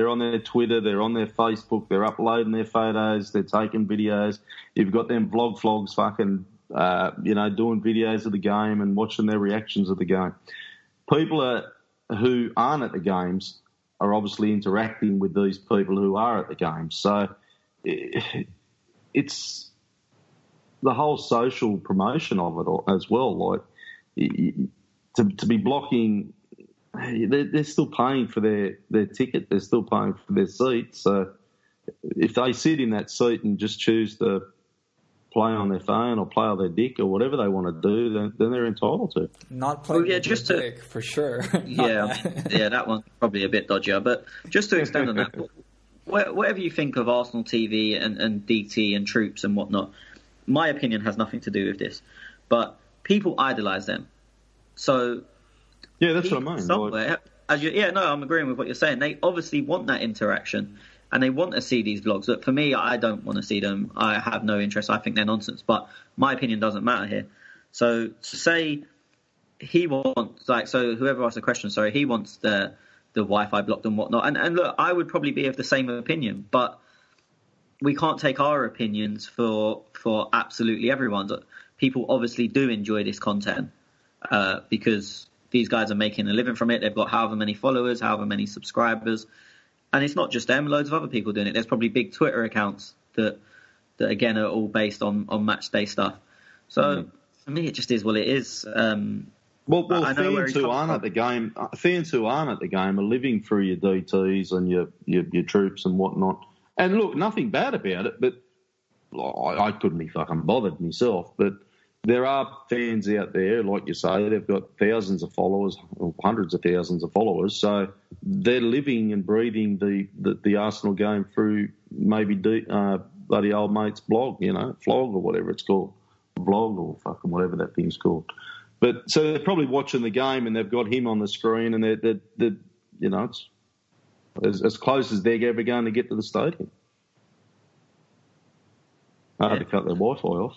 on their Twitter, they're on their Facebook, they're uploading their photos, they're taking videos. You've got them vlogs fucking, doing videos of the game and watching their reactions of the game. People who aren't at the games are obviously interacting with these people who are at the games. So it's the whole social promotion of it as well. Like to be blocking they're still paying for their ticket. They're still paying for their seat. So if they sit in that seat and just choose to play on their phone or play on their dick or whatever they want to do, then they're entitled to.
Not playing just to dick, for sure.
That one's probably a bit dodgier. But just to extend on that, whatever you think of Arsenal TV and DT and troops and whatnot, my opinion has nothing to do with this. But people idolise them. So
yeah, that's what I mean.
Somewhere, I'm agreeing with what you're saying. They obviously want that interaction. And they want to see these vlogs. Look, for me, I don't want to see them. I have no interest. I think they're nonsense. But my opinion doesn't matter here. So to say he wants, whoever asked the question, he wants the Wi-Fi blocked and whatnot. And look, I would probably be of the same opinion. But we can't take our opinions for absolutely everyone. People obviously do enjoy this content because these guys are making a living from it. They've got however many followers, however many subscribers. And it's not just them, loads of other people doing it. There's probably big Twitter accounts that again, are all based on match day stuff. So for me, it just is what it is.
Fans who aren't at the game are living through your DTs and your troops and whatnot. And look, nothing bad about it, but I couldn't be fucking bothered myself. But there are fans out there, like you say, they've got thousands of followers, or hundreds of thousands of followers. So they're living and breathing the Arsenal game through maybe bloody old mate's blog, flog or whatever it's called, blog or fucking whatever that thing's called. But so they're probably watching the game and they've got him on the screen and they're it's as close as they're ever going to get to the stadium. Hard to cut their Wi-Fi off.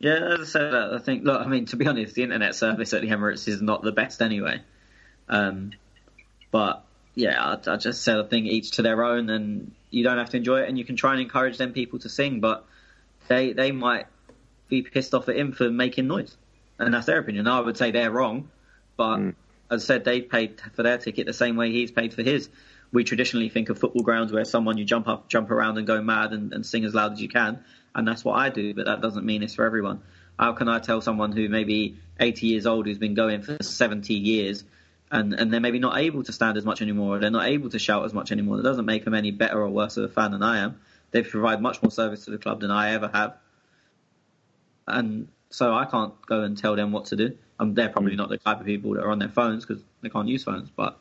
Yeah, as I said, I think, to be honest, the internet service at the Emirates is not the best anyway. But, yeah, I just said, I think each to their own, and you don't have to enjoy it, and you can try and encourage them people to sing, but they might be pissed off at him for making noise. And that's their opinion. I would say they're wrong, but as I said, they paid for their ticket the same way he's paid for his. We traditionally think of football grounds where you jump up, jump around and go mad and sing as loud as you can. And that's what I do, but that doesn't mean it's for everyone. How can I tell someone who may be 80 years old, who's been going for 70 years, and they're maybe not able to stand as much anymore, or they're not able to shout as much anymore? That doesn't make them any better or worse of a fan than I am. They provide much more service to the club than I ever have. And so I can't go and tell them what to do. They're probably not the type of people that are on their phones because they can't use phones, but...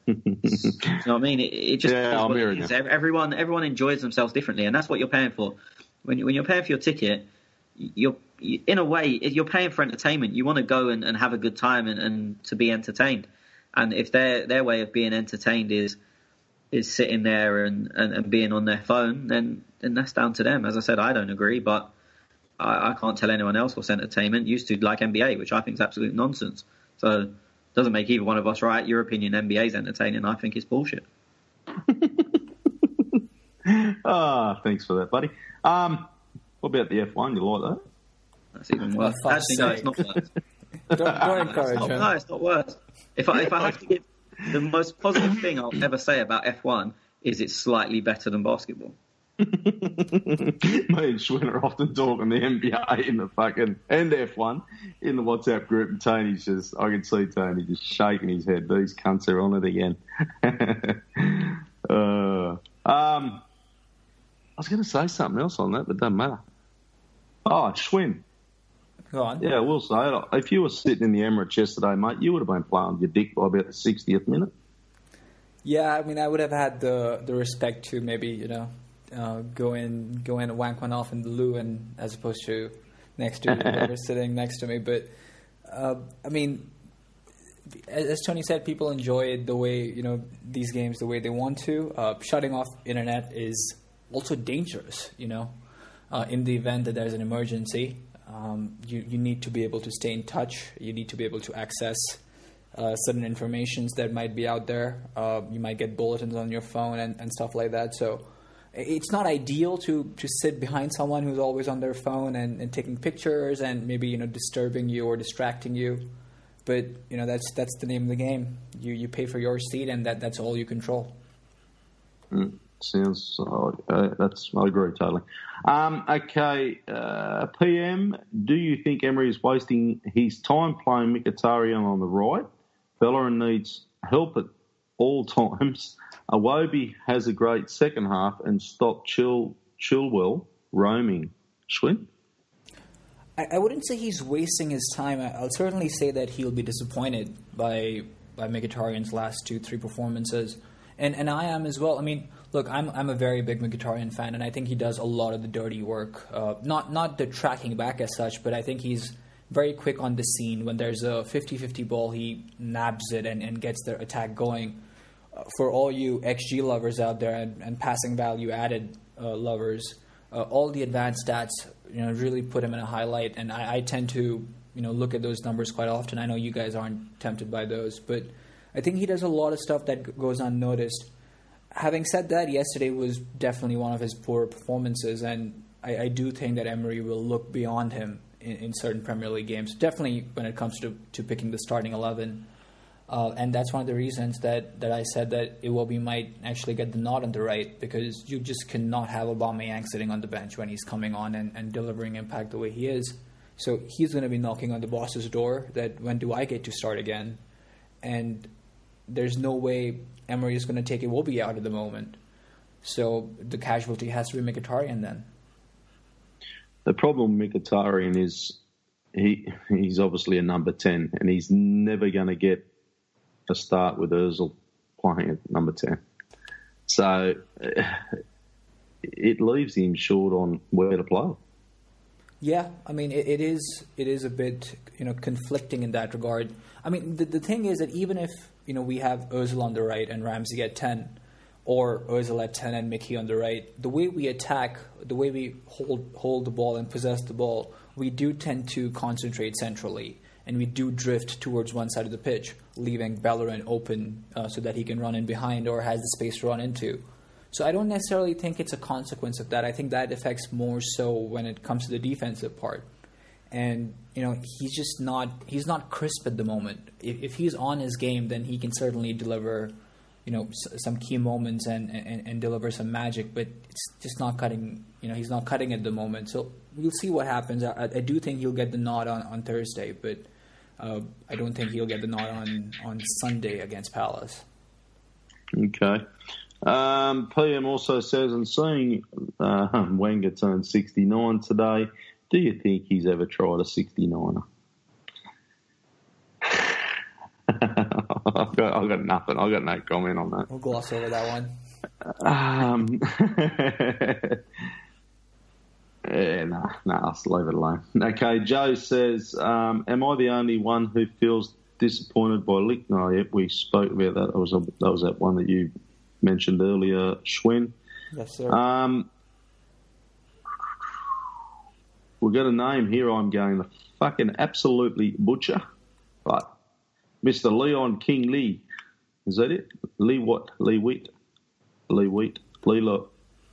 you know what I mean? It just is. Everyone enjoys themselves differently, and that's what you're paying for. When you're paying for your ticket, you're in a way you're paying for entertainment. You want to go and have a good time and to be entertained. And if their way of being entertained is sitting there and being on their phone, then that's down to them. As I said, I don't agree, but I can't tell anyone else what's entertainment. Used to like NBA, which I think is absolute nonsense. So it doesn't make either one of us right. Your opinion, NBA is entertaining. I think it's bullshit.
Thanks for that, buddy. What about the F1? You like that?
That's even worse. Actually, no, it's not worse.
don't encourage him.
No, it's not worse. If I have to give the most positive thing I'll ever say about F1 is it's slightly better than basketball.
Me and Schwinn are often talking the NBA in the fucking and F1 in the WhatsApp group, and Tony's I can see Tony just shaking his head. These cunts are on it again. I was going to say something else on that, but it doesn't matter. Oh, Schwinn.
Go on.
Yeah, we'll say it. If you were sitting in the Emirates yesterday, mate, you would have been playing your dick by about the 60th minute. Yeah,
I mean, I would have had the respect to maybe, go in and wank one off in the loo, and as opposed to next to whoever sitting next to me. But I mean, as Tony said, people enjoy it the way these games the way they want to. Shutting off internet is also dangerous. In the event that there's an emergency, you need to be able to stay in touch. You need to be able to access certain informations that might be out there. You might get bulletins on your phone and stuff like that. So it's not ideal to sit behind someone who's always on their phone and taking pictures and maybe disturbing you or distracting you. But that's the name of the game. You pay for your seat, and that's all you control.
Sounds I agree totally. Okay, PM. Do you think Emery is wasting his time playing Mkhitaryan on the right, Bellerin needs help at all times. Iwobi has a great second half and stop Chilwell roaming. Schwinn?
I wouldn't say he's wasting his time. I'll certainly say that he'll be disappointed by Mkhitaryan's last 2-3 performances. And I am as well. I mean, look, I'm a very big Mkhitaryan fan, and I think he does a lot of the dirty work. Not the tracking back as such, but I think he's very quick on the scene. When there's a 50-50 ball, he nabs it and gets their attack going. For all you XG lovers out there and passing value added lovers, all the advanced stats really put him in a highlight, and I tend to look at those numbers quite often. I know you guys aren't tempted by those, but I think he does a lot of stuff that goes unnoticed. Having said that, yesterday was definitely one of his poorer performances, and I do think that Emery will look beyond him in certain Premier League games, definitely when it comes to picking the starting 11. And that's one of the reasons that I said that Iwobi might actually get the nod on the right, because you just cannot have Aubameyang sitting on the bench when he's coming on and delivering impact the way he is. So he's going to be knocking on the boss's door that when do I get to start again? And there's no way Emery is going to take Iwobi out at the moment. So the casualty has to be Mkhitaryan then.
The problem with Mkhitaryan is he's obviously a number 10, and he's never going to get a start with Özil playing at number 10. So it leaves him short on where to play.
Yeah, I mean, it is a bit conflicting in that regard. I mean, the thing is that even if we have Özil on the right and Ramsey at 10, or Özil at 10 and Mickey on the right, the way we attack, the way we hold the ball and possess the ball, we do tend to concentrate centrally, and we do drift towards one side of the pitch, leaving Bellerin open so that he can run in behind or has the space to run into. So I don't necessarily think it's a consequence of that. I think that affects more so when it comes to the defensive part. And, he's not crisp at the moment. If he's on his game, then he can certainly deliver, some key moments and deliver some magic, but it's just not cutting, he's not cutting at the moment. So we'll see what happens. I do think he'll get the nod on Thursday, but I don't think he'll get the nod on Sunday against Palace.
Okay. PM also says, and seeing Wenger turn 69 today, do you think he's ever tried a 69er? I've got nothing. I've got no comment on that.
We'll gloss over that one.
Yeah, no, let's leave it alone. Okay, Joe says, am I the only one who feels disappointed by Lick? No, yeah, we spoke about that. That was that one that you mentioned earlier, Schwinn.
Yes, sir.
We've got a name here I'm going to fucking absolutely butcher, but Mr. Leon King Lee. Is that it? Lee what? Lee Wheat? Lee Wheat? Lee Lo.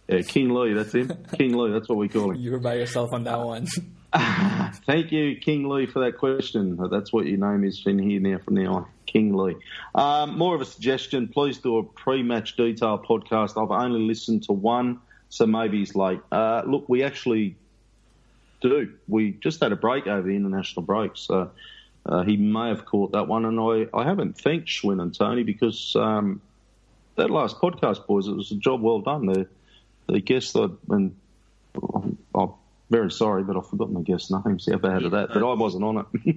Yeah, King Lee, that's him. King Lee, that's what we call him.
You were by yourself on that one.
Thank you, King Lee, for that question. That's what your name is in here now from now on, King Lee. More of a suggestion, please do a pre-match detail podcast. I've only listened to one, so maybe it's late. Look, we actually do. We just had a break over the international break, so he may have caught that one. And I haven't thanked Schwinn and Tony because that last podcast, boys, it was a job well done. The guest, and I'm very sorry, but I've forgotten the guest's name. See how bad of that, but I wasn't on it.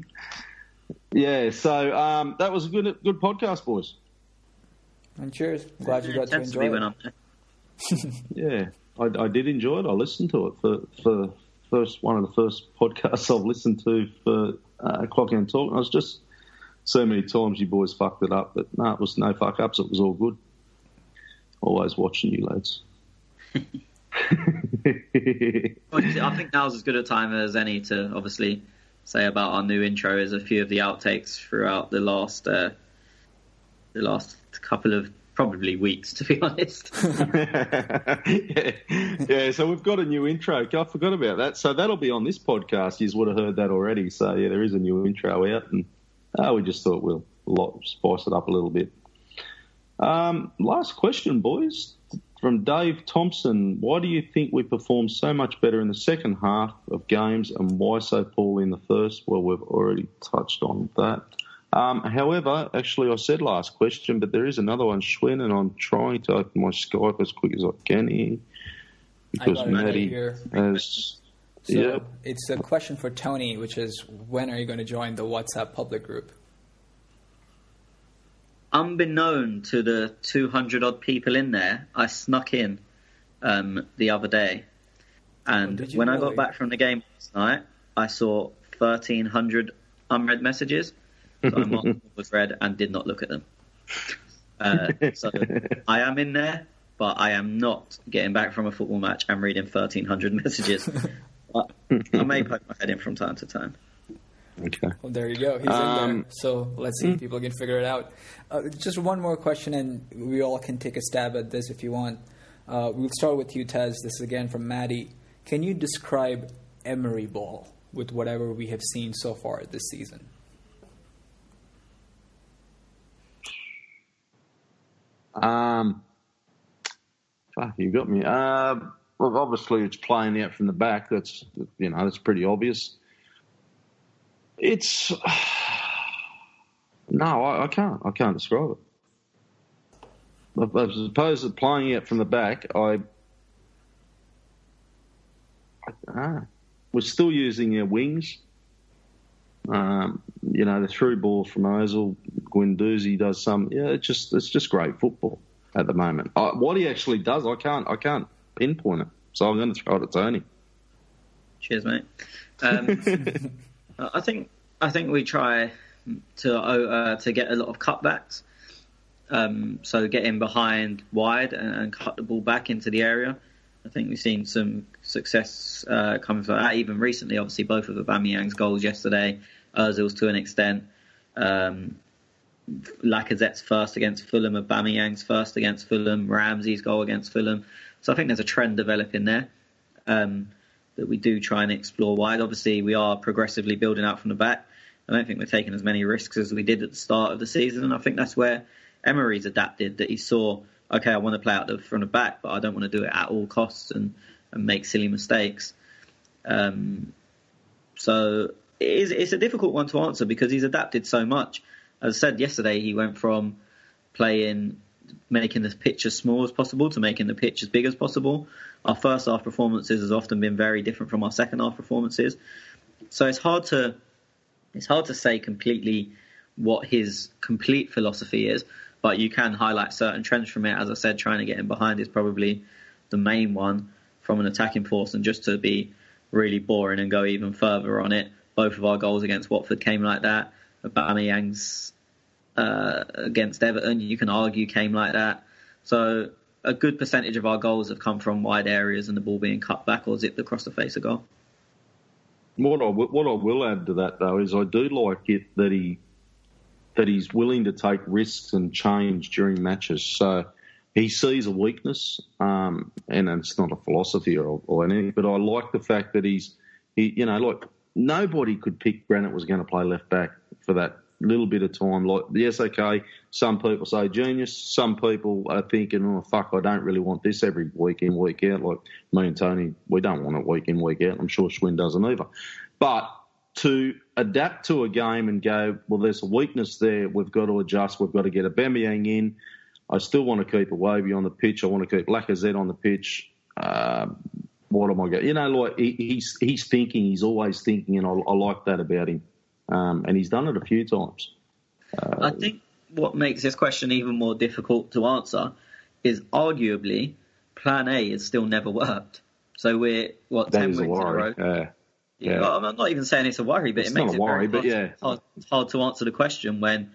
Yeah, so that was a good podcast, boys.
And cheers. Glad you got to enjoy it.
Yeah, I did enjoy it. I listened to it for one of the first podcasts I've listened to for Clock and Talk. And I was just so many times you boys fucked it up, but no, it was no fuck ups. It was all good. Always watching you lads.
I think now's as good a time as any to obviously say about our new intro as a few of the outtakes throughout the last couple of probably weeks, to be honest.
Yeah, so we've got a new intro. I forgot about that. So that'll be on this podcast. You would have heard that already. So yeah, there is a new intro out, and we just thought we'll spice it up a little bit. Last question, boys. From Dave Thompson, why do you think we perform so much better in the second half of games and why so poorly in the first? Well, we've already touched on that. However, actually, I said last question, but there is another one, Schwinn, and I'm trying to open my Skype as quick as I can here because Maddie has.
So it's a question for Tony, which is, when are you going to join the WhatsApp public group?
Unbeknown to the 200-odd people in there, I snuck in the other day. And when I got back from the game last night, I saw 1,300 unread messages. So I marked them was read and did not look at them. So I am in there, but I am not getting back from a football match and reading 1,300 messages. But I may poke my head in from time to time.
Okay.
Well, there you go. He's in there. So let's see if people can figure it out. Just one more question, and we all can take a stab at this if you want. We'll start with you, Tez. This is again from Maddie. Can you describe Emery ball with whatever we have seen so far this season?
You got me. Well, obviously, it's playing out from the back. That's pretty obvious. It's no, I can't describe it. I suppose that playing out from the back, we're still using our wings. The through ball from Özil, Guendouzi does some. Yeah, it's just great football at the moment. What he actually does, I can't pinpoint it. So I'm going to throw it at Tony.
Cheers, mate. I think we try to get a lot of cutbacks. So get in behind wide and cut the ball back into the area. I think we've seen some success coming from that. Even recently, obviously, both of Aubameyang's goals yesterday, Özil's to an extent. Lacazette's first against Fulham, Aubameyang's first against Fulham, Ramsey's goal against Fulham. So I think there's a trend developing there that we do try and explore wide. Obviously, we are progressively building out from the back. I don't think we're taking as many risks as we did at the start of the season. And I think that's where Emery's adapted, that he saw, okay, I want to play out from the back, but I don't want to do it at all costs and make silly mistakes. So it's a difficult one to answer because he's adapted so much. As I said yesterday, he went from making the pitch as small as possible to making the pitch as big as possible. Our first half performances has often been very different from our second half performances. So it's hard to say completely what his complete philosophy is, but you can highlight certain trends from it. As I said, trying to get in behind is probably the main one from an attacking force. And just to be really boring and go even further on it, both of our goals against Watford came like that. Aubameyang's against Everton, you can argue, came like that. So a good percentage of our goals have come from wide areas and the ball being cut back or zipped across the face of goal.
What I will add to that, though, is I do like it that he's willing to take risks and change during matches. So he sees a weakness, and it's not a philosophy or anything, but I like the fact that nobody could pick Granit was going to play left back for that little bit of time. Like, yes, okay, some people say genius. Some people are thinking, oh, fuck, I don't really want this every week in, week out. Like me and Tony, we don't want it week in, week out. I'm sure Schwinn doesn't either. But to adapt to a game and go, well, there's a weakness there. We've got to adjust. We've got to get Aubameyang in. I still want to keep Iwobi on the pitch. I want to keep Lacazette on the pitch. What am I going? He's thinking. He's always thinking, and I like that about him. And he's done it a few times.
I think what makes this question even more difficult to answer is arguably Plan A has still never worked. So we're 10 wins in a row. Yeah. Well, I'm not even saying it's a worry, but it makes it very hard to answer the question when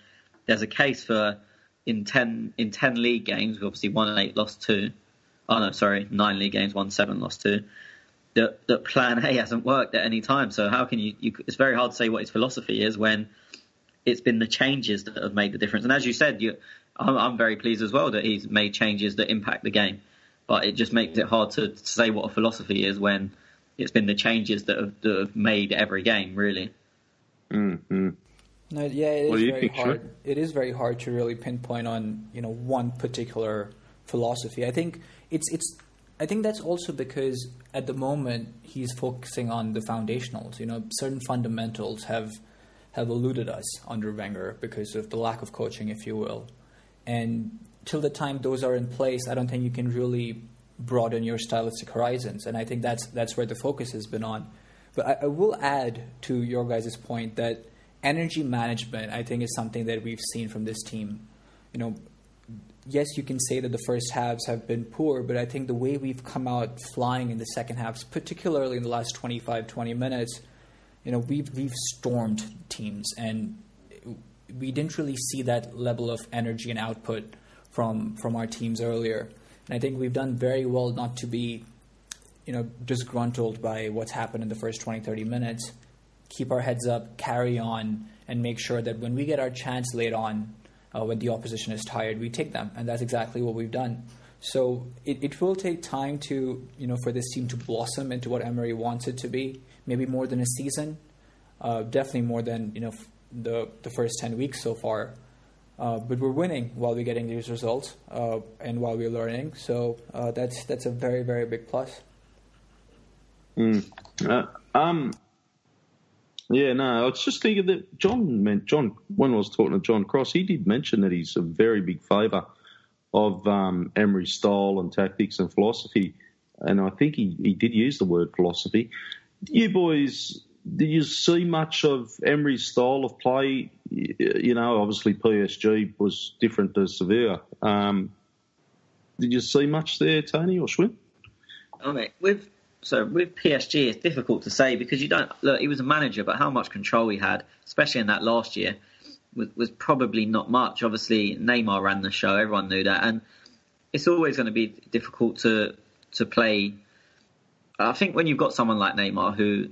there's a case for in 10 league games, we've obviously won 8, lost 2. 9 league games, won 7, lost 2. That Plan A hasn't worked at any time. So how can you? It's very hard to say what his philosophy is when it's been the changes that have made the difference. And as you said, I'm very pleased as well that he's made changes that impact the game. But it just makes it hard to say what a philosophy is when it's been the changes that have made every game, really.
Mm-hmm. No, yeah, it is very hard. Sure? It is very hard to really pinpoint on one particular philosophy. I think I think that's also because at the moment he's focusing on the foundationals. Certain fundamentals have have eluded us under Wenger because of the lack of coaching, if you will. And till the time those are in place, I don't think you can really broaden your stylistic horizons. And I think that's where the focus has been on. But I will add to your guys' point that energy management, I think, is something that we've seen from this team. Yes, you can say that the first halves have been poor, but I think the way we've come out flying in the second halves, particularly in the last 25, 20 minutes, we've stormed teams, and we didn't really see that level of energy and output from our teams earlier. And I think we've done very well not to be, disgruntled by what's happened in the first 20, 30 minutes. Keep our heads up, carry on, and make sure that when we get our chance late on, when the opposition is tired, we take them. And that's exactly what we've done. So it will take time to, for this team to blossom into what Emery wants it to be. Maybe more than a season. Definitely more than, the first 10 weeks so far. But we're winning while we're getting these results and while we're learning. So that's a very, very big plus.
Yeah, no, I was just thinking that John, when I was talking to John Cross, he did mention that he's a very big favour of Emery's style and tactics and philosophy. And I think he did use the word philosophy. You boys, do you see much of Emery's style of play? Obviously PSG was different to Sevilla. Did you see much there, Tony or Schwinn?
With PSG, it's difficult to say because you don't look. He was a manager, but how much control he had, especially in that last year, was probably not much. Obviously, Neymar ran the show; everyone knew that, and it's always going to be difficult to play. I think when you've got someone like Neymar, who,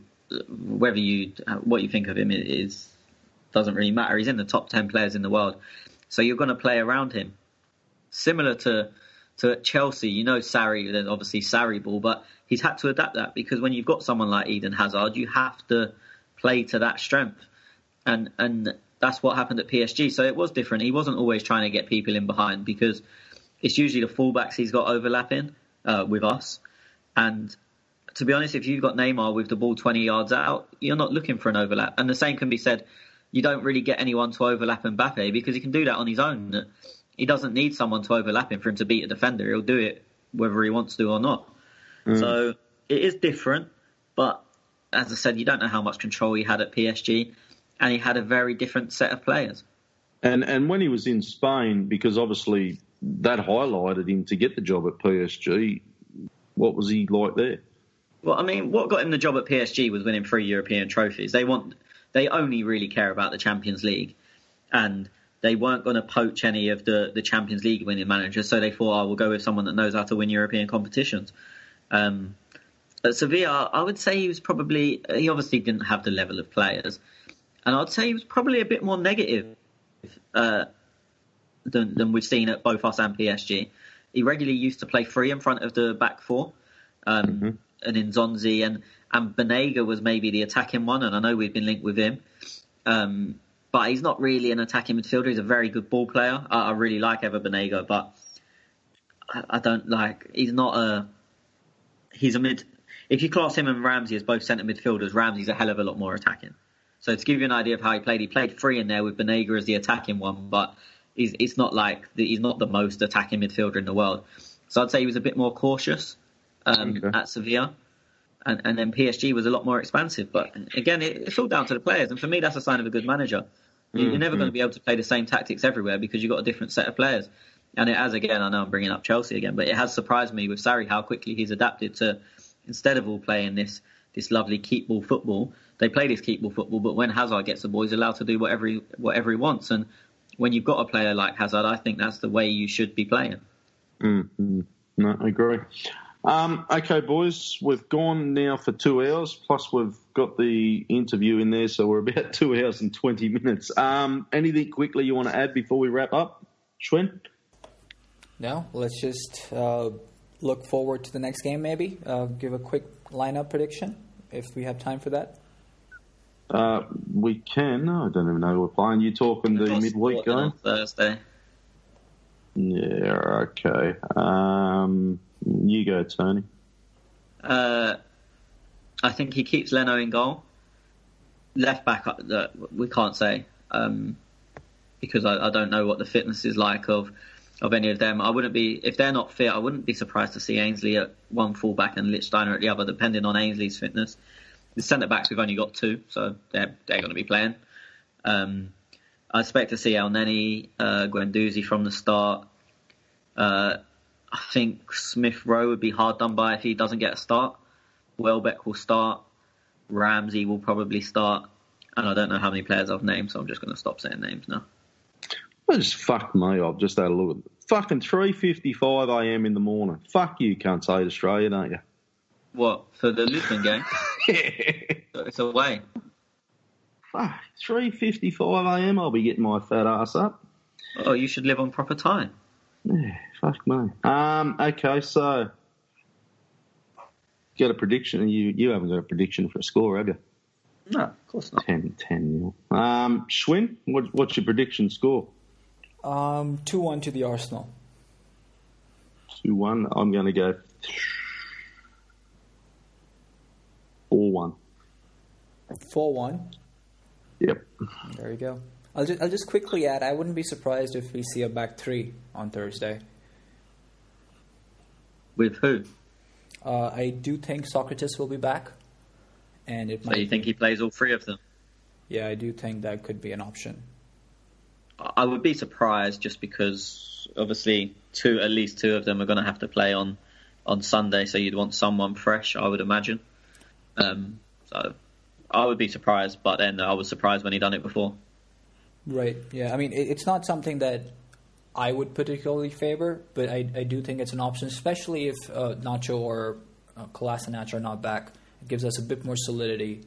what you think of him doesn't really matter. He's in the top 10 players in the world, so you're going to play around him. Similar to Chelsea, Sarri, then obviously Sarri ball, but he's had to adapt that because when you've got someone like Eden Hazard, you have to play to that strength. And that's what happened at PSG. So it was different. He wasn't always trying to get people in behind because it's usually the fullbacks he's got overlapping with us. And to be honest, if you've got Neymar with the ball 20 yards out, you're not looking for an overlap. And the same can be said, you don't really get anyone to overlap Mbappe because he can do that on his own. He doesn't need someone to overlap him for him to beat a defender. He'll do it whether he wants to or not. So it is different, but as I said, you don't know how much control he had at PSG, and he had a very different set of players.
And when he was in Spain, because obviously that highlighted him to get the job at PSG, what was he like there?
Well, what got him the job at PSG was winning 3 European trophies. They only really care about the Champions League, and they weren't going to poach any of the Champions League winning managers, so they thought, we'll go with someone that knows how to win European competitions. At Sevilla, I would say he obviously didn't have the level of players, and I'd say he was probably a bit more negative than we've seen at both us and PSG. He regularly used to play free in front of the back four, and Nzonzi and Banega was maybe the attacking one, and I know we've been linked with him. But he's not really an attacking midfielder. He's a very good ball player. I really like Ever Banega, but I don't like. He's a mid. If you class him and Ramsey as both centre midfielders, Ramsey's a hell of a lot more attacking. So to give you an idea of how he played free in there with Banega as the attacking one, but he's not the most attacking midfielder in the world. So I'd say he was a bit more cautious at Sevilla. And then PSG was a lot more expansive. But again, it's all down to the players. And for me, that's a sign of a good manager. You're never going to be able to play the same tactics everywhere because you've got a different set of players. And it has, again, I know I'm bringing up Chelsea again, but it has surprised me with Sarri how quickly he's adapted to, instead of all playing this lovely keep ball football, they play this keep ball football, but when Hazard gets the ball, he's allowed to do whatever he wants. And when you've got a player like Hazard, I think that's the way you should be playing.
No, I agree. Okay, boys, we've gone now for 2 hours, plus we've got the interview in there, so we're about 2 hours and 20 minutes. Anything quickly you want to add before we wrap up, Schwinn?
No, let's just look forward to the next game maybe. Give a quick lineup prediction, if we have time for that.
We can. I don't even know who we're playing. You talking the midweek game?
On Thursday.
Yeah, okay. You go, Tony.
I think he keeps Leno in goal. left back, we can't say because I don't know what the fitness is like of any of them. I wouldn't be, if they're not fit, I wouldn't be surprised to see Ainsley at one fullback and Lichtsteiner at the other, depending on Ainsley's fitness. The centre backs, we've only got 2, so they're going to be playing. I expect to see El Neni, Guendouzi from the start. I think Smith Rowe would be hard done by if he doesn't get a start. Welbeck will start. Ramsey will probably start. And I don't know how many players I've named, so I'm just going to stop saying names now.
Well, just fuck me. I've just had a look at it. Fucking 3:55 a.m. in the morning. Fuck you, can't say it, Australia, don't you?
What, for the Lisbon game?
Yeah.
It's away.
Fuck, 3:55 a.m. I'll be getting my fat ass up.
Oh, you should live on proper time.
Yeah, fuck me. Okay, so get a prediction. You haven't got a prediction for a score, have you?
No, of course not.
10-0. Schwinn, what's your prediction score?
2-1 to the Arsenal.
2-1. I'm going to go 4-1.
4-1?
Yep.
There you go. I'll just quickly add, I wouldn't be surprised if we see a back 3 on Thursday.
With who?
I do think Socrates will be back. And it
so you think he plays all 3 of them?
Yeah, I do think that could be an option.
I would be surprised just because obviously at least two of them are going to have to play on Sunday, so you'd want someone fresh, I would imagine. So I would be surprised, but then I was surprised when he done it before. Right,
yeah. I mean, it's not something that I would particularly favor, but I do think it's an option, especially if Nacho or Kolasinac are not back. It gives us a bit more solidity,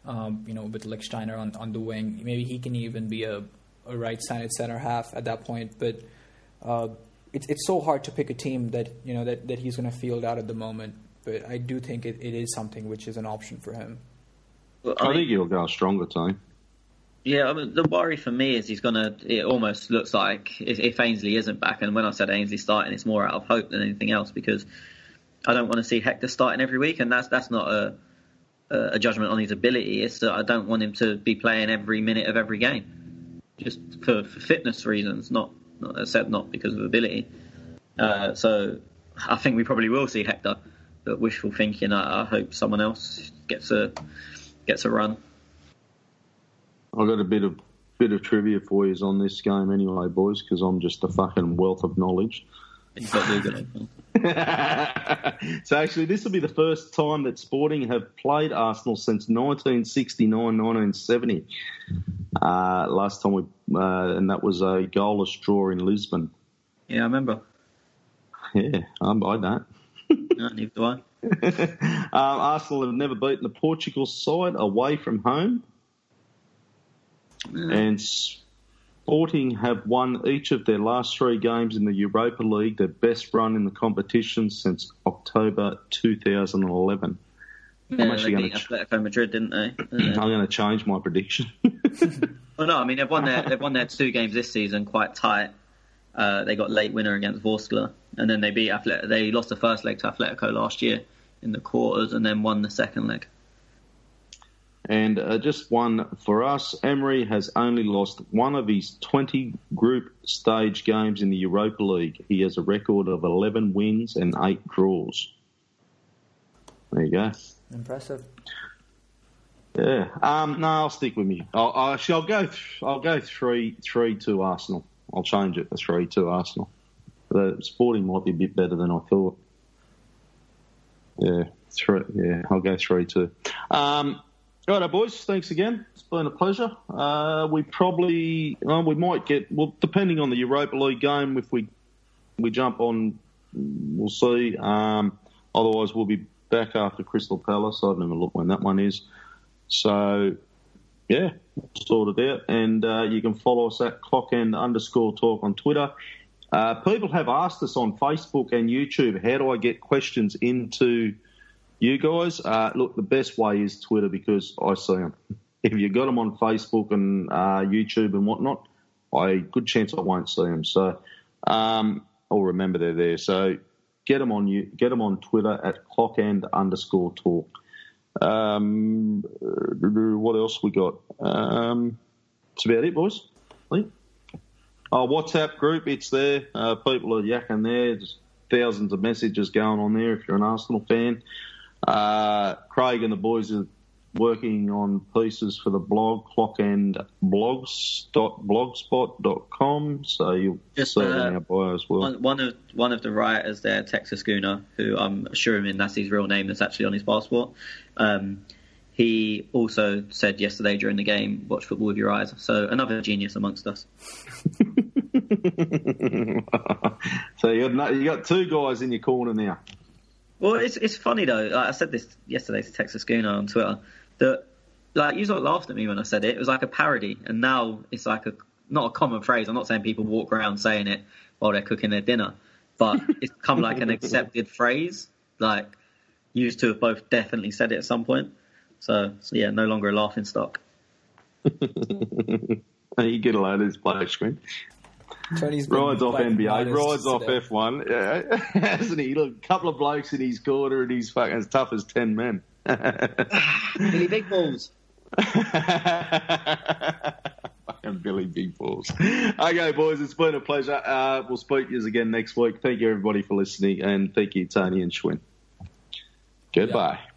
with Lichtsteiner on the wing. Maybe he can even be a right-sided center half at that point. But it's so hard to pick a team that he's going to field out at the moment. But I do think it is something which is an option for him.
Well, I think he'll go a stronger team.
Yeah, I mean, the worry for me is it almost looks like if Ainsley isn't back, and when I said Ainsley starting, it's more out of hope than anything else, because I don't want to see Hector starting every week, and that's not a judgment on his ability. It's I don't want him to be playing every minute of every game, just for fitness reasons, not because of ability. So I think we probably will see Hector, but wishful thinking. I hope someone else gets a run.
I've got a bit of trivia for you on this game anyway, boys, because I'm just a fucking wealth of knowledge. So actually, this will be the first time that Sporting have played Arsenal since 1969-1970. Last time and that was a goalless draw in Lisbon.
Yeah, I remember.
Yeah, I don't.
No, neither do I.
Arsenal have never beaten the Portugal side away from home. Yeah. And Sporting have won each of their last 3 games in the Europa League, their best run in the competition since October 2011.
Yeah, they beat Atletico Madrid, didn't they?
I'm going to change my prediction.
Well, no, I mean they've won their 2 games this season quite tight. They got late winner against Vorskla, and then they beat They lost the first leg to Atletico last year in the quarters, and then won the second leg.
And just one for us, Emery has only lost one of his 20 group stage games in the Europa League. He has a record of 11 wins and 8 draws. There you go.
Impressive.
Yeah. No, I'll stick with me. I'll go 3-2 Arsenal. I'll change it to 3-2 Arsenal. The Sporting might be a bit better than I thought. Yeah, I'll go 3-2. Righto, boys. Thanks again. It's been a pleasure. We might get, depending on the Europa League game, if we jump on, we'll see. Otherwise, we'll be back after Crystal Palace. I haven't even looked when that one is. So, yeah, sort it out. And you can follow us at @clockend_talk on Twitter. People have asked us on Facebook and YouTube, how do I get questions into you guys? Look, the best way is Twitter, because I see them. If you got them on Facebook and YouTube and whatnot, good chance I won't see them. So I'll remember they're there. So get them on Twitter at @clockend_talk. What else we got? That's about it, boys. WhatsApp group, it's there. People are yakking there. There's thousands of messages going on there if you're an Arsenal fan. Craig and the boys are working on pieces for the blog, clockandblogs.blogspot.com, so you'll see it in our bio as well.
One of the writers there, Texas Schooner, who I'm assuming that's his real name that's actually on his passport, he also said yesterday during the game, watch football with your eyes. So another genius amongst us.
So you got two guys in your corner now.
Well, it's funny though. Like I said this yesterday to Texas Schooner on Twitter that you sort of laughed at me when I said it. It was like a parody, and now it's like not a common phrase. I'm not saying people walk around saying it while they're cooking their dinner, but it's become like an accepted phrase. Like you two have both definitely said it at some point. So yeah, no longer a laughing stock.
You get a load of this bloke, Schwinn. Rides off NBA, rides off F1, yeah. Hasn't he? Look, a couple of blokes in his corner and he's fucking as tough as 10 men.
Billy Big Balls.
Fucking Billy Big Balls. Okay, boys, it's been a pleasure. We'll speak to you again next week. Thank you, everybody, for listening, and thank you, Tony and Schwinn. Goodbye. Yeah.